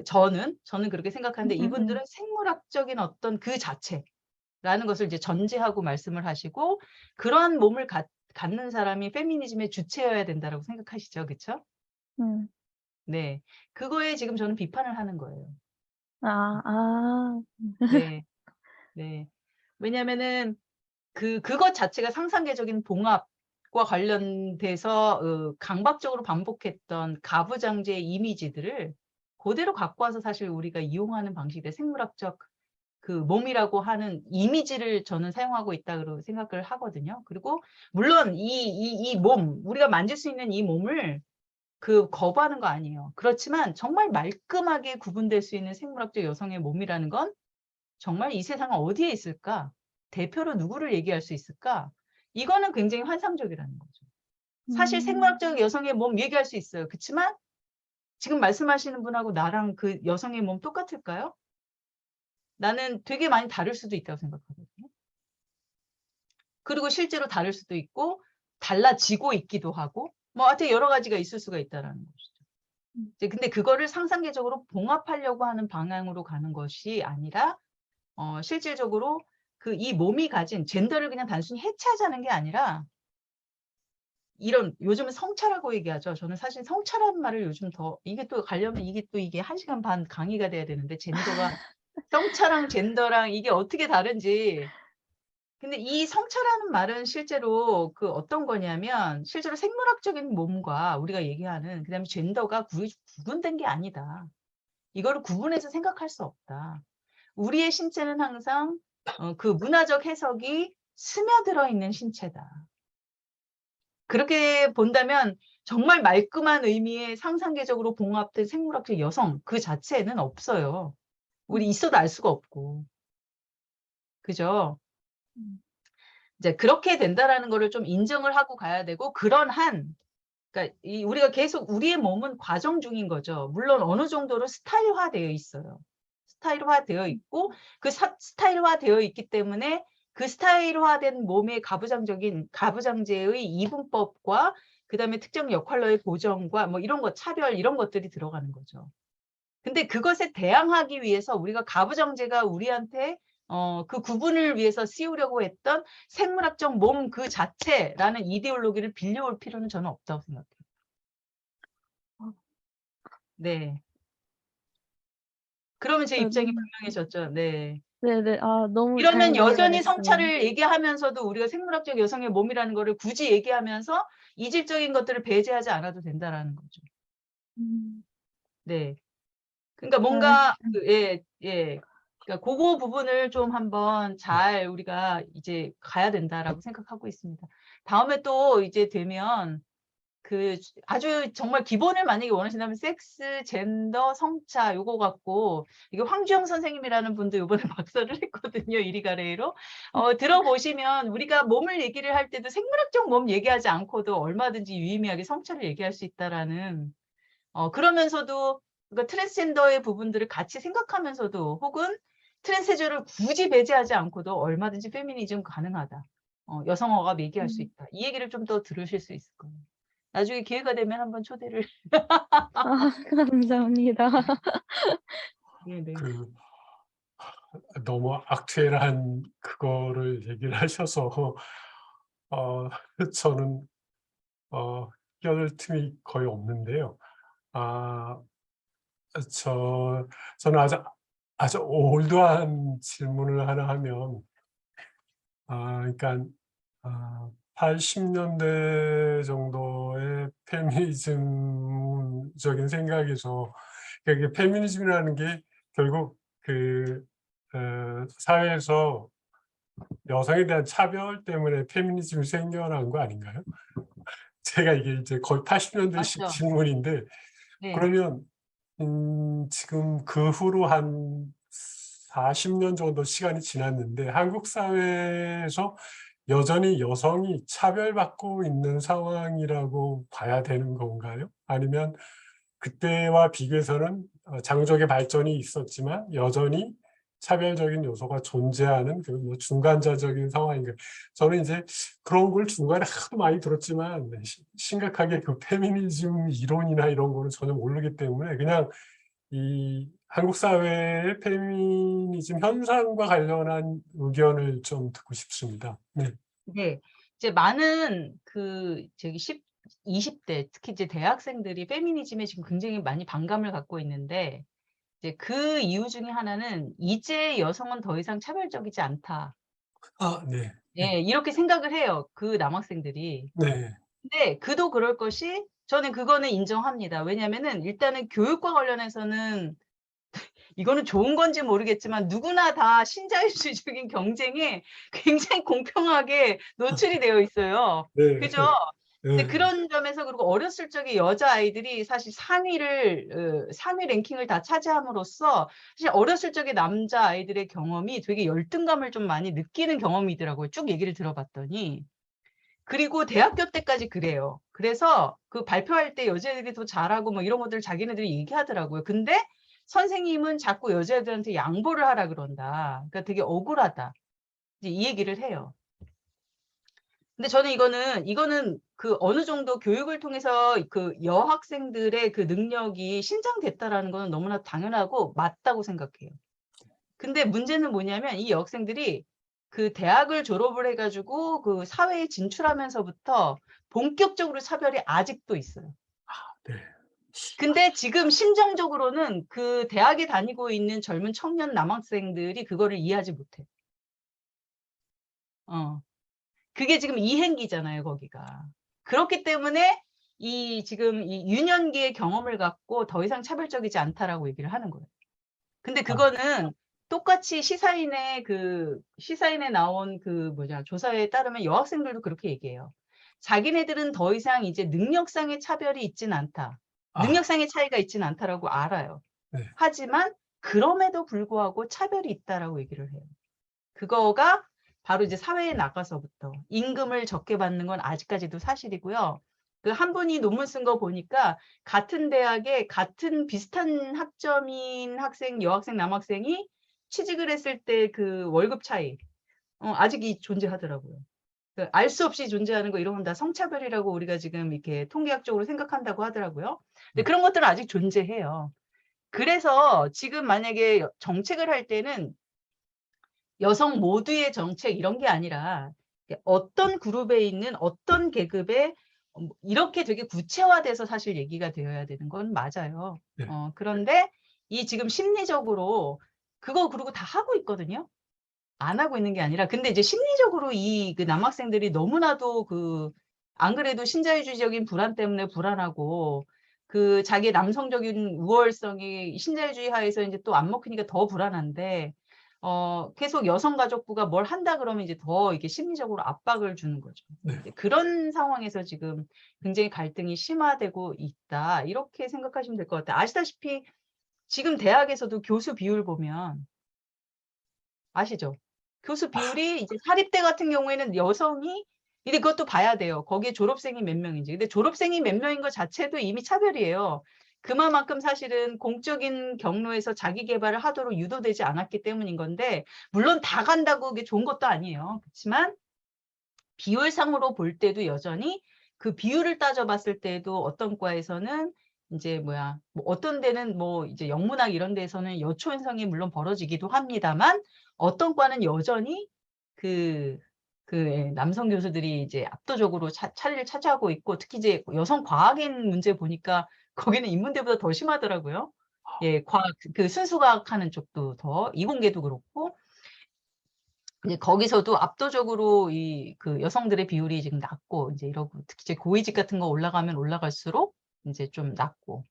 저는 그렇게 생각하는데 이분들은 생물학적인 어떤 그 자체라는 것을 이제 전제하고 말씀을 하시고 그런 몸을 갖는 사람이 페미니즘의 주체여야 된다라고 생각하시죠. 그렇죠? 네. 그거에 지금 저는 비판을 하는 거예요. 네. 네. 왜냐면은 그것 자체가 상상계적인 봉합과 관련돼서 강박적으로 반복했던 가부장제의 이미지들을 그대로 갖고 와서 사실 우리가 이용하는 방식의 생물학적 그 몸이라고 하는 이미지를 저는 사용하고 있다고 생각을 하거든요. 그리고 물론 이 몸, 우리가 만질 수 있는 이 몸을 거부하는 거 아니에요. 그렇지만 정말 말끔하게 구분될 수 있는 생물학적 여성의 몸이라는 건 정말 이 세상 어디에 있을까? 대표로 누구를 얘기할 수 있을까? 이거는 굉장히 환상적이라는 거죠. 사실 생물학적 여성의 몸 얘기할 수 있어요. 그렇지만 지금 말씀하시는 분하고 나랑 그 여성의 몸 똑같을까요? 나는 되게 많이 다를 수도 있다고 생각하거든요. 그리고 실제로 다를 수도 있고 달라지고 있기도 하고 뭐 하여튼 여러 가지가 있을 수가 있다는 것이죠. 근데 그거를 상상계적으로 봉합하려고 하는 방향으로 가는 것이 아니라 실질적으로 이 몸이 가진 젠더를 그냥 단순히 해체하자는 게 아니라 이런 요즘은 성차라고 얘기하죠. 저는 사실 성차라는 말을 요즘 더 이게 또 가려면 이게 1시간 반 강의가 돼야 되는데 젠더가 성차랑 젠더랑 이게 어떻게 다른지. 근데 이 성차라는 말은 실제로 어떤 거냐면 실제로 생물학적인 몸과 우리가 얘기하는 그다음에 젠더가 구분된 게 아니다. 이거를 구분해서 생각할 수 없다. 우리의 신체는 항상 그 문화적 해석이 스며들어 있는 신체다. 그렇게 본다면 정말 말끔한 의미의 상상계적으로 봉합된 생물학적 여성 그 자체는 없어요. 우리 있어도 알 수가 없고. 그죠? 이제 그렇게 된다라는 거를 좀 인정을 하고 가야 되고 그러니까 우리가 계속 우리의 몸은 과정 중인 거죠. 물론 어느 정도로 스타일화되어 있어요. 스타일화되어 있고 그 스타일화되어 있기 때문에 그 스타일화된 몸의 가부장제의 이분법과 그다음에 특정 역할로의 보정과 뭐 이런 것 차별 이런 것들이 들어가는 거죠. 근데 그것에 대항하기 위해서 우리가 가부장제가 우리한테 그 구분을 위해서 씌우려고 했던 생물학적 몸 그 자체라는 이데올로기를 빌려올 필요는 저는 없다고 생각해요. 네. 그러면 제 입장이 분명해졌죠. 네. 네네. 너무 이러면 잘 여전히 이해했어요. 성차를 얘기하면서도 우리가 생물학적 여성의 몸이라는 거를 굳이 얘기하면서 이질적인 것들을 배제하지 않아도 된다라는 거죠. 네. 그러니까 뭔가 그러니까 그거 부분을 좀 한번 잘 우리가 이제 가야 된다라고 생각하고 있습니다. 다음에 또 이제 되면 그 아주 정말 기본을 만약에 원하신다면 섹스, 젠더, 성차 요거 갖고 이게 황주영 선생님이라는 분도 이번에 박사를 했거든요. 이리가레이로. 들어보시면 우리가 몸을 얘기를 할 때도 생물학적 몸 얘기하지 않고도 얼마든지 유의미하게 성차를 얘기할 수 있다라는 그러면서도 그러니까 트랜스젠더의 부분들을 같이 생각하면서도 혹은 트랜스제저를 굳이 배제하지 않고도 얼마든지 페미니즘 가능하다. 여성어가 얘기할 수 있다. 이 얘기를 좀 더 들으실 수 있을 거예요. 나중에 기회가 되면 한번 초대를. 아, 감사합니다. 네네. 그 너무 악tuel한 그거를 얘기를 하셔서 저는 끼어들 틈이 거의 없는데요. 저는 아주 올드한 질문을 하나 하면 그러니까 80년대 정도의 페미니즘적인 생각에서 그러니까 이게 페미니즘이라는 게 결국 사회에서 여성에 대한 차별 때문에 페미니즘이 생겨난 거 아닌가요? 제가 이게 이제 거의 80년대식 맞죠. 질문인데 네. 그러면 지금 그 후로 한 40년 정도 시간이 지났는데 한국 사회에서 여전히 여성이 차별받고 있는 상황이라고 봐야 되는 건가요? 아니면 그때와 비교해서는 장족의 발전이 있었지만 여전히 차별적인 요소가 존재하는 그 뭐 중간자적인 상황인가요? 저는 이제 그런 걸 중간에 하도 많이 들었지만 심각하게 그 페미니즘 이론이나 이런 거는 전혀 모르기 때문에 그냥 이 한국 사회의 페미니즘 현상과 관련한 의견을 좀 듣고 싶습니다. 네. 네. 이제 많은 저기 20대 특히 이제 대학생들이 페미니즘에 지금 굉장히 많이 반감을 갖고 있는데 이제 그 이유 중에 하나는 이제 여성은 더 이상 차별적이지 않다. 네. 예, 이렇게 생각을 해요. 그 남학생들이. 네. 근데 그도 그럴 것이 저는 그거는 인정합니다. 왜냐면은 일단은 교육과 관련해서는 이거는 좋은 건지 모르겠지만 누구나 다 신자유주의적인 경쟁에 굉장히 공평하게 노출이 되어 있어요. 네. 그죠? 근데 네. 그런 점에서 그리고 어렸을 적에 여자아이들이 사실 상위 랭킹을 다 차지함으로써 사실 어렸을 적에 남자아이들의 경험이 되게 열등감을 좀 많이 느끼는 경험이더라고요. 쭉 얘기를 들어봤더니. 그리고 대학교 때까지 그래요. 그래서 그 발표할 때 여자애들이 더 잘하고 뭐 이런 것들 자기네들이 얘기하더라고요. 근데 선생님은 자꾸 여자애들한테 양보를 하라 그런다. 그러니까 되게 억울하다. 이제 이 얘기를 해요. 근데 저는 이거는 그 어느 정도 교육을 통해서 그 여학생들의 그 능력이 신장됐다라는 거는 너무나 당연하고 맞다고 생각해요. 근데 문제는 뭐냐면 이 여학생들이 그 대학을 졸업을 해가지고 그 사회에 진출하면서부터 본격적으로 차별이 아직도 있어요. 네. 근데 지금 심정적으로는 그 대학에 다니고 있는 젊은 청년 남학생들이 그거를 이해하지 못해. 그게 지금 이행기잖아요, 거기가. 그렇기 때문에 지금 이 유년기의 경험을 갖고 더 이상 차별적이지 않다라고 얘기를 하는 거예요. 근데 그거는 똑같이 시사인에 나온 조사에 따르면 여학생들도 그렇게 얘기해요. 자기네들은 더 이상 이제 능력상의 차별이 있진 않다. 능력상의 차이가 있진 않다라고 알아요. 네. 하지만 그럼에도 불구하고 차별이 있다라고 얘기를 해요. 그거가 바로 이제 사회에 나가서부터 임금을 적게 받는 건 아직까지도 사실이고요. 그 한 분이 논문 쓴 거 보니까 같은 대학에 같은 비슷한 학점인 여학생, 남학생이 취직을 했을 때 그 월급 차이 아직 존재하더라고요. 알 수 없이 존재하는 거 이런 건 다 성차별이라고 우리가 지금 이렇게 통계학적으로 생각한다고 하더라고요. 근데 그런 것들은 아직 존재해요. 그래서 지금 만약에 정책을 할 때는 여성 모두의 정책 이런 게 아니라 어떤 그룹에 있는 어떤 계급에 이렇게 되게 구체화돼서 사실 얘기가 되어야 되는 건 맞아요. 네. 그런데 이 지금 심리적으로 그리고 다 하고 있거든요. 안 하고 있는 게 아니라 근데 이제 심리적으로 그 남학생들이 너무나도 안 그래도 신자유주의적인 불안 때문에 불안하고 자기의 남성적인 우월성이 신자유주의 하에서 이제 또 안 먹히니까 더 불안한데 계속 여성가족부가 뭘 한다 그러면 이제 더 이게 심리적으로 압박을 주는 거죠. 네. 이제 그런 상황에서 지금 굉장히 갈등이 심화되고 있다. 이렇게 생각하시면 될 것 같아요. 아시다시피 지금 대학에서도 교수 비율 보면 아시죠? 교수 비율이 이제 사립대 같은 경우에는 여성이 근데 그것도 봐야 돼요. 거기에 졸업생이 몇 명인지. 근데 졸업생이 몇 명인 것 자체도 이미 차별이에요. 그만큼 사실은 공적인 경로에서 자기 개발을 하도록 유도되지 않았기 때문인 건데 물론 다 간다고 그게 좋은 것도 아니에요. 그렇지만 비율상으로 볼 때도 여전히 그 비율을 따져봤을 때도 어떤 과에서는 이제 뭐야 뭐 어떤 데는 뭐 이제 영문학 이런 데에서는 여초 현상이 물론 벌어지기도 합니다만 어떤 과는 여전히 남성 교수들이 이제 압도적으로 자리를 차지하고 있고 특히 이제 여성 과학인 문제 보니까 거기는 인문대보다 더 심하더라고요. 예, 과학 그 순수과학 하는 쪽도 더 이공계도 그렇고 이제 거기서도 압도적으로 그 여성들의 비율이 지금 낮고 이제 이러고 특히 이제 고위직 같은 거 올라가면 올라갈수록 이제 좀 낮고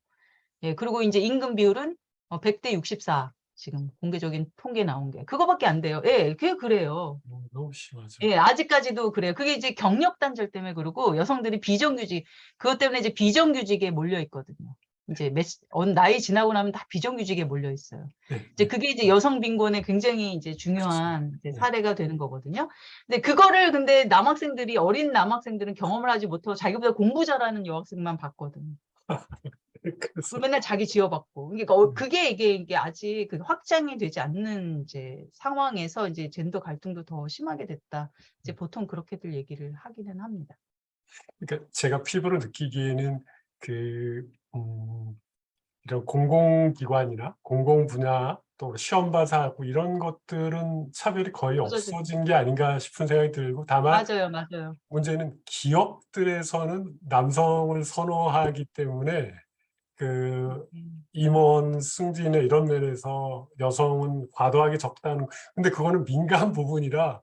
예 그리고 이제 임금 비율은 100대 64 지금 공개적인 통계 나온 게 그거밖에 안 돼요. 예, 그게 그래요. 너무 심하죠. 예, 아직까지도 그래요. 그게 이제 경력 단절 때문에 그러고 여성들이 비정규직 그것 때문에 이제 비정규직에 몰려 있거든요. 이제 나이 지나고 나면 다 비정규직에 몰려 있어요. 네, 이제 네. 그게 이제 여성 빈곤의 굉장히 이제 중요한 이제 네. 사례가 되는 거거든요. 근데 그거를 근데 남학생들이 어린 남학생들은 경험을 하지 못하고 자기보다 공부 잘하는 여학생만 봤거든요. 그래서 맨날 자기 지어받고. 그러니까 그게 이게 아직 그 확장이 되지 않는 이제 상황에서 이제 젠더 갈등도 더 심하게 됐다. 이제 보통 그렇게들 얘기를 하기는 합니다. 그러니까 제가 피부로 느끼기에는 이런 공공기관이나 공공 분야 또 시험 봐서하고 이런 것들은 차별이 거의 없어졌- 없어진 게 아닌가 싶은 생각이 들고 다만 맞아요, 맞아요. 문제는 기업들에서는 남성을 선호하기 때문에 그 임원 승진에 이런 면에서 여성은 과도하게 적다는 근데 그거는 민감 부분이라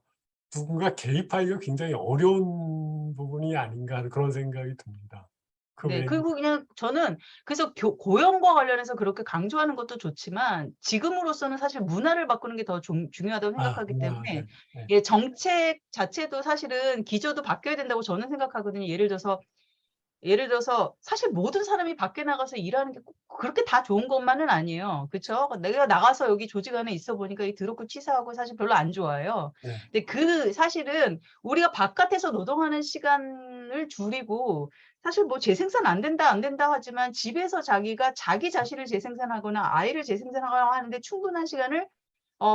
누군가 개입하기가 굉장히 어려운 부분이 아닌가 하는 그런 생각이 듭니다. 그 네, 외에 그리고 그냥 저는 그래서 고용과 관련해서 그렇게 강조하는 것도 좋지만 지금으로서는 사실 문화를 바꾸는 게 더 중요하다고 생각하기 때문에 네, 네. 예, 정책 자체도 사실은 기조도 바뀌어야 된다고 저는 생각하거든요. 예를 들어서 사실 모든 사람이 밖에 나가서 일하는 게 꼭 그렇게 다 좋은 것만은 아니에요. 그렇죠? 내가 나가서 여기 조직 안에 있어 보니까 이 더럽고 치사하고 사실 별로 안 좋아요. 네. 근데 사실은 우리가 바깥에서 노동하는 시간을 줄이고 사실 뭐 재생산 안 된다 하지만 집에서 자기가 자기 자신을 재생산하거나 아이를 재생산하거나 하는데 충분한 시간을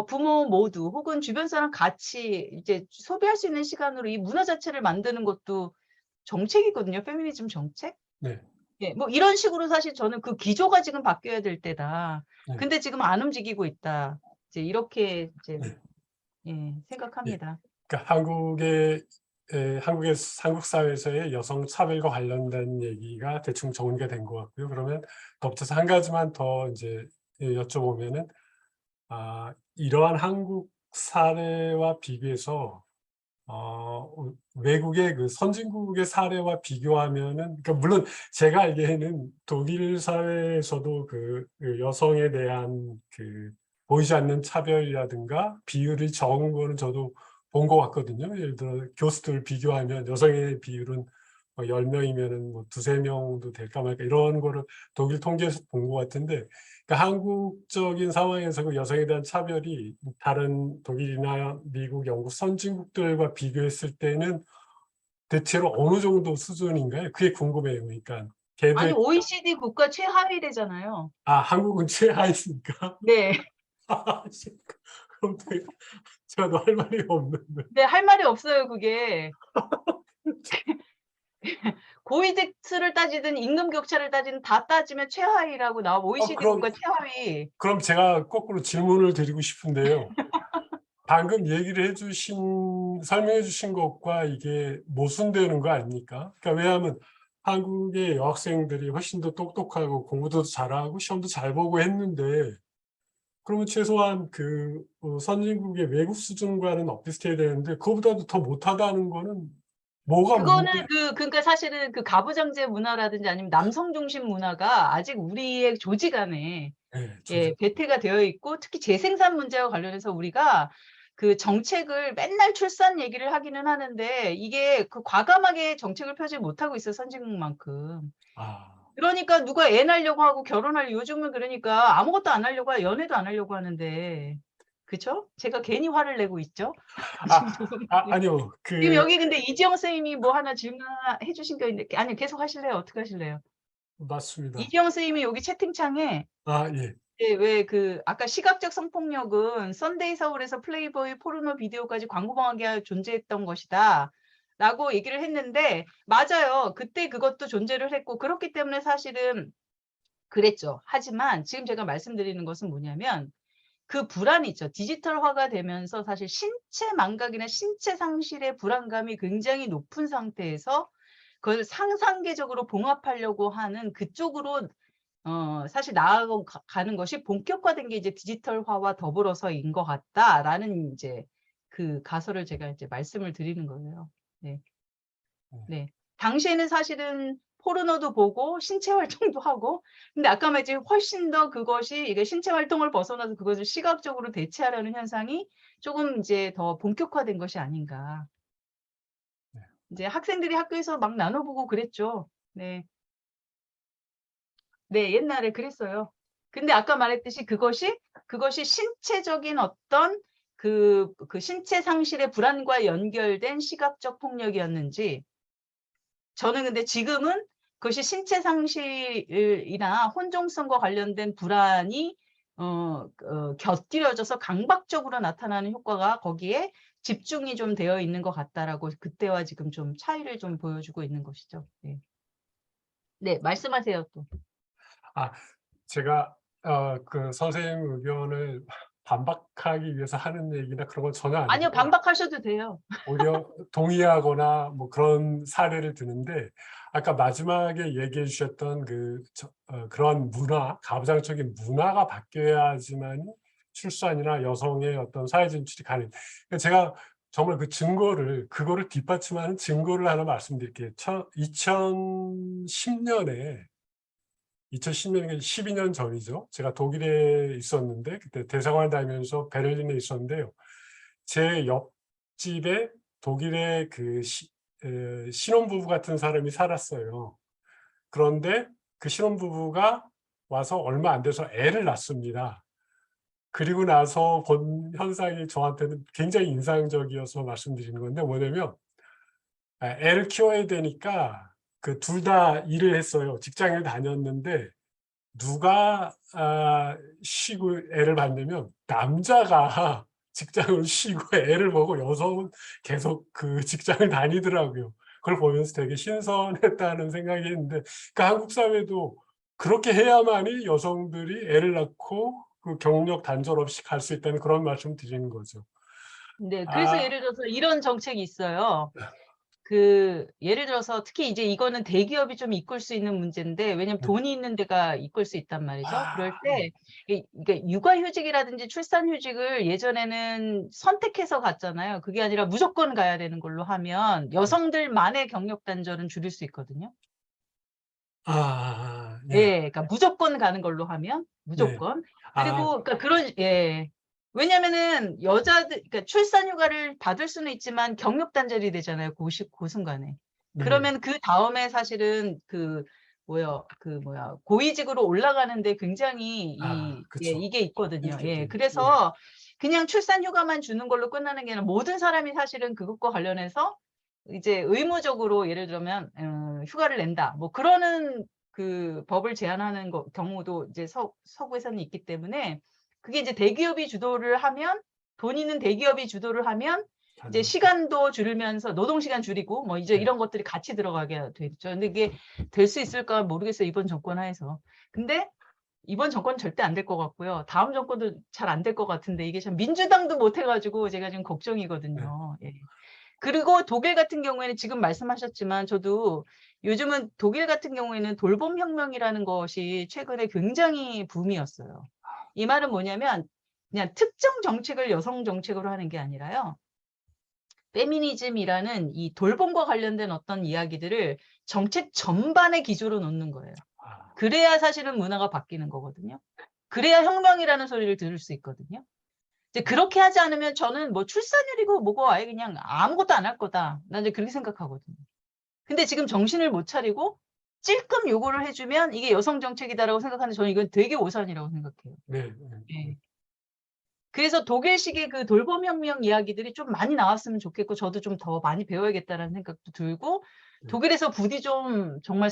부모 모두 혹은 주변 사람 같이 이제 소비할 수 있는 시간으로 이 문화 자체를 만드는 것도 정책이거든요. 페미니즘 정책. 네. 예, 뭐 이런 식으로 사실 저는 그 기조가 지금 바뀌어야 될 때다. 네. 근데 지금 안 움직이고 있다. 이제 이렇게 이제 네. 예, 생각합니다. 그러니까 한국 사회에서의 여성 차별과 관련된 얘기가 대충 정리가 된 것 같고요. 그러면 덧붙여서 한 가지만 더 이제 여쭤보면은 이러한 한국 사례와 비교해서 외국의 그 선진국의 사례와 비교하면은 그러니까 물론 제가 알기에는 독일 사회에서도 그 여성에 대한 그 보이지 않는 차별이라든가 비율이 적은 거는 저도 본 것 같거든요. 예를 들어 교수들 비교하면 여성의 비율은 10명이면은 뭐 2~3명도 될까 말까 이런 거를 독일 통계에서 본 것 같은데 그러니까 한국적인 상황에서 그 여성에 대한 차별이 다른 독일이나 미국, 영국 선진국들과 비교했을 때는 대체로 어느 정도 수준인가요? 그게 궁금해요. 그러니까 아니 걔들 OECD 국가 최하위래잖아요. 한국은 최하위니까 네. 그럼 제가 너 할 말이 없는데. 네, 할 말이 없어요, 그게. 고위직 수를 따지든 임금 격차를 따지든 다 따지면 최하위라고 나와. OECD 그럼 국가 최하위. 그럼 제가 거꾸로 질문을 드리고 싶은데요. 방금 얘기를 설명해 주신 것과 이게 모순되는 거 아닙니까? 그러니까 왜냐하면 한국의 여학생들이 훨씬 더 똑똑하고 공부도 잘하고 시험도 잘 보고 했는데 그러면 최소한 선진국의 외국 수준과는 엇비슷해야 되는데 그거보다도 더 못하다는 거는 뭐가 그거는 그러니까 사실은 그 가부장제 문화라든지 아니면 남성 중심 문화가 아직 우리의 조직 안에 네, 예, 배태가 되어 있고 특히 재생산 문제와 관련해서 우리가 그 정책을 맨날 출산 얘기를 하기는 하는데 이게 그 과감하게 정책을 펴지 못하고 있어요. 선진국만큼. 아, 그러니까 누가 애 낳으려고 하고 결혼할 요즘은 그러니까 아무것도 안 하려고 연애도 안 하려고 하는데 그쵸? 제가 괜히 화를 내고 있죠. 아니요. 지금 여기 근데 이지영 선생님이 뭐 하나 질문해 주신 거 있는데 아니 계속 하실래요? 어떻게 하실래요? 맞습니다. 이지영 선생님이 여기 채팅창에 아, 예. 예, 왜 그 아까 시각적 성폭력은 썬데이 서울에서 플레이보이 포르노 비디오까지 광고방하게 존재했던 것이다. 라고 얘기를 했는데 맞아요. 그때 그것도 존재를 했고 그렇기 때문에 사실은 그랬죠. 하지만 지금 제가 말씀드리는 것은 뭐냐면 그 불안이 있죠. 디지털화가 되면서 사실 신체 망각이나 신체 상실의 불안감이 굉장히 높은 상태에서 그걸 상상계적으로 봉합하려고 하는 그쪽으로 사실 나아가는 것이 본격화된 게 이제 디지털화와 더불어서인 것 같다라는 이제 그 가설을 제가 이제 말씀을 드리는 거예요. 네. 네. 당시에는 사실은 포르노도 보고 신체 활동도 하고 근데 아까 말했지 훨씬 더 그것이 이게 신체 활동을 벗어나서 그것을 시각적으로 대체하려는 현상이 조금 이제 더 본격화된 것이 아닌가. 네. 이제 학생들이 학교에서 막 나눠보고 그랬죠. 네. 네, 옛날에 그랬어요. 근데 아까 말했듯이 그것이 신체적인 어떤 그 신체 상실의 불안과 연결된 시각적 폭력이었는지 저는 근데 지금은 그것이 신체 상실이나 혼종성과 관련된 불안이 곁들여져서 강박적으로 나타나는 효과가 거기에 집중이 좀 되어 있는 것 같다라고 그때와 지금 좀 차이를 좀 보여주고 있는 것이죠. 네, 네 말씀하세요 또. 아, 제가 그 선생님 의견을 반박하기 위해서 하는 얘기나 그런 건 전혀 아니요, 아니고 반박하셔도 돼요. 오히려 동의하거나 뭐 그런 사례를 드는데 아까 마지막에 얘기해 주셨던 그런 문화, 가부장적인 문화가 바뀌어야지만 출산이나 여성의 어떤 사회 진출이 가능. 그러니까 제가 정말 그거를 뒷받침하는 증거를 하나 말씀드릴게요. 2010년에 12년 전이죠. 제가 독일에 있었는데 그때 대사관을 다니면서 베를린에 있었는데요. 제 옆집에 독일의 신혼부부 같은 사람이 살았어요. 그런데 그 신혼부부가 와서 얼마 안 돼서 애를 낳습니다. 그리고 나서 본 현상이 저한테는 굉장히 인상적이어서 말씀드리는 건데 뭐냐면 애를 키워야 되니까 그 둘 다 일을 했어요. 직장을 다녔는데 누가 쉬고 애를 봤냐면 남자가 직장을 쉬고 애를 보고 여성은 계속 그 직장을 다니더라고요. 그걸 보면서 되게 신선했다는 생각이 했는데 그러니까 한국 사회도 그렇게 해야만이 여성들이 애를 낳고 그 경력 단절 없이 갈 수 있다는 그런 말씀을 드리는 거죠. 네, 그래서 아, 예를 들어서 이런 정책이 있어요. 예를 들어서 특히 이제 이거는 대기업이 좀 이끌 수 있는 문제인데 왜냐면 네. 돈이 있는 데가 이끌 수 있단 말이죠. 그럴 아, 때 그러니까 육아휴직이라든지 출산휴직을 예전에는 선택해서 갔잖아요. 그게 아니라 무조건 가야 되는 걸로 하면 여성들만의 경력 단절은 줄일 수 있거든요. 예, 예, 그러니까 무조건 가는 걸로 하면 네. 무조건. 아, 그리고 그러니까 예. 왜냐면은 여자들 그러니까 출산 휴가를 받을 수는 있지만 경력 단절이 되잖아요. 그 순간에. 네. 그러면 그 다음에 사실은 고위직으로 올라가는데 굉장히 그쵸. 이게 있거든요. 예. 네. 그래서 그냥 출산 휴가만 주는 걸로 끝나는 게 아니라 모든 사람이 사실은 그것과 관련해서 이제 의무적으로 예를 들면 휴가를 낸다. 뭐 그러는 그 법을 제한하는 경우도 이제 서구에서는 있기 때문에 그게 이제 대기업이 주도를 하면 돈 있는 대기업이 주도를 하면 이제 시간도 줄이면서 노동시간 줄이고 뭐 이제 네. 이런 것들이 같이 들어가게 되죠. 근데 이게 될 수 있을까 모르겠어요. 이번 정권 하에서. 근데 이번 정권은 절대 안 될 것 같고요. 다음 정권도 잘 안 될 것 같은데 이게 참 민주당도 못 해가지고 제가 지금 걱정이거든요. 예. 그리고 독일 같은 경우에는 지금 말씀하셨지만 저도 요즘은 독일 같은 경우에는 돌봄혁명이라는 것이 최근에 굉장히 붐이었어요. 이 말은 뭐냐면 그냥 특정 정책을 여성 정책으로 하는 게 아니라요. 페미니즘이라는 이 돌봄과 관련된 어떤 이야기들을 정책 전반의 기조로 놓는 거예요. 그래야 사실은 문화가 바뀌는 거거든요. 그래야 혁명이라는 소리를 들을 수 있거든요. 이제 그렇게 하지 않으면 저는 뭐 출산율이고 뭐고 아예 그냥 아무것도 안 할 거다. 난 이제 그렇게 생각하거든요. 근데 지금 정신을 못 차리고 찔끔 요구를 해주면 이게 여성 정책이다라고 생각하는데 저는 이건 되게 오산이라고 생각해요. 네. 예. 그래서 독일식의 그 돌봄혁명 이야기들이 좀 많이 나왔으면 좋겠고 저도 좀 더 많이 배워야겠다라는 생각도 들고 독일에서 부디 좀 정말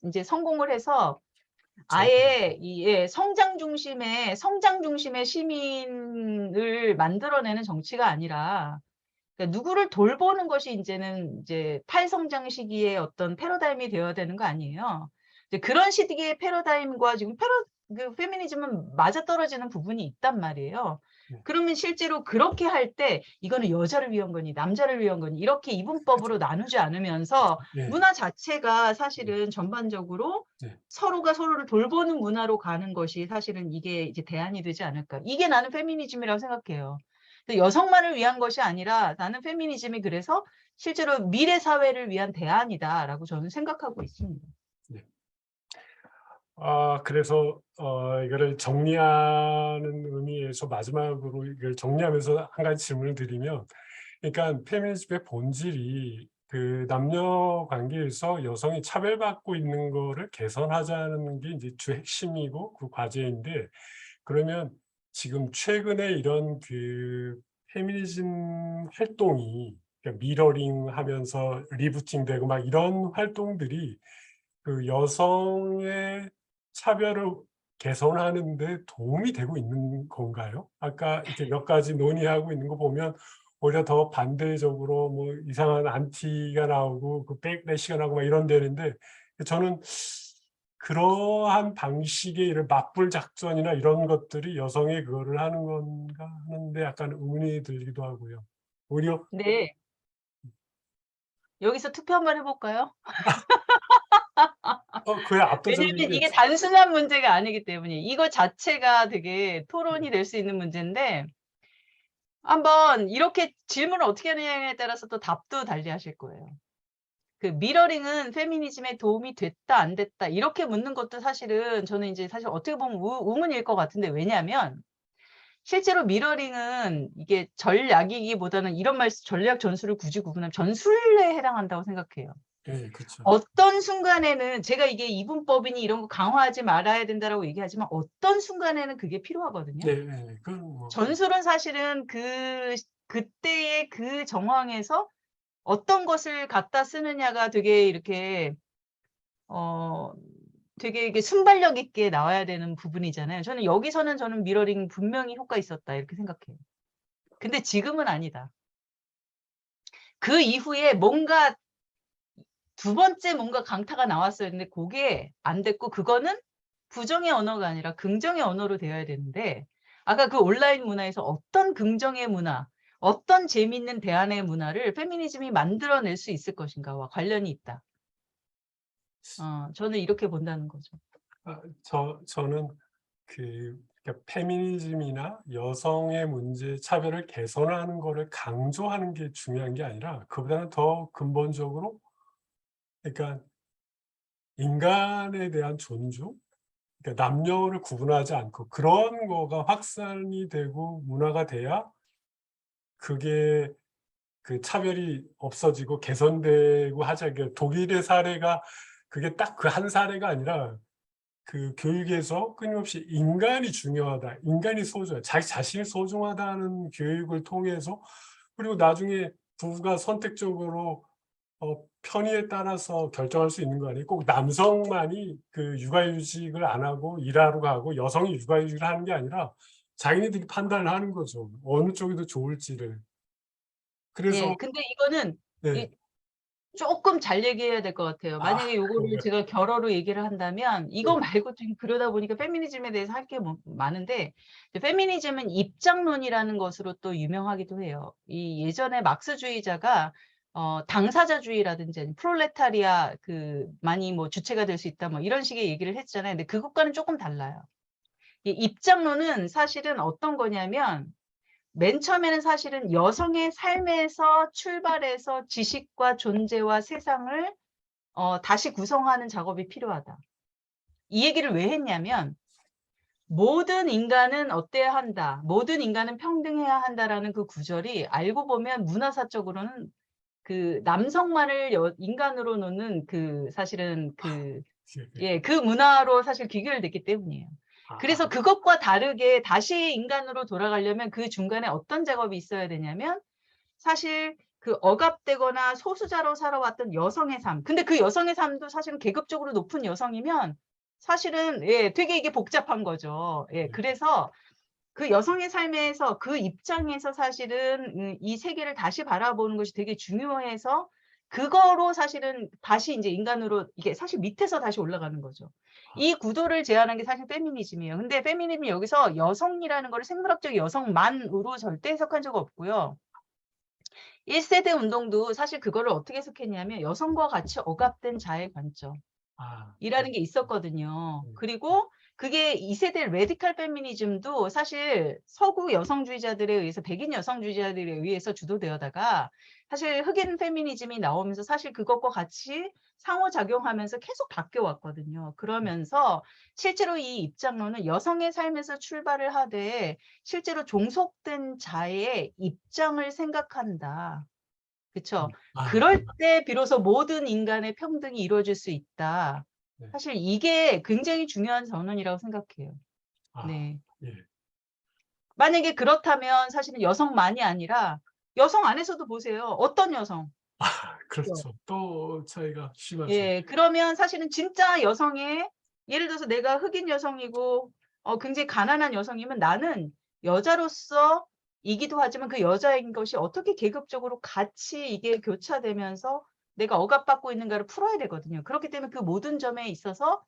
이제 성공을 해서 아예 성장 중심의 시민을 만들어내는 정치가 아니라 그러니까 누구를 돌보는 것이 이제는 이제 탈성장 시기의 어떤 패러다임이 되어야 되는 거 아니에요. 이제 그런 시기의 패러다임과 지금 그 페미니즘은 맞아떨어지는 부분이 있단 말이에요. 그러면 실제로 그렇게 할 때 이거는 여자를 위한 거니 남자를 위한 거니 이렇게 이분법으로 나누지 않으면서 문화 자체가 사실은 전반적으로 서로가 서로를 돌보는 문화로 가는 것이 사실은 이게 이제 대안이 되지 않을까. 이게 나는 페미니즘이라고 생각해요. 여성만을 위한 것이 아니라 나는 페미니즘이 그래서 실제로 미래 사회를 위한 대안이다라고 저는 생각하고 있습니다. 그래서 이거를 정리하는 의미에서 마지막으로 이걸 정리하면서 한 가지 질문을 드리면, 그러니까 페미니즘의 본질이 그 남녀 관계에서 여성이 차별받고 있는 거를 개선하자는 게 이제 주 핵심이고 그 과제인데, 그러면 지금 최근에 이런 그 페미니즘 활동이 그러니까 미러링 하면서 리부팅 되고 막 이런 활동들이 그 여성의 차별을 개선하는 데 도움이 되고 있는 건가요? 아까 이렇게 몇 가지 논의하고 있는 거 보면 오히려 더 반대적으로 뭐 이상한 안티가 나오고 그 백래시가 나오고 막 이런 데는데, 저는 그러한 방식의 이런 맞불 작전이나 이런 것들이 여성이 그거를 하는 건가 하는데 약간 의문이 들기도 하고요. 오히려 네. 여기서 투표 한번 해볼까요? 그게 압도적인 왜냐면 게 이게 단순한 문제가 아니기 때문에 이거 자체가 되게 토론이 될 수 있는 문제인데 한번 이렇게 질문을 어떻게 하느냐에 따라서 또 답도 달리하실 거예요. 그 미러링은 페미니즘에 도움이 됐다 안 됐다 이렇게 묻는 것도 사실은 저는 이제 사실 어떻게 보면 의문일 것 같은데 왜냐하면 실제로 미러링은 이게 전략이기보다는 이런 말씀 전략 전술을 굳이 구분하면 전술에 해당한다고 생각해요. 그렇죠. 어떤 순간에는 제가 이게 이분법이니 이런 거 강화하지 말아야 된다라고 얘기하지만 어떤 순간에는 그게 필요하거든요. 그건 뭐 전술은 사실은 그때의 그 정황에서 어떤 것을 갖다 쓰느냐가 되게 이렇게 되게 이게 순발력 있게 나와야 되는 부분이잖아요. 저는 여기서는 저는 미러링 분명히 효과 있었다 이렇게 생각해요. 근데 지금은 아니다. 그 이후에 뭔가 두 번째 뭔가 강타가 나왔어야 했는데 그게 안 됐고 그거는 부정의 언어가 아니라 긍정의 언어로 되어야 되는데 아까 그 온라인 문화에서 어떤 긍정의 문화, 어떤 재미있는 대안의 문화를 페미니즘이 만들어낼 수 있을 것인가와 관련이 있다. 저는 이렇게 본다는 거죠. 저는 그러니까 페미니즘이나 여성의 문제 차별을 개선하는 거를 강조하는 게 중요한 게 아니라 그보다는 더 근본적으로 그러니까 인간에 대한 존중, 그러니까 남녀를 구분하지 않고 그런 거가 확산이 되고 문화가 돼야 그게 그 차별이 없어지고 개선되고 하자. 독일의 사례가 그게 딱 그 한 사례가 아니라 그 교육에서 끊임없이 인간이 중요하다. 인간이 소중하다. 자기 자신이 소중하다는 교육을 통해서 그리고 나중에 부부가 선택적으로 편의에 따라서 결정할 수 있는 거 아니에요. 꼭 남성만이 그 육아휴직을 안 하고 일하러 가고 여성이 육아휴직을 하는 게 아니라 자기네들이 판단을 하는 거죠. 어느 쪽이 더 좋을지를. 그래서 예, 근데 이거는 네. 조금 잘 얘기해야 될 것 같아요. 만약에 요거를 그런가요? 제가 결어로 얘기를 한다면 이거 말고 좀 그러다 보니까 페미니즘에 대해서 할 게 많은데 페미니즘은 입장론이라는 것으로 또 유명하기도 해요. 이 예전에 막스주의자가 당사자주의라든지 아니면 프롤레타리아 많이 뭐 주체가 될 수 있다 뭐 이런 식의 얘기를 했잖아요. 근데 그것과는 조금 달라요. 이 입장론은 사실은 어떤 거냐면 맨 처음에는 사실은 여성의 삶에서 출발해서 지식과 존재와 세상을 다시 구성하는 작업이 필요하다. 이 얘기를 왜 했냐면 모든 인간은 어때야 한다. 모든 인간은 평등해야 한다라는 그 구절이 알고 보면 문화사적으로는 그 남성만을 인간으로 놓는 그 사실은 그 예, 그 문화로 사실 귀결됐기 때문이에요. 그래서 그것과 다르게 다시 인간으로 돌아가려면 그 중간에 어떤 작업이 있어야 되냐면 사실 그 억압되거나 소수자로 살아왔던 여성의 삶. 근데 그 여성의 삶도 사실은 계급적으로 높은 여성이면 사실은 예, 되게 이게 복잡한 거죠. 예, 그래서 그 여성의 삶에서 그 입장에서 사실은 이 세계를 다시 바라보는 것이 되게 중요해서 그거로 사실은 다시 이제 인간으로 이게 사실 밑에서 다시 올라가는 거죠. 이 구도를 제안한 게 사실 페미니즘이에요. 근데 페미니즘이 여기서 여성이라는 걸 생물학적 여성만으로 절대 해석한 적 없고요. 1세대 운동도 사실 그거를 어떻게 해석했냐면 여성과 같이 억압된 자의 관점이라는 게 있었거든요. 그리고 그게 2세대 레디칼 페미니즘도 사실 서구 여성주의자들에 의해서 백인 여성주의자들에 의해서 주도되어다가 사실 흑인 페미니즘이 나오면서 사실 그것과 같이 상호작용하면서 계속 바뀌어왔거든요. 그러면서 실제로 이 입장론은 여성의 삶에서 출발을 하되 실제로 종속된 자의 입장을 생각한다. 그쵸? 그럴 때 비로소 모든 인간의 평등이 이루어질 수 있다. 네. 사실 이게 굉장히 중요한 전언이라고 생각해요. 네. 예. 만약에 그렇다면 사실은 여성만이 아니라 여성 안에서도 보세요. 어떤 여성? 그렇죠. 또 차이가 심하죠. 예, 그러면 사실은 진짜 여성의 예를 들어서 내가 흑인 여성이고 굉장히 가난한 여성이면 나는 여자로서이기도 하지만 그 여자인 것이 어떻게 계급적으로 같이 이게 교차되면서 내가 억압받고 있는가를 풀어야 되거든요. 그렇기 때문에 그 모든 점에 있어서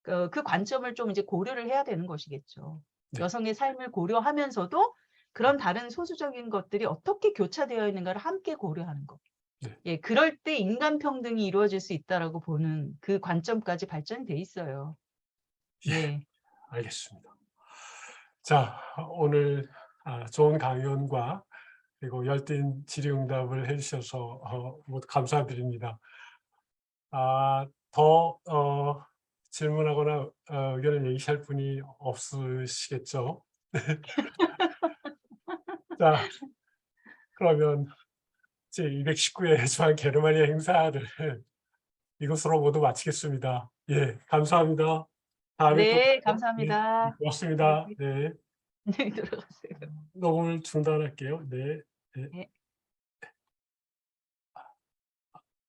그 관점을 좀 이제 고려를 해야 되는 것이겠죠. 네. 여성의 삶을 고려하면서도 그런 다른 소수적인 것들이 어떻게 교차되어 있는가를 함께 고려하는 것. 네. 예, 그럴 때 인간 평등이 이루어질 수 있다라고 보는 그 관점까지 발전이 돼 있어요. 네. 알겠습니다. 자, 오늘 좋은 강연과 그리고 열띤 질의응답을 해주셔서 모두 감사드립니다. 더 질문하거나 의견을 얘기할 분이 없으시겠죠? 자, 그러면 제 219회 주한 게르마니아 행사를 이것으로 모두 마치겠습니다. 예, 감사합니다. 다음에 또 네, 봬요. 네, 감사합니다. 고맙습니다. 네, 네, 들어가세요. 녹음을 중단할게요. 네. 네. 네.